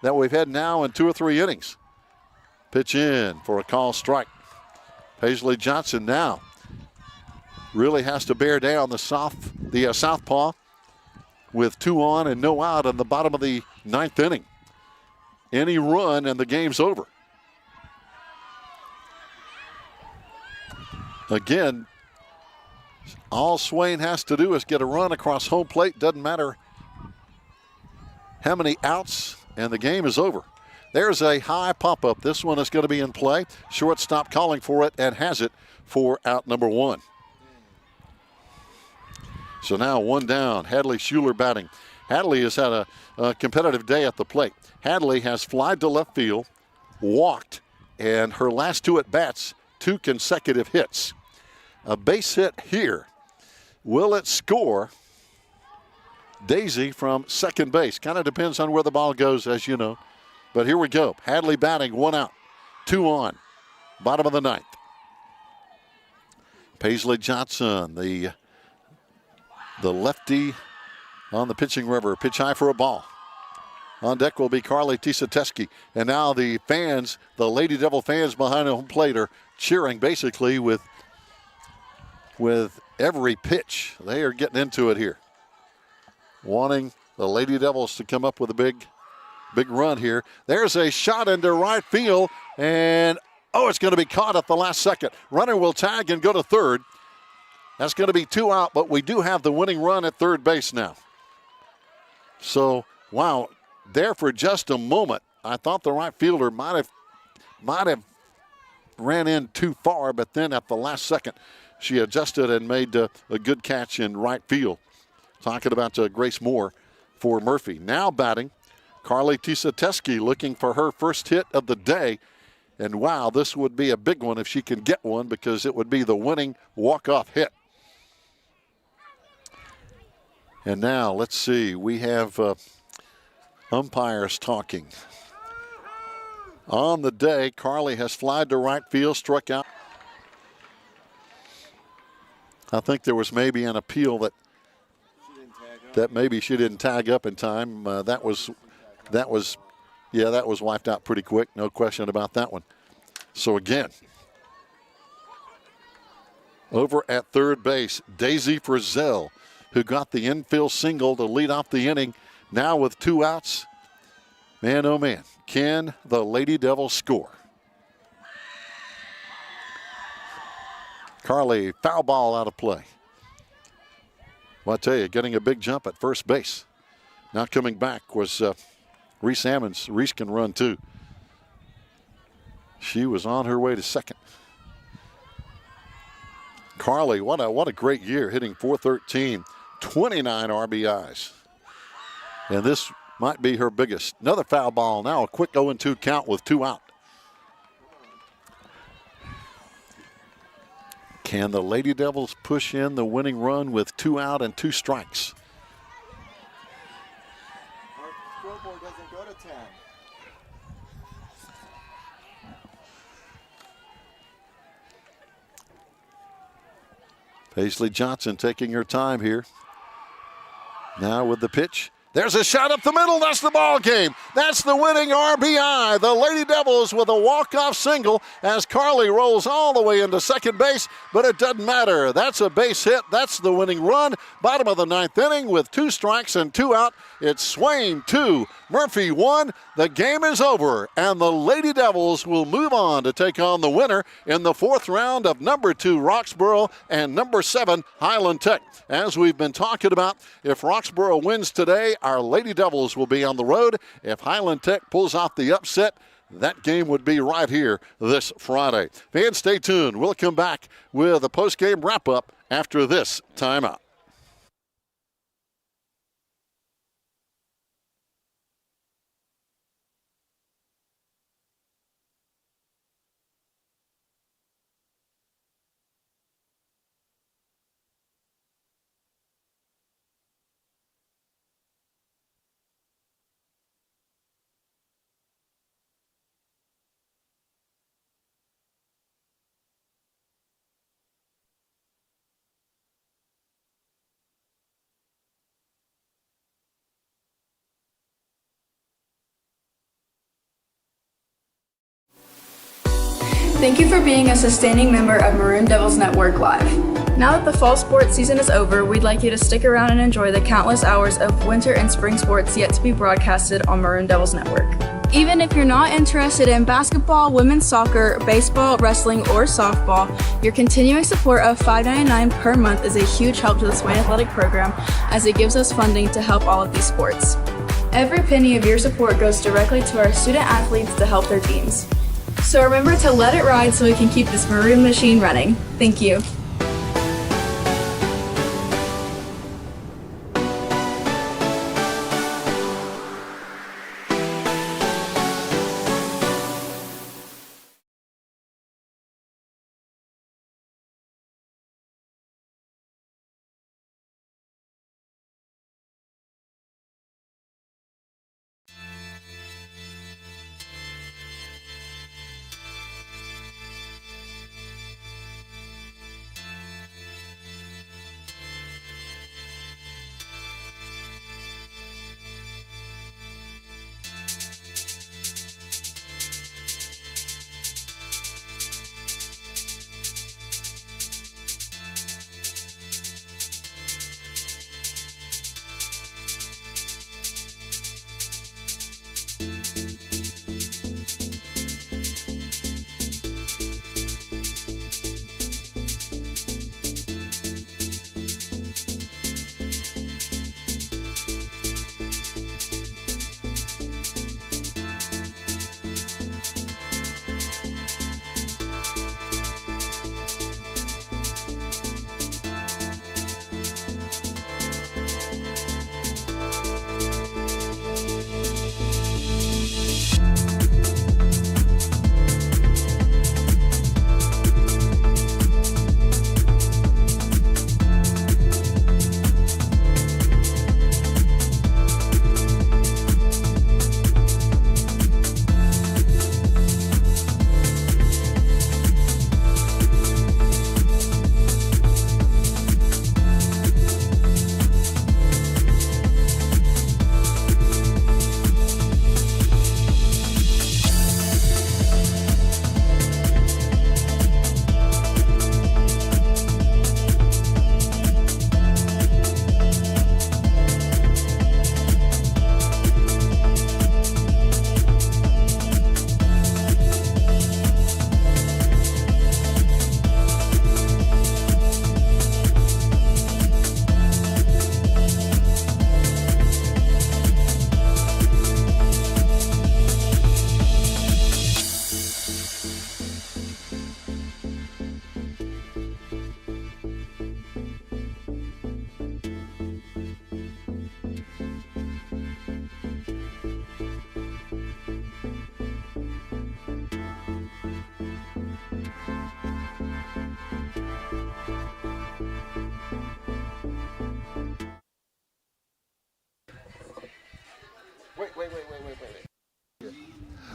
that we've had now in 2 or 3 innings. Pitch in for a call strike. Paisley Johnson now really has to bear down the southpaw with 2 on and no out in the bottom of the ninth inning. Any run and the game's over. Again, all Swain has to do is get a run across home plate. Doesn't matter how many outs, and the game is over. There's a high pop-up. This one is going to be in play. Shortstop calling for it and has it for out number 1. So now 1 down. Hadley Schuler batting. Hadley has had a competitive day at the plate. Hadley has flied to left field, walked, and her last 2 at-bats, 2 consecutive hits. A base hit here. Will it score Daisy from second base? Kind of depends on where the ball goes, as you know. But here we go. Hadley batting, 1 out, 2 on. Bottom of the ninth. Paisley Johnson, the lefty on the pitching river. Pitch high for a ball. On deck will be Carly Tisateski. And now the fans, the Lady Devil fans behind home plate are cheering basically with every pitch. They are getting into it here, wanting the Lady Devils to come up with a big run here. There's a shot into right field, and it's going to be caught at the last second. Runner will tag and go to third. That's going to be 2 out, but we do have the winning run at third base now. So, wow, there for just a moment, I thought the right fielder might have ran in too far, but then at the last second, she adjusted and made a good catch in right field. Talking about Grace Moore for Murphy. Now batting, Carly Tisateski looking for her first hit of the day. And wow, this would be a big one if she can get one, because it would be the winning walk-off hit. And now, let's see, we have umpires talking. On the day, Carly has flied to right field, struck out. I think there was maybe an appeal that maybe she didn't tag up in time. That was wiped out pretty quick. No question about that one. So again, over at third base, Daisy Frizzell, who got the infield single to lead off the inning. Now with 2 outs, man, oh man, can the Lady Devils score? Carly, foul ball out of play. Well, I tell you, getting a big jump at first base. Now coming back was Reese Ammons. Reese can run too. She was on her way to second. Carly, what a great year, hitting .413, 29 RBIs. And this might be her biggest. Another foul ball now, a quick 0-2 count with 2 out. Can the Lady Devils push in the winning run with 2 out and 2 strikes? Our scoreboard doesn't go to 10. Paisley Johnson taking her time here. Now with the pitch. There's a shot up the middle. That's the ball game. That's the winning RBI. The Lady Devils with a walk-off single as Carly rolls all the way into second base, but it doesn't matter. That's a base hit. That's the winning run. Bottom of the ninth inning with 2 strikes and 2 out. It's Swain 2, Murphy 1. The game is over, and the Lady Devils will move on to take on the winner in the 4th round of number 2 Roxborough and number 7 Highland Tech. As we've been talking about, if Roxborough wins today, our Lady Devils will be on the road. If Highland Tech pulls off the upset, that game would be right here this Friday. Fans, stay tuned. We'll come back with a post-game wrap-up after this timeout. Thank you for being a sustaining member of Maroon Devils Network Live. Now that the fall sports season is over, we'd like you to stick around and enjoy the countless hours of winter and spring sports yet to be broadcasted on Maroon Devils Network. Even if you're not interested in basketball, women's soccer, baseball, wrestling, or softball, your continuing support of $5.99 per month is a huge help to the Swain Athletic Program as it gives us funding to help all of these sports. Every penny of your support goes directly to our student athletes to help their teams. So remember to let it ride so we can keep this Maroon machine running. Thank you.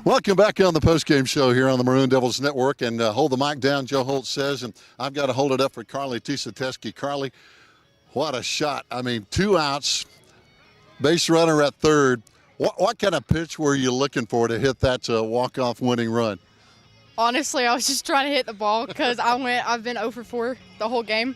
Welcome back on the postgame show here on the Maroon Devils Network. And hold the mic down, Joe Holt says, and I've got to hold it up for Carly Tisateski. Carly, what a shot. I mean, 2 outs, base runner at third. What kind of pitch were you looking for to hit that walk-off winning run? Honestly, I was just trying to hit the ball because I've been 0 for 4 the whole game,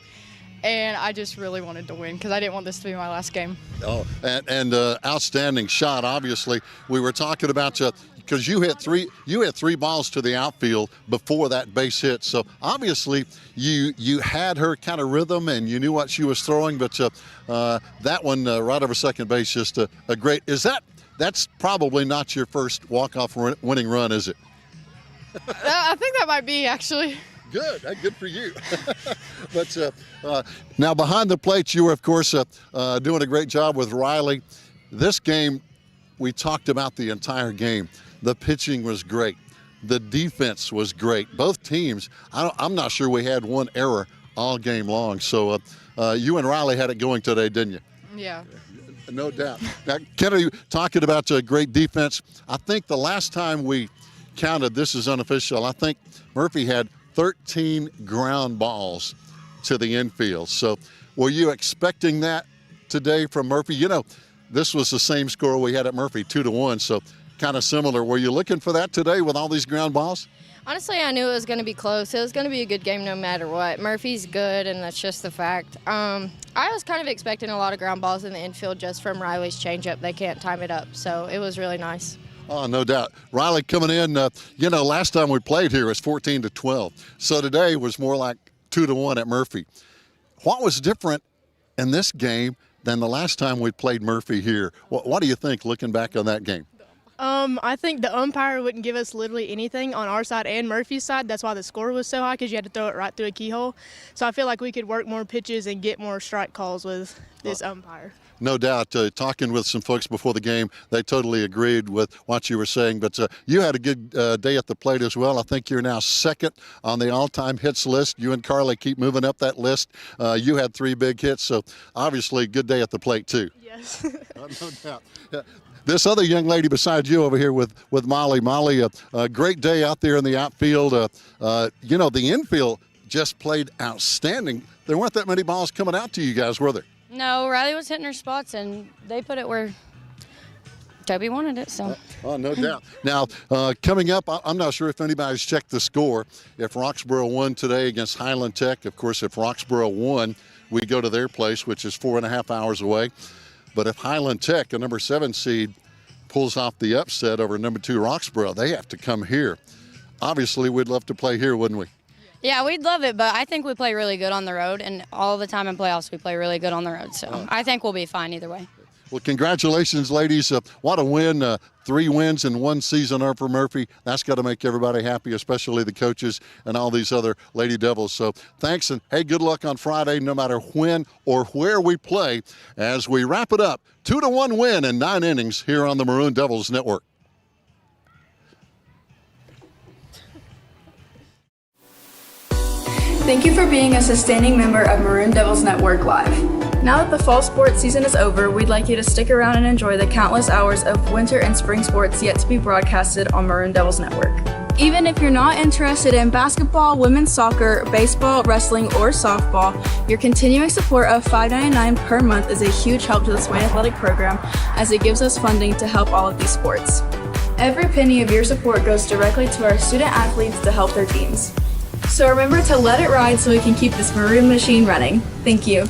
and I just really wanted to win because I didn't want this to be my last game. Oh, and outstanding shot. Obviously, we were talking about because you hit three balls to the outfield before that base hit. So obviously, you had her kind of rhythm and you knew what she was throwing. But that one right over second base, just a great. That's probably not your first walk-off winning run, is it? I think that might be, actually. Good. Good for you. But now behind the plate, you were, of course, doing a great job with Riley. This game, we talked about the entire game. The pitching was great. The defense was great. Both teams, I'm not sure we had one error all game long. So you and Riley had it going today, didn't you? Yeah. No doubt. Now, Kennedy, talking about great defense, I think the last time we counted, this is unofficial, I think Murphy had 13 ground balls to the infield. So were you expecting that today from Murphy? You know, this was the same score we had at Murphy, 2-1, so kind of similar. Were you looking for that today with all these ground balls? Honestly, I knew it was going to be close. It was going to be a good game no matter what. Murphy's good, and that's just the fact. I was kind of expecting a lot of ground balls in the infield just from Riley's changeup. They can't time it up, so it was really nice. Oh, no doubt. Riley coming in, last time we played here was 14-12. So today was more like 2-1 at Murphy. What was different in this game than the last time we played Murphy here? What do you think looking back on that game? I think the umpire wouldn't give us literally anything on our side and Murphy's side. That's why the score was so high, because you had to throw it right through a keyhole. So I feel like we could work more pitches and get more strike calls with this umpire. No doubt. Talking with some folks before the game, they totally agreed with what you were saying. But you had a good day at the plate as well. I think you're now second on the all-time hits list. You and Carly keep moving up that list. You had 3 big hits, so obviously good day at the plate too. Yes. No doubt. This other young lady beside you over here with Molly. Molly, a great day out there in the outfield. The infield just played outstanding. There weren't that many balls coming out to you guys, were there? No, Riley was hitting her spots, and they put it where Toby wanted it. So. Oh, no doubt. Now, coming up, I'm not sure if anybody's checked the score. If Roxborough won today against Highland Tech, of course, if Roxborough won, we go to their place, which is 4.5 hours away. But if Highland Tech, a number 7 seed, pulls off the upset over number 2 Roxborough, they have to come here. Obviously, we'd love to play here, wouldn't we? Yeah, we'd love it, but I think we play really good on the road, and all the time in playoffs we play really good on the road. So I think we'll be fine either way. Well, congratulations, ladies. What a win. 3 wins in 1 season are for Murphy. That's got to make everybody happy, especially the coaches and all these other Lady Devils. So thanks, and hey, good luck on Friday, no matter when or where we play, as we wrap it up. 2-1 win in 9 innings here on the Maroon Devils Network. Thank you for being a sustaining member of Maroon Devils Network Live. Now that the fall sports season is over, we'd like you to stick around and enjoy the countless hours of winter and spring sports yet to be broadcasted on Maroon Devils Network. Even if you're not interested in basketball, women's soccer, baseball, wrestling, or softball, your continuing support of $5.99 per month is a huge help to the Swain Athletic Program, as it gives us funding to help all of these sports. Every penny of your support goes directly to our student athletes to help their teams. So remember to let it ride so we can keep this maroon machine running. Thank you.